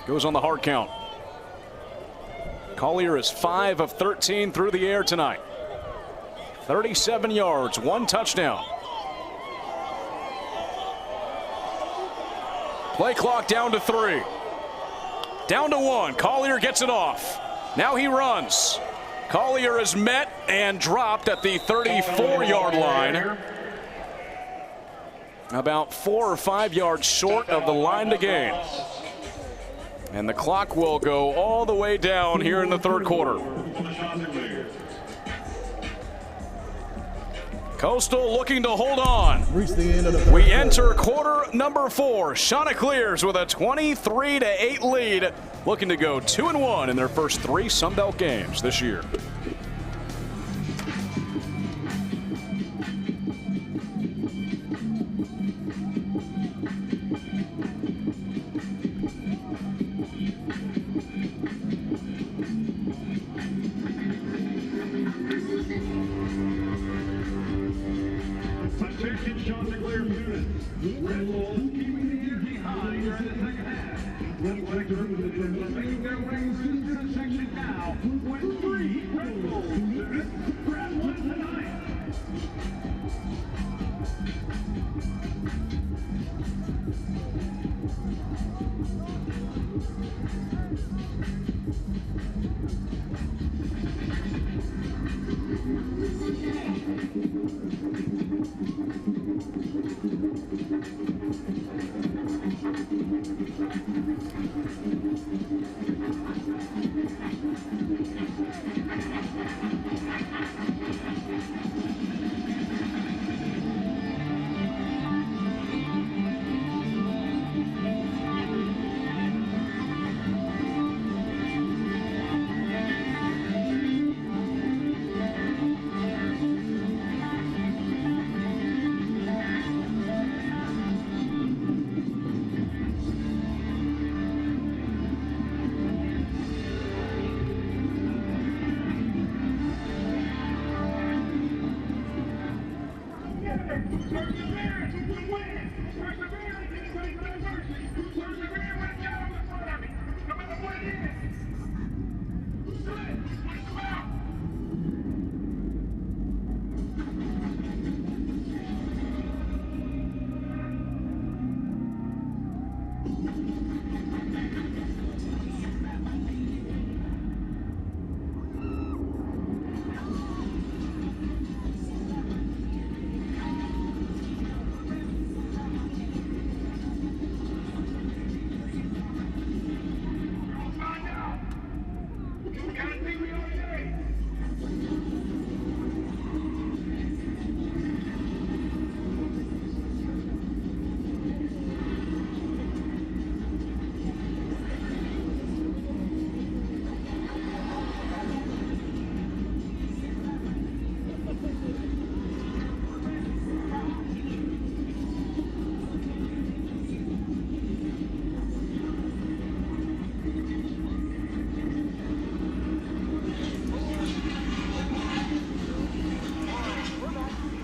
Goes on the hard count. Collier is 5 of 13 through the air tonight. 37 yards, 1 touchdown. Play clock down to 3. Down to 1. Collier gets it off. Now he runs. Collier is met and dropped at the 34-yard line. About 4 or 5 yards short of the line to gain. And the clock will go all the way down here in the third quarter. Coastal looking to hold on. Reach the end of the We enter quarter number 4. Chanticleers with a 23-8 lead, looking to go 2-1 in their first 3 Sun Belt games this year. Attention Chanticleer students. Red Bulls keeping the energy high here in the second half. Both sectors making their way through the section now with 3 Red Bulls to grab one tonight.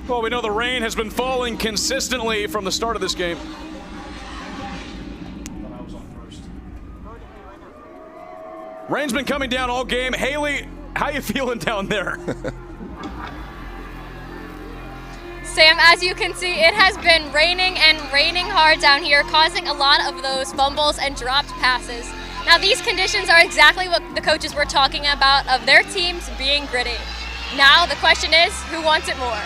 Well, we know the rain has been falling consistently from the start of this game. Rain's been coming down all game. Haley, how you feeling down there? Sam, as you can see, it has been raining and raining hard down here, causing a lot of those fumbles and dropped passes. Now, these conditions are exactly what the coaches were talking about of their teams being gritty. Now, the question is, who wants it more?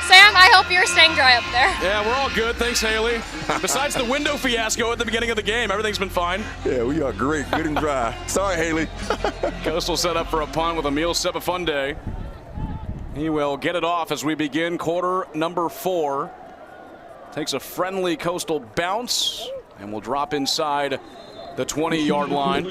Sam, I hope you're staying dry up there. Yeah, we're all good. Thanks, Haley. Besides the window fiasco at the beginning of the game, everything's been fine. Yeah, we are great, good and dry. Sorry, Haley. Coastal set up for a punt with Emil Sebafunde. He will get it off as we begin quarter number 4. Takes a friendly Coastal bounce and will drop inside the 20-yard line.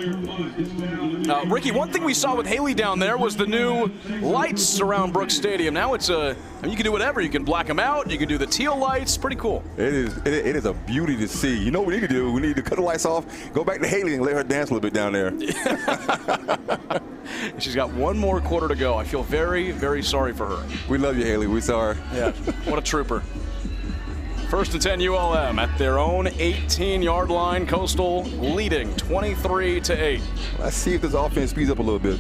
Ricky, one thing we saw with Haley down there was the new lights around Brooks Stadium. Now it's you can do whatever. You can black them out. You can do the teal lights. Pretty cool. It is a beauty to see. You know what we need to do? We need to cut the lights off, go back to Haley and let her dance a little bit down there. She's got one more quarter to go. I feel very, very sorry for her. We love you, Haley. We're sorry. Yeah, what a trooper. First and 10 ULM at their own 18-yard line. Coastal leading 23-8. Let's see if this offense speeds up a little bit.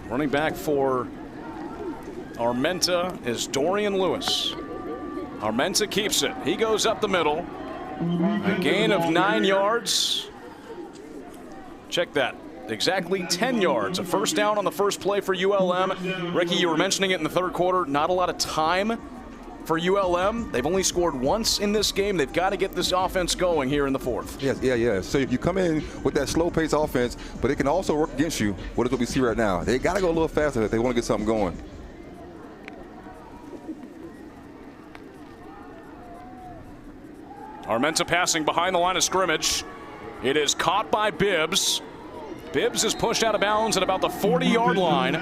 Running back for Armenta is Dorian Lewis. Armenta keeps it. He goes up the middle. A gain of 9 yards. Check that. Exactly 10 yards. A first down on the first play for ULM. Ricky, you were mentioning it in the third quarter. Not a lot of time for ULM. They've only scored once in this game. They've got to get this offense going here in the fourth. Yes, yeah. So you come in with that slow-paced offense, but it can also work against you. What is what we see right now? They got to go a little faster if they want to get something going. Armenta passing behind the line of scrimmage. It is caught by Bibbs. Bibbs is pushed out of bounds at about the 40-yard line.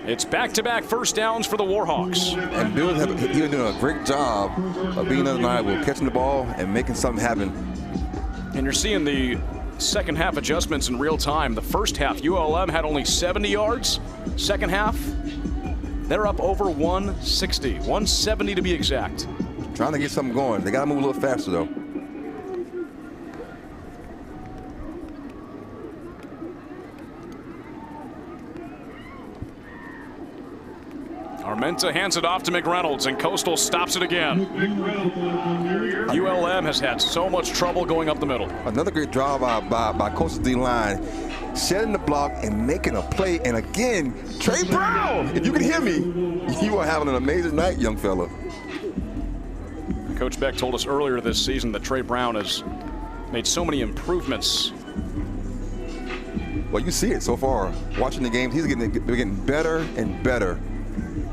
It's back-to-back first downs for the Warhawks. And Bibbs has been doing a great job of being undeniable, catching the ball and making something happen. And you're seeing the second half adjustments in real time. The first half, ULM had only 70 yards. Second half, They're up over 160, 170 to be exact. Trying to get something going. They got to move a little faster, though. Armenta hands it off to McReynolds, and Coastal stops it again. ULM has had so much trouble going up the middle. Another great drive by Coastal D-line, shedding the block and making a play. And again, Trey Brown, if you can hear me, you are having an amazing night, young fella. Coach Beck told us earlier this season that Trey Brown has made so many improvements. Well, you see it so far. Watching the games, he's getting better and better.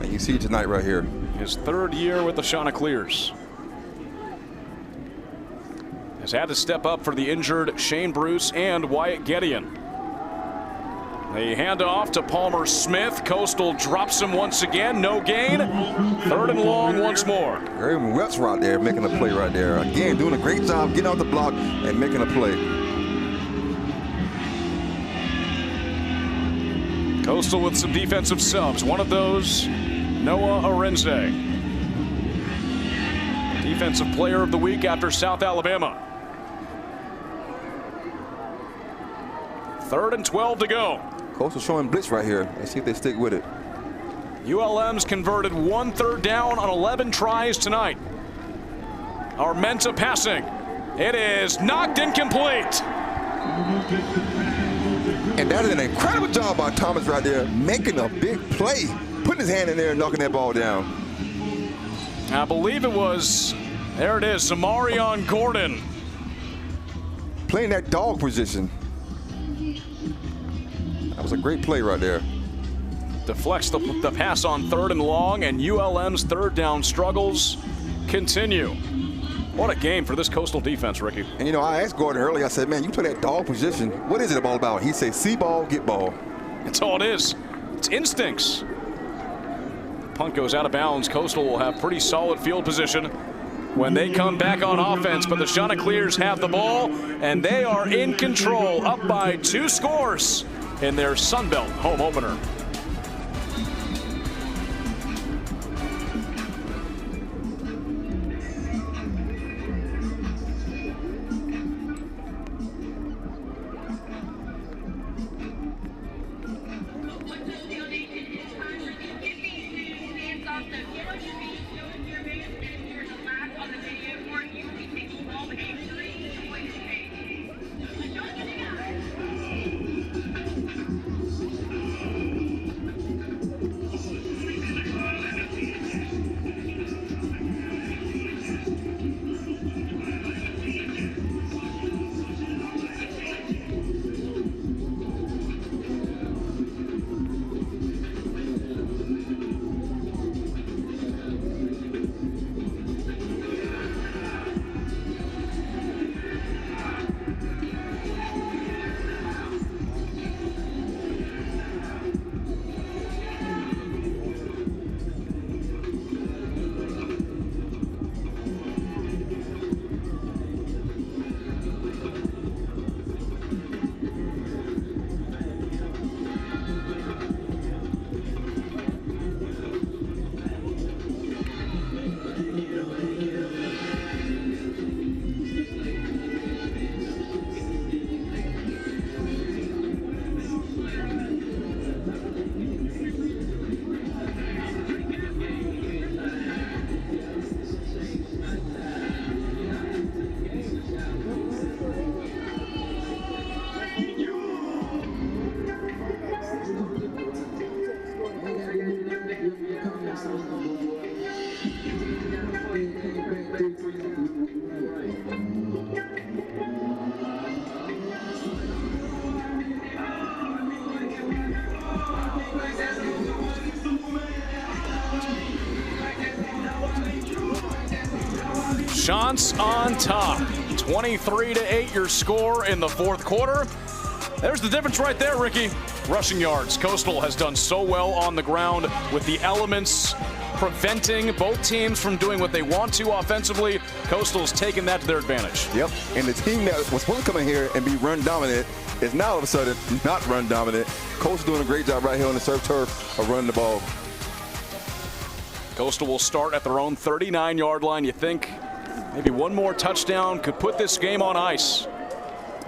And you see it tonight right here. His third year with the Chanticleers. Has had to step up for the injured Shane Bruce and Wyatt Gideon. They hand off to Palmer Smith. Coastal drops him once again. No gain. 3rd and long once more. Aaron Wetz right there making a play right there. Again, doing a great job getting out the block and making a play. Coastal with some defensive subs. One of those, Noah Arenze. Defensive Player of the Week after South Alabama. 3rd and 12 to go. Coastal showing blitz right here. Let's see if they stick with it. ULM's converted 1 3rd down on 11 tries tonight. Armenta passing. It is knocked incomplete. And that is an incredible job by Thomas right there, making a big play, putting his hand in there and knocking that ball down. I believe it was, there it is, Samarion Gordon. Playing that dog position. That was a great play right there. Deflects the pass on 3rd and long, and ULM's 3rd down struggles continue. What a game for this Coastal defense, Ricky. And you know, I asked Gordon earlier, I said, man, you play that dog position. What is it all about? He said, see ball, get ball. That's all it is. It's instincts. Punt goes out of bounds. Coastal will have pretty solid field position when they come back on offense, but the Chanticleers have the ball, and they are in control, up by 2 scores in their Sun Belt home opener. Chants on top. 23-8 your score in the 4th quarter. There's the difference right there, Ricky. Rushing yards. Coastal has done so well on the ground with the elements preventing both teams from doing what they want to offensively. Coastal's taken that to their advantage. Yep, and the team that was supposed to come in here and be run dominant is now all of a sudden not run dominant. Coastal doing a great job right here on the surf turf of running the ball. Coastal will start at their own 39-yard line. You think maybe one more touchdown could put this game on ice,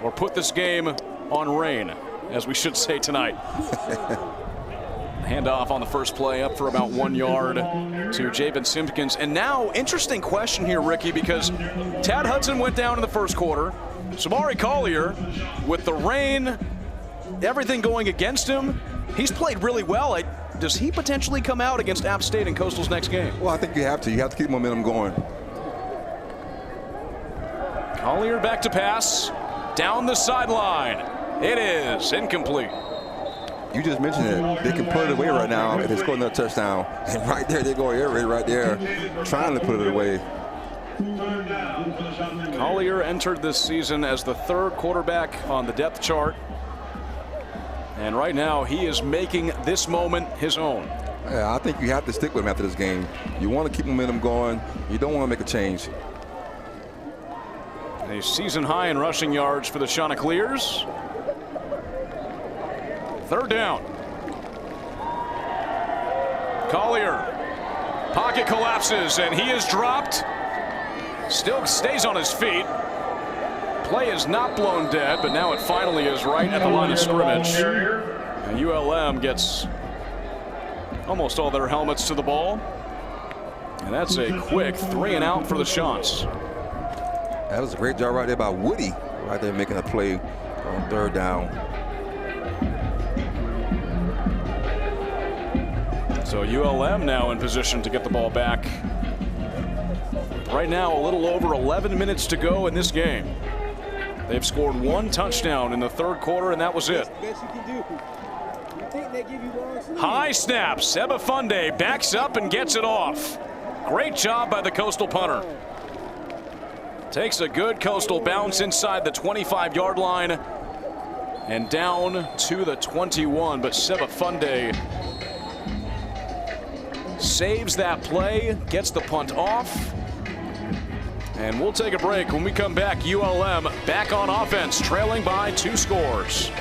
or put this game on rain, as we should say tonight. Handoff on the first play, up for about 1 yard to Javen Simpkins. And now, interesting question here, Ricky, because Tad Hudson went down in the first quarter. Samari Collier, with the rain, everything going against him, he's played really well. Does he potentially come out against App State in Coastal's next game? Well, I think you have to. You have to keep momentum going. Collier back to pass, down the sideline. It is incomplete. You just mentioned it. They can put it away right now if they score another touchdown. And right there, they go air raid right there, trying to put it away. Collier entered this season as the third quarterback on the depth chart. And right now, he is making this moment his own. Yeah, I think you have to stick with him after this game. You want to keep momentum going. You don't want to make a change. A season high in rushing yards for the Chanticleers. Third down. Collier. Pocket collapses, and he is dropped. Still stays on his feet. Play is not blown dead, but now it finally is right at the line of scrimmage. And ULM gets almost all their helmets to the ball. And that's a quick 3 and out for the Chants. That was a great job right there by Woody, right there making a play on third down. So ULM now in position to get the ball back. Right now, a little over 11 minutes to go in this game. They've scored 1 touchdown in the third quarter, and that was it. High snap. Seba Funde backs up and gets it off. Great job by the Coastal punter. Takes a good Coastal bounce inside the 25-yard line and down to the 21. But Seba Funde saves that play, gets the punt off. And we'll take a break. When we come back, ULM back on offense, trailing by 2 scores.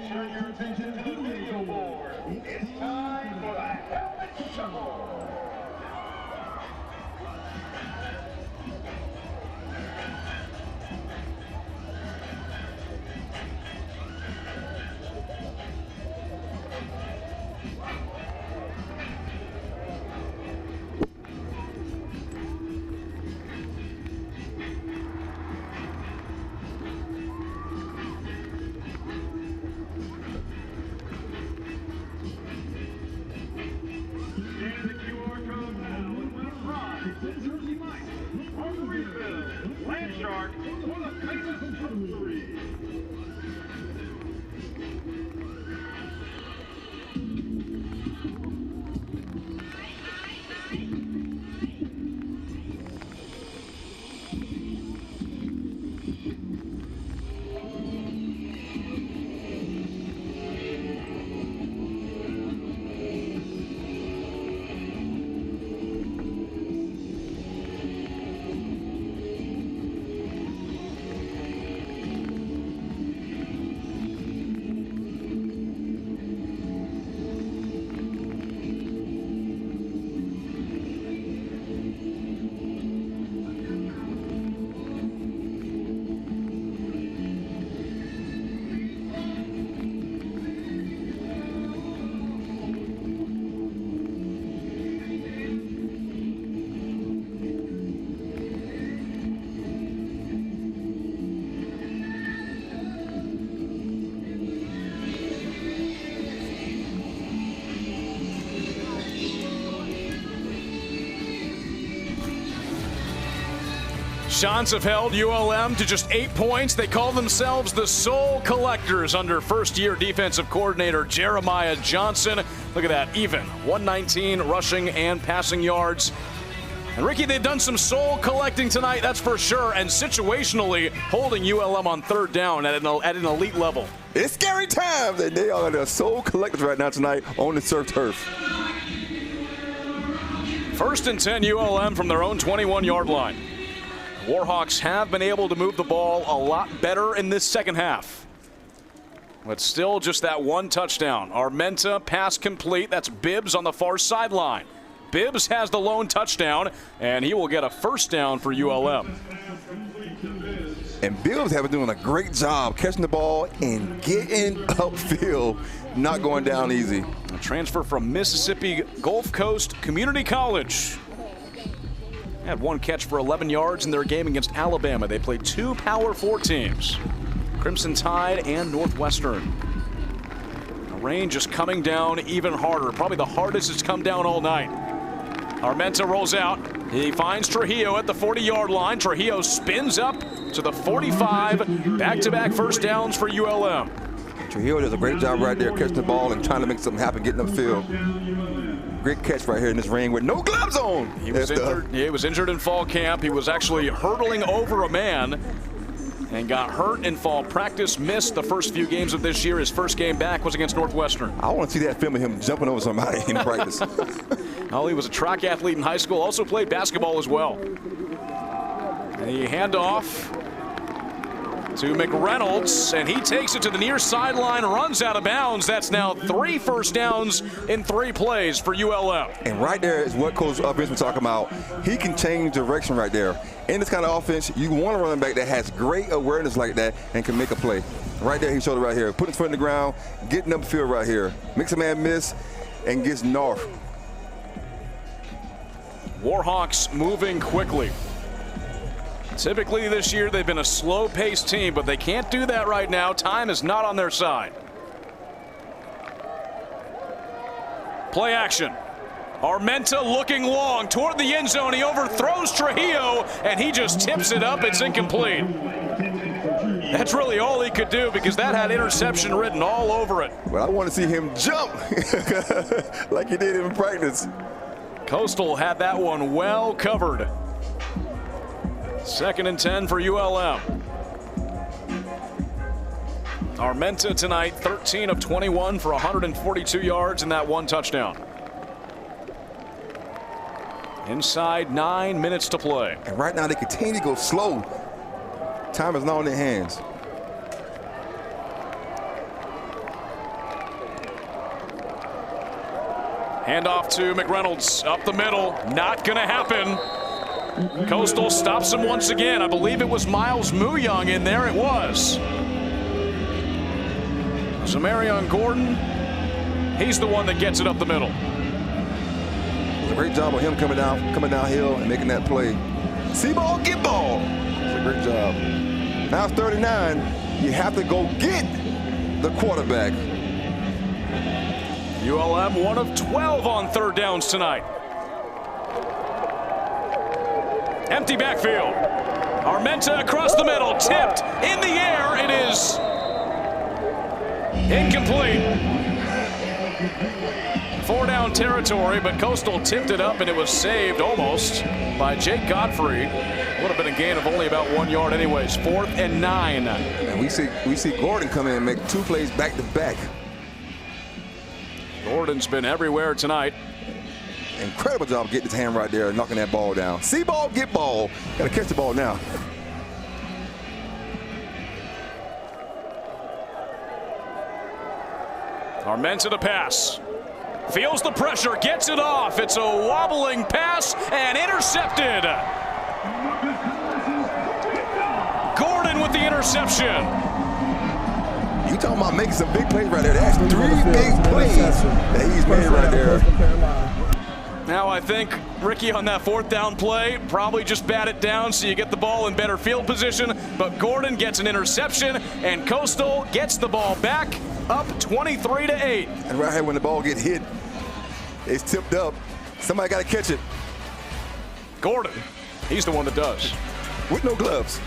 Turn your attention to the video board. It's time for the Helmet Shuffle. Chants have held ULM to just 8 points. They call themselves the Soul Collectors under first-year defensive coordinator Jeremiah Johnson. Look at that, even 119 rushing and passing yards. And Ricky, they've done some soul collecting tonight, that's for sure, and situationally holding ULM on third down at an elite level. It's scary times, and they are the Soul Collectors right now tonight on the surf turf. First and 10 ULM from their own 21-yard line. Warhawks have been able to move the ball a lot better in this second half. But still just that one touchdown. Armenta pass complete. That's Bibbs on the far sideline. Bibbs has the lone touchdown, and he will get a first down for ULM. And Bibbs have been doing a great job catching the ball and getting upfield, not going down easy. A transfer from Mississippi Gulf Coast Community College. Had one catch for 11 yards in their game against Alabama. They played 2 Power 4 teams, Crimson Tide and Northwestern. The rain just coming down even harder, probably the hardest it's come down all night. Armenta rolls out. He finds Trujillo at the 40-yard line. Trujillo spins up to the 45. Back-to-back first downs for ULM. Trujillo does a great job right there catching the ball and trying to make something happen, getting upfield. Great catch right here in this rain with no gloves on. He was injured in fall camp. He was actually hurdling over a man and got hurt in fall practice. Missed the first few games of this year. His first game back was against Northwestern. I want to see that film of him jumping over somebody in practice. Well, he was a track athlete in high school, also played basketball as well. And the handoff to McReynolds, and he takes it to the near sideline, runs out of bounds. That's now 3 first downs in 3 plays for ULM. And right there is what Coach Vince was talking about. He can change direction right there. In this kind of offense, you want a running back that has great awareness like that and can make a play. Right there, he showed it right here. Putting his foot in the ground, getting upfield right here. Makes a man miss and gets north. Warhawks moving quickly. Typically this year they've been a slow-paced team, but they can't do that right now. Time is not on their side. Play action. Armenta looking long toward the end zone. He overthrows Trujillo, and he just tips it up. It's incomplete. That's really all he could do because that had interception written all over it. Well, I want to see him jump like he did in practice. Coastal had that one well covered. 2nd and 10 for ULM. Armenta tonight, 13 of 21 for 142 yards and that 1 touchdown. Inside 9 minutes to play. And right now they continue to go slow. Time is not on their hands. Handoff to McReynolds up the middle. Not going to happen. Coastal stops him once again. I believe it was Miles Muyung in there. It was. Zamarion Gordon, he's the one that gets it up the middle. It's a great job of him coming downhill and making that play. See ball, get ball. It's a great job. Now it's 39. You have to go get the quarterback. ULM 1 of 12 on 3rd downs tonight. Empty backfield. Armenta across the middle, tipped in the air. It is incomplete. 4 down territory, but Coastal tipped it up and it was saved almost by Jake Godfrey. Would have been a gain of only about 1 yard anyways. 4th and 9. And we see Gordon come in and make 2 plays back to back. Gordon's been everywhere tonight. Incredible job getting his hand right there and knocking that ball down. See ball, get ball. Got to catch the ball now. Armenta to pass. Feels the pressure, gets it off. It's a wobbling pass and intercepted. Gordon with the interception. You talking about making some big plays right there. That's 3 big plays that he's made right there. Now I think Ricky on that 4th down play probably just bat it down so you get the ball in better field position, but Gordon gets an interception and Coastal gets the ball back up 23-8. And right here when the ball gets hit, it's tipped up. Somebody got to catch it. Gordon, he's the one that does. With no gloves.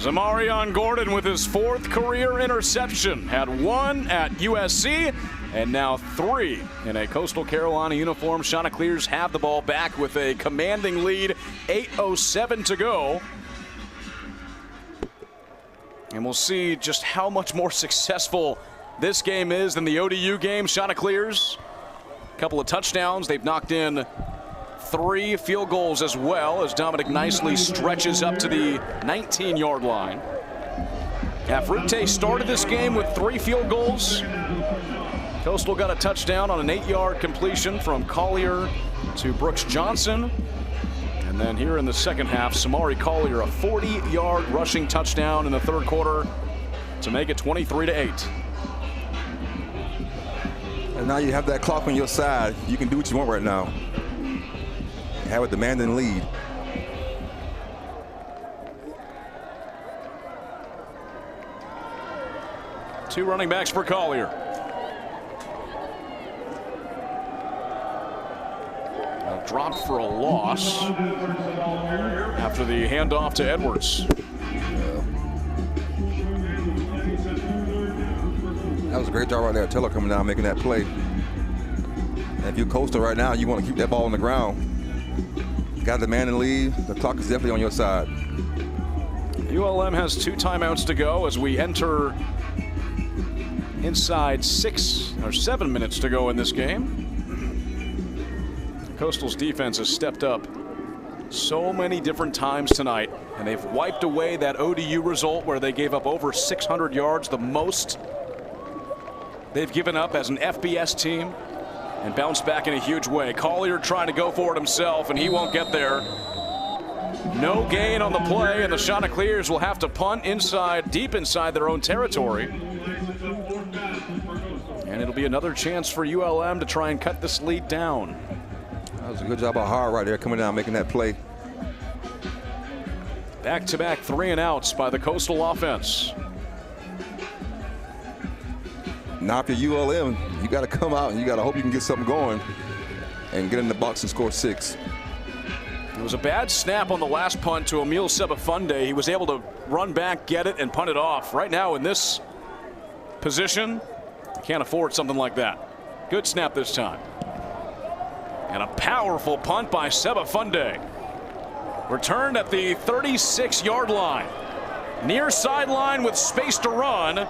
Zamarion Gordon with his 4th career interception. Had 1 at USC and now 3 in a Coastal Carolina uniform. Chanticleers have the ball back with a commanding lead. 8:07 to go. And we'll see just how much more successful this game is than the ODU game. Chanticleers, a couple of touchdowns. They've knocked in 3 field goals as well as Dominic Nicely stretches up to the 19-yard line. Afrite started this game with 3 field goals. Coastal got a touchdown on an 8-yard completion from Collier to Brooks Johnson. And then here in the second half, Samari Collier, a 40-yard rushing touchdown in the 3rd quarter to make it 23-8. And now you have that clock on your side. You can do what you want right now. Have a demanding lead. Two running backs for Collier. Dropped for a loss after the handoff to Edwards. That was a great job right there. Taylor coming down, making that play. And if you're Coastal right now, you want to keep that ball on the ground. Got the man in the lead. The clock is definitely on your side. ULM has 2 timeouts to go as we enter inside 6 or 7 minutes to go in this game. Coastal's defense has stepped up so many different times tonight, and they've wiped away that ODU result where they gave up over 600 yards, the most they've given up as an FBS team, and bounced back in a huge way. Collier trying to go for it himself, and he won't get there. No gain on the play, and the Chanticleers will have to punt inside, deep inside their own territory. And it'll be another chance for ULM to try and cut this lead down. That was a good job by Hard right there, coming down, making that play. Back-to-back 3-and-outs by the Coastal offense. Now if you're ULM, you got to come out and you got to hope you can get something going and get in the box and score 6. It was a bad snap on the last punt to Emil Sebafunde. He was able to run back, get it, and punt it off. Right now in this position, can't afford something like that. Good snap this time. And a powerful punt by Sebafunde. Returned at the 36-yard line. Near sideline with space to run.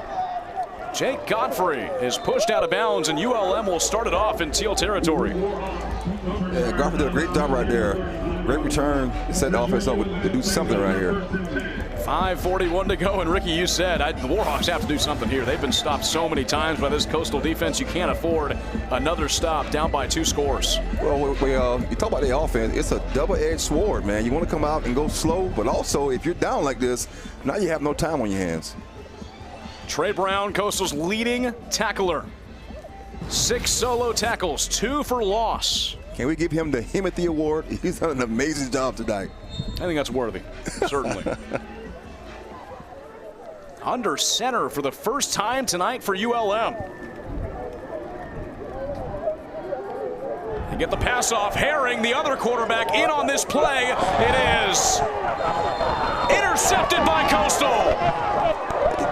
Jake Godfrey is pushed out of bounds, and ULM will start it off in Teal territory. Yeah, Godfrey did a great job right there. Great return to set the offense up to do something right here. 5:41 to go, and Ricky, you said the Warhawks have to do something here. They've been stopped so many times by this Coastal defense. You can't afford another stop down by 2 scores. Well, you talk about the offense. It's a double-edged sword, man. You want to come out and go slow, but also if you're down like this, now you have no time on your hands. Trey Brown, Coastal's leading tackler. 6 solo tackles, 2 for loss. Can we give him the Himothy Award? He's done an amazing job tonight. I think that's worthy, certainly. Under center for the first time tonight for ULM. They get the pass off. Herring, the other quarterback, in on this play. It is intercepted by Coastal.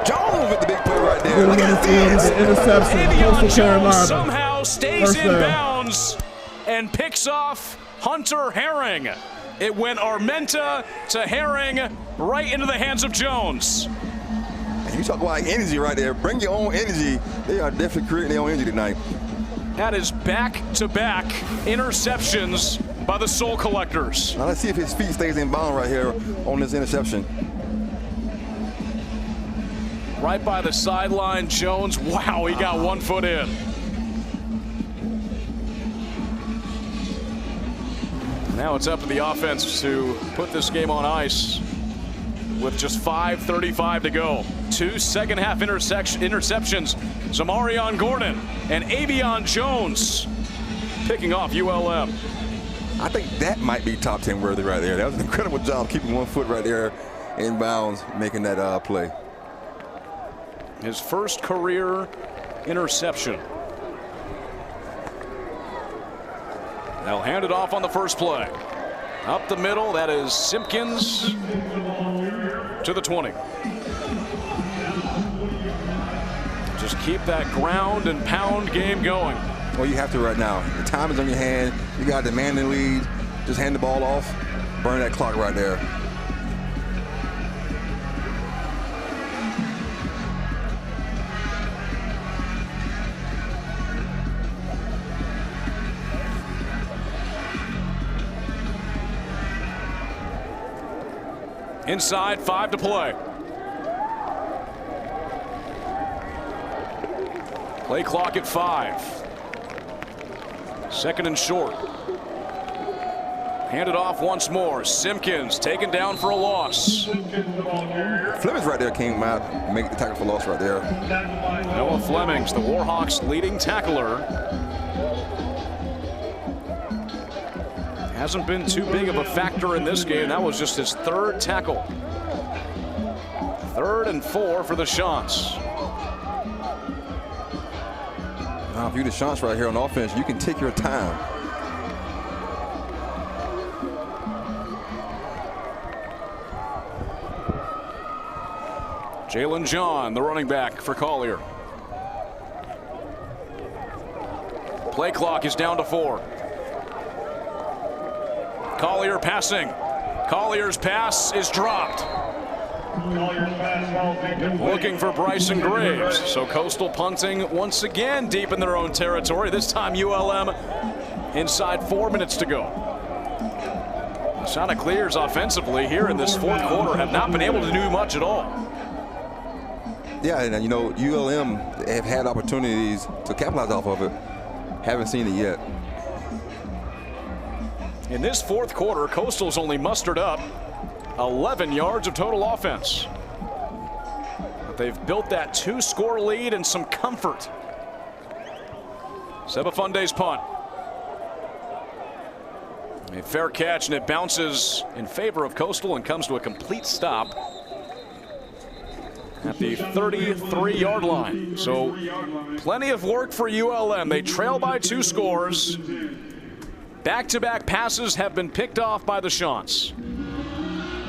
Jones with the big play right there. Look at this. The interception. Davion Coastal Carolina. Jones somehow stays First in down. bounds and picks off Hunter Herring. It went Armenta to Herring, right into the hands of Jones. You talk about energy right there. Bring your own energy. They are definitely creating their own energy tonight. That is back-to-back interceptions by the Soul Collectors. Now let's see if his feet stays in bound right here on this interception. Right by the sideline, Jones. Wow, he got 1 foot in. Now it's up to the offense to put this game on ice with just 5:35 to go. 2 second-half interceptions. Zamarion Gordon and Avion Jones picking off ULM. I think that might be top 10 worthy right there. That was an incredible job keeping 1 foot right there in bounds, making that play. His first career interception. They'll hand it off on the first play. Up the middle, that is Simpkins. to the 20. Just keep that ground and pound game going. Well, you have to right now. The time is on your hand. You got a demanding lead. Just hand the ball off. Burn that clock right there. Inside, 5 to play. Play clock at 5. Second and short. Handed off once more. Simpkins taken down for a loss. Fleming's right there came out, make the tackle for loss right there. Noah Flemings, the Warhawks' leading tackler. Hasn't been too big of a factor in this game. That was just his 3rd tackle. 3rd and 4 for the Chants. Now, if you're the Chants right here on offense, you can take your time. Jalen John, the running back for Collier. Play clock is down to 4. Collier passing. Collier's pass is dropped. Looking for Bryson Graves. So Coastal punting once again deep in their own territory. This time ULM inside 4 minutes to go. The Chanticleers offensively here in this 4th quarter have not been able to do much at all. Yeah, and you know, ULM have had opportunities to capitalize off of it. Haven't seen it yet. In this 4th quarter, Coastal's only mustered up 11 yards of total offense. But they've built that 2-score lead and some comfort. Sebafunde's punt. A fair catch, and it bounces in favor of Coastal and comes to a complete stop at the 33-yard line. So plenty of work for ULM. They trail by 2 scores. Back-to-back passes have been picked off by the Chants.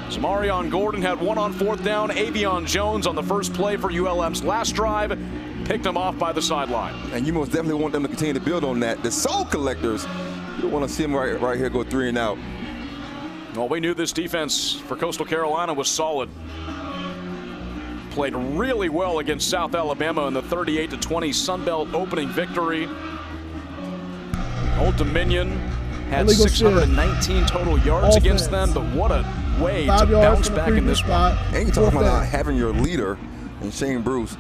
Zamarion Gordon had 1 on 4th down. Avion Jones on the first play for ULM's last drive picked him off by the sideline. And you most definitely want them to continue to build on that. The Soul Collectors, you don't want to see them right here go 3 and out. Well, we knew this defense for Coastal Carolina was solid. Played really well against South Alabama in the 38-20 Sun Belt opening victory. Old Dominion had 619 total yards against them, but what a way to bounce back in this one. And you're talking about having your leader in Shane Bruce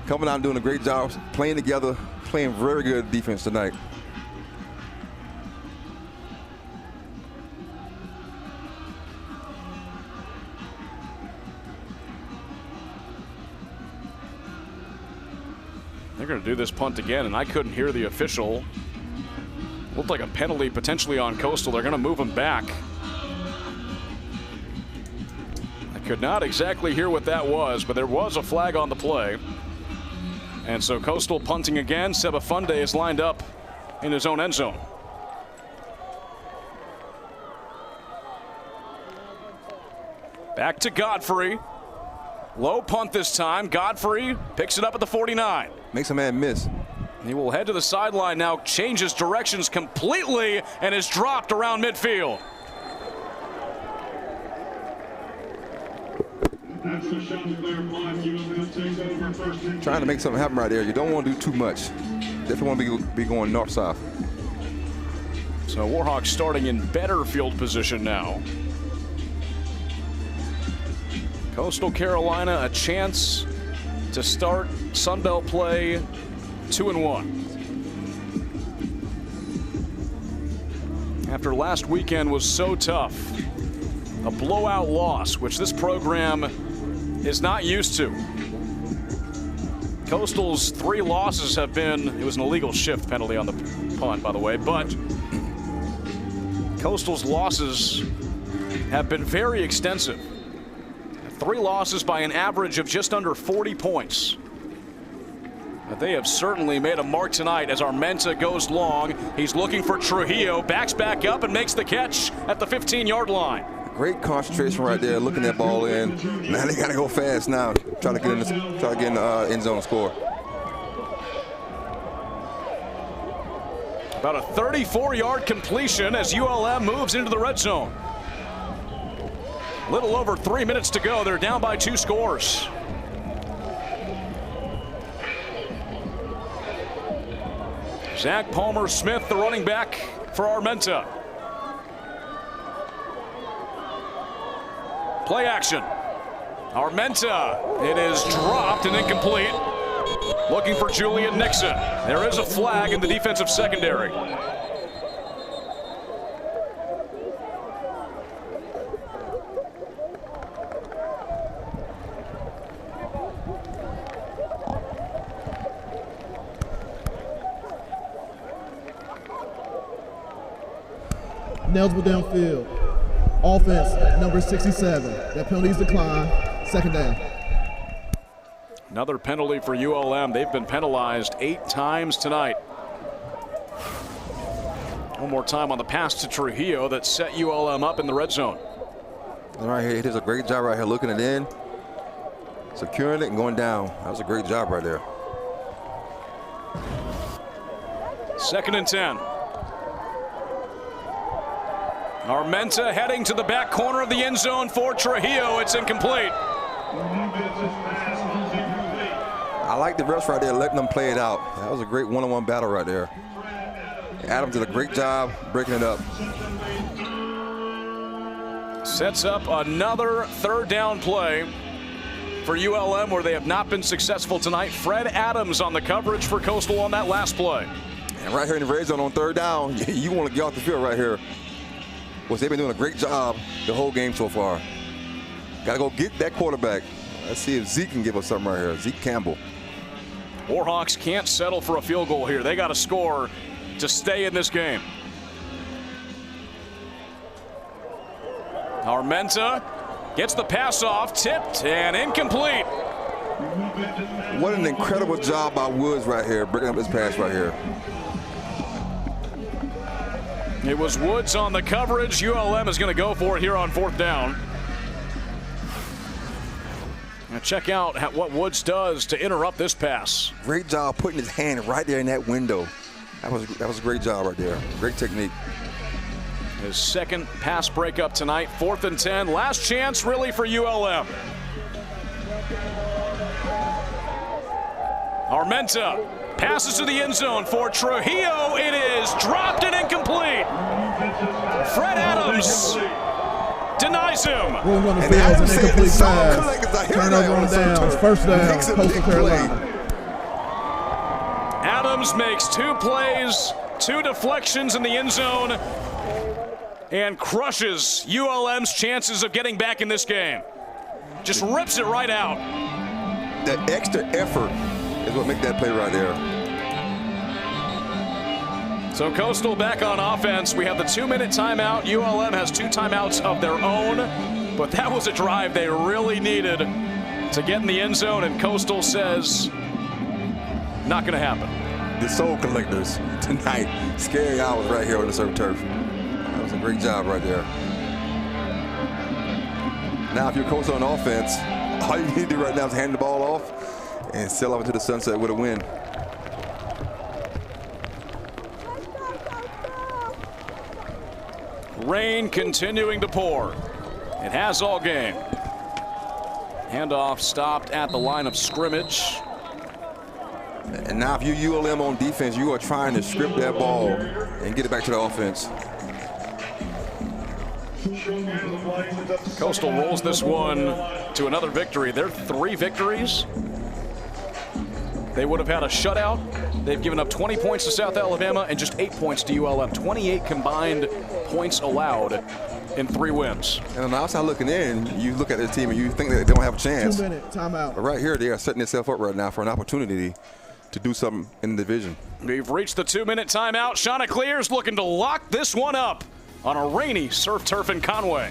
coming out and doing a great job, playing together, playing very good defense tonight. They're going to do this punt again, and I couldn't hear the official. Looked like a penalty potentially on Coastal. They're going to move him back. I could not exactly hear what that was, but there was a flag on the play. And so Coastal punting again. Sebafunde is lined up in his own end zone. Back to Godfrey. Low punt this time. Godfrey picks it up at the 49. Makes a man miss. He will head to the sideline now, changes directions completely, and is dropped around midfield. Trying to make something happen right there. You don't want to do too much. Definitely want to be going north-south. So Warhawks starting in better field position now. Coastal Carolina a chance to start Sun Belt play 2-1. After last weekend was so tough, a blowout loss, which this program is not used to. Coastal's 3 losses have been, it was an illegal shift penalty on the punt, by the way, but Coastal's losses have been very extensive. 3 losses by an average of just under 40 points. But they have certainly made a mark tonight as Armenta goes long. He's looking for Trujillo, backs back up and makes the catch at the 15-yard line. Great concentration right there, looking that ball in. Now they got to go fast now. Try to get in the end zone and score. About a 34-yard completion as ULM moves into the red zone. Little over 3 minutes to go. They're down by 2 scores. Zach Palmer-Smith, the running back for Armenta. Play action. Armenta. It is dropped and incomplete. Looking for Julian Nixon. There is a flag in the defensive secondary. Nelsville downfield. Offense, number 67. That penalties decline. 2nd down. Another penalty for ULM. They've been penalized 8 times tonight. One more time on the pass to Trujillo that set ULM up in the red zone. Right here, he does a great job right here looking it in, securing it and going down. That was a great job right there. 2nd and 10. Armenta heading to the back corner of the end zone for Trujillo. It's incomplete. I like the refs right there letting them play it out. That was a great one-on-one battle right there. Adams did a great job breaking it up. Sets up another 3rd down play for ULM where they have not been successful tonight. Fred Adams on the coverage for Coastal on that last play. And right here in the red zone on 3rd down, you want to get off the field right here. Well, they've been doing a great job the whole game so far. Got to go get that quarterback. Let's see if Zeke can give us something right here. Zeke Campbell. Warhawks can't settle for a field goal here. They got to score to stay in this game. Armenta gets the pass off, tipped and incomplete. What an incredible job by Woods right here, breaking up this pass right here. It was Woods on the coverage. ULM is going to go for it here on 4th down. Now check out what Woods does to interrupt this pass. Great job putting his hand right there in that window. That was a great job right there. Great technique. His 2nd pass breakup tonight. 4th and 10. Last chance really for ULM. Armenta passes to the end zone for Trujillo. It is dropped and incomplete. Fred Adams denies him. Rolling on the field, an incomplete pass. Turnover on downs. 1st down, Coastal Carolina. Adams makes 2 plays, 2 deflections in the end zone, and crushes ULM's chances of getting back in this game. Just rips it right out. That extra effort is what makes that play right there. So Coastal back on offense. We have the 2-minute timeout. ULM has 2 timeouts of their own, but that was a drive they really needed to get in the end zone, and Coastal says, not going to happen. The Soul Collectors tonight. Scary hours right here on the Surf Turf. That was a great job right there. Now, if you're Coastal on offense, all you need to do right now is hand the ball off and sail off into the sunset with a win. Rain continuing to pour. It has all game. Handoff stopped at the line of scrimmage. And now if you're ULM on defense, you are trying to strip that ball and get it back to the offense. Coastal rolls this one to another victory. They're 3 victories. They would have had a shutout. They've given up 20 points to South Alabama and just 8 points to ULM. 28 combined points allowed in 3 wins. And on the outside looking in, you look at this team and you think that they don't have a chance. 2-minute timeout. But right here, they are setting themselves up right now for an opportunity to do something in the division. We've reached the 2-minute timeout. Chanticleer's looking to lock this one up on a rainy surf turf in Conway.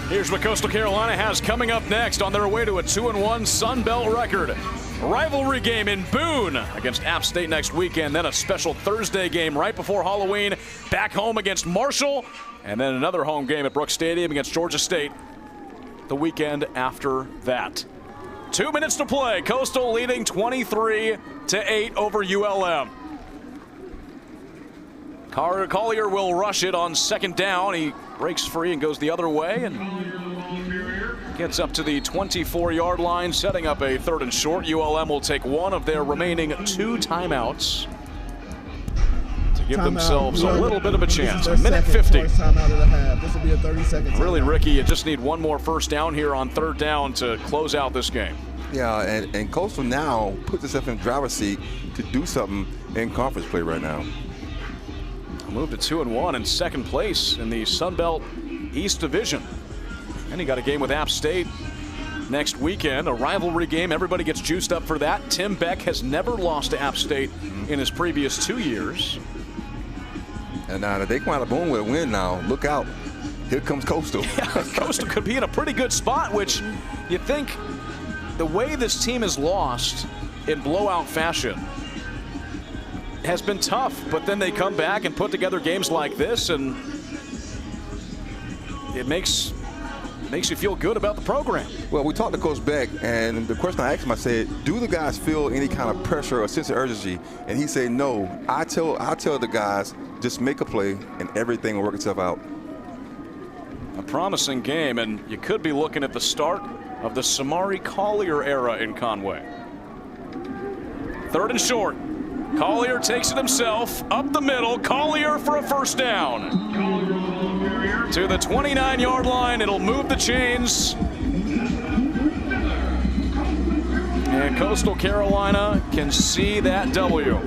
Here's what Coastal Carolina has coming up next on their way to a 2-1 Sun Belt record. Rivalry game in Boone against App State next weekend, then a special Thursday game right before Halloween, back home against Marshall, and then another home game at Brooks Stadium against Georgia State the weekend after that. 2 minutes to play. Coastal leading 23-8 over ULM. Collier will rush it on second down. He breaks free and goes the other way and gets up to the 24-yard line, setting up a 3rd and short. ULM will take one of their remaining 2 timeouts to give themselves a little bit of a chance. A minute 50. Timeout of the half. This will be a 30-second. Really, Ricky, you just need one more first down here on 3rd down to close out this game. Yeah, and Coastal now puts itself in the driver's seat to do something in conference play right now. Moved to 2-1 in second place in the Sun Belt East Division. And he got a game with App State next weekend, a rivalry game. Everybody gets juiced up for that. Tim Beck has never lost to App State in his previous 2 years. And now they come out of Boone with a win now. Look out. Here comes Coastal. Yeah, Coastal could be in a pretty good spot, which you think the way this team has lost in blowout fashion has been tough, but then they come back and put together games like this, and it makes you feel good about the program. Well, we talked to Coach Beck, and the question I asked him, I said, do the guys feel any kind of pressure or sense of urgency? And he said, no. I tell the guys, just make a play, and everything will work itself out. A promising game, and you could be looking at the start of the Samari Collier era in Conway. 3rd and short. Collier takes it himself, up the middle. Collier for a first down. To the 29-yard line, it'll move the chains. And Coastal Carolina can see that W.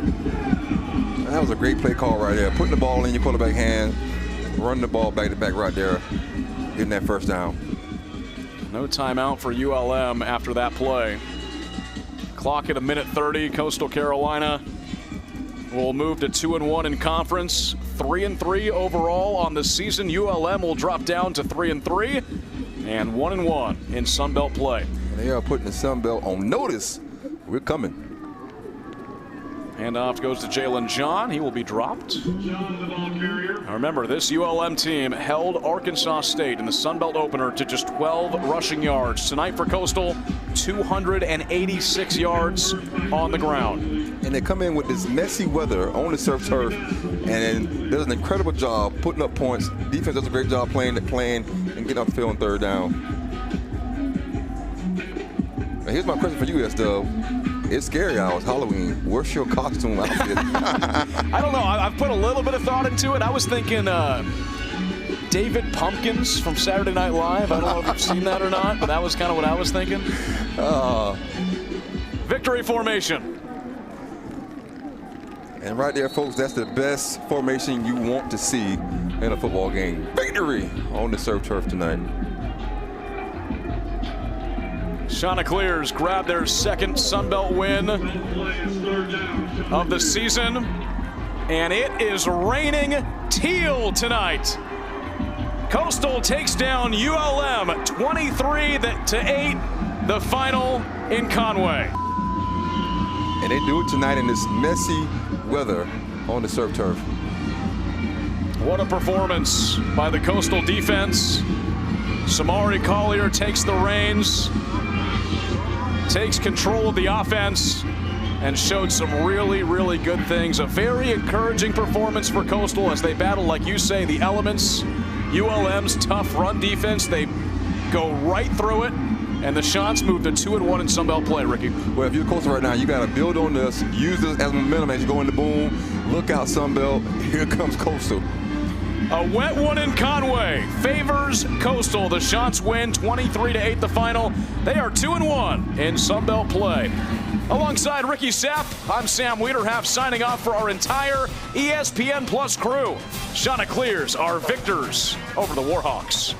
That was a great play call right there. Putting the ball in your quarterback hand, running the ball back to back right there, getting that first down. No timeout for ULM after that play. Clock at a minute 30. Coastal Carolina will move to 2-1 in conference, 3-3 overall on the season. ULM will drop down to 3-3 and 1-1 in Sun Belt play. They are putting the Sun Belt on notice. We're coming. Handoff goes to Jalen John. He will be dropped. Now remember, this ULM team held Arkansas State in the Sun Belt opener to just 12 rushing yards. Tonight for Coastal, 286 yards on the ground. And they come in with this messy weather on the surf turf, and does an incredible job putting up points. Defense does a great job playing and getting off the field on 3rd down. Now here's my question for you, S-Dub. It's scary hours, Halloween. Where's your costume outfit? I don't know. I've put a little bit of thought into it. I was thinking David Pumpkins from Saturday Night Live. I don't know if you've seen that or not, but that was kind of what I was thinking. Victory formation. And right there, folks, that's the best formation you want to see in a football game. Victory on the surf turf tonight. Chanticleers grab their second Sun Belt win of the season, and it is raining teal tonight. Coastal takes down ULM 23-8, the final in Conway. And they do it tonight in this messy weather on the surf turf. What a performance by the Coastal defense. Samari Collier takes the reins, takes control of the offense, and showed some really, really good things. A very encouraging performance for Coastal as they battle, like you say, the elements. ULM's tough run defense, they go right through it, and the Chants move to 2-1 in Sun Belt play, Ricky. Well, if you're Coastal right now, you got to build on this, use this as momentum as you go into Boone. Look out, Sun Belt. Here comes Coastal. A wet one in Conway favors Coastal. The Chants win 23-8 the final. They are 2-1 in Sun Belt play. Alongside Ricky Sapp, I'm Sam Wiederhaft signing off for our entire ESPN Plus crew. Chanticleers are victors over the Warhawks.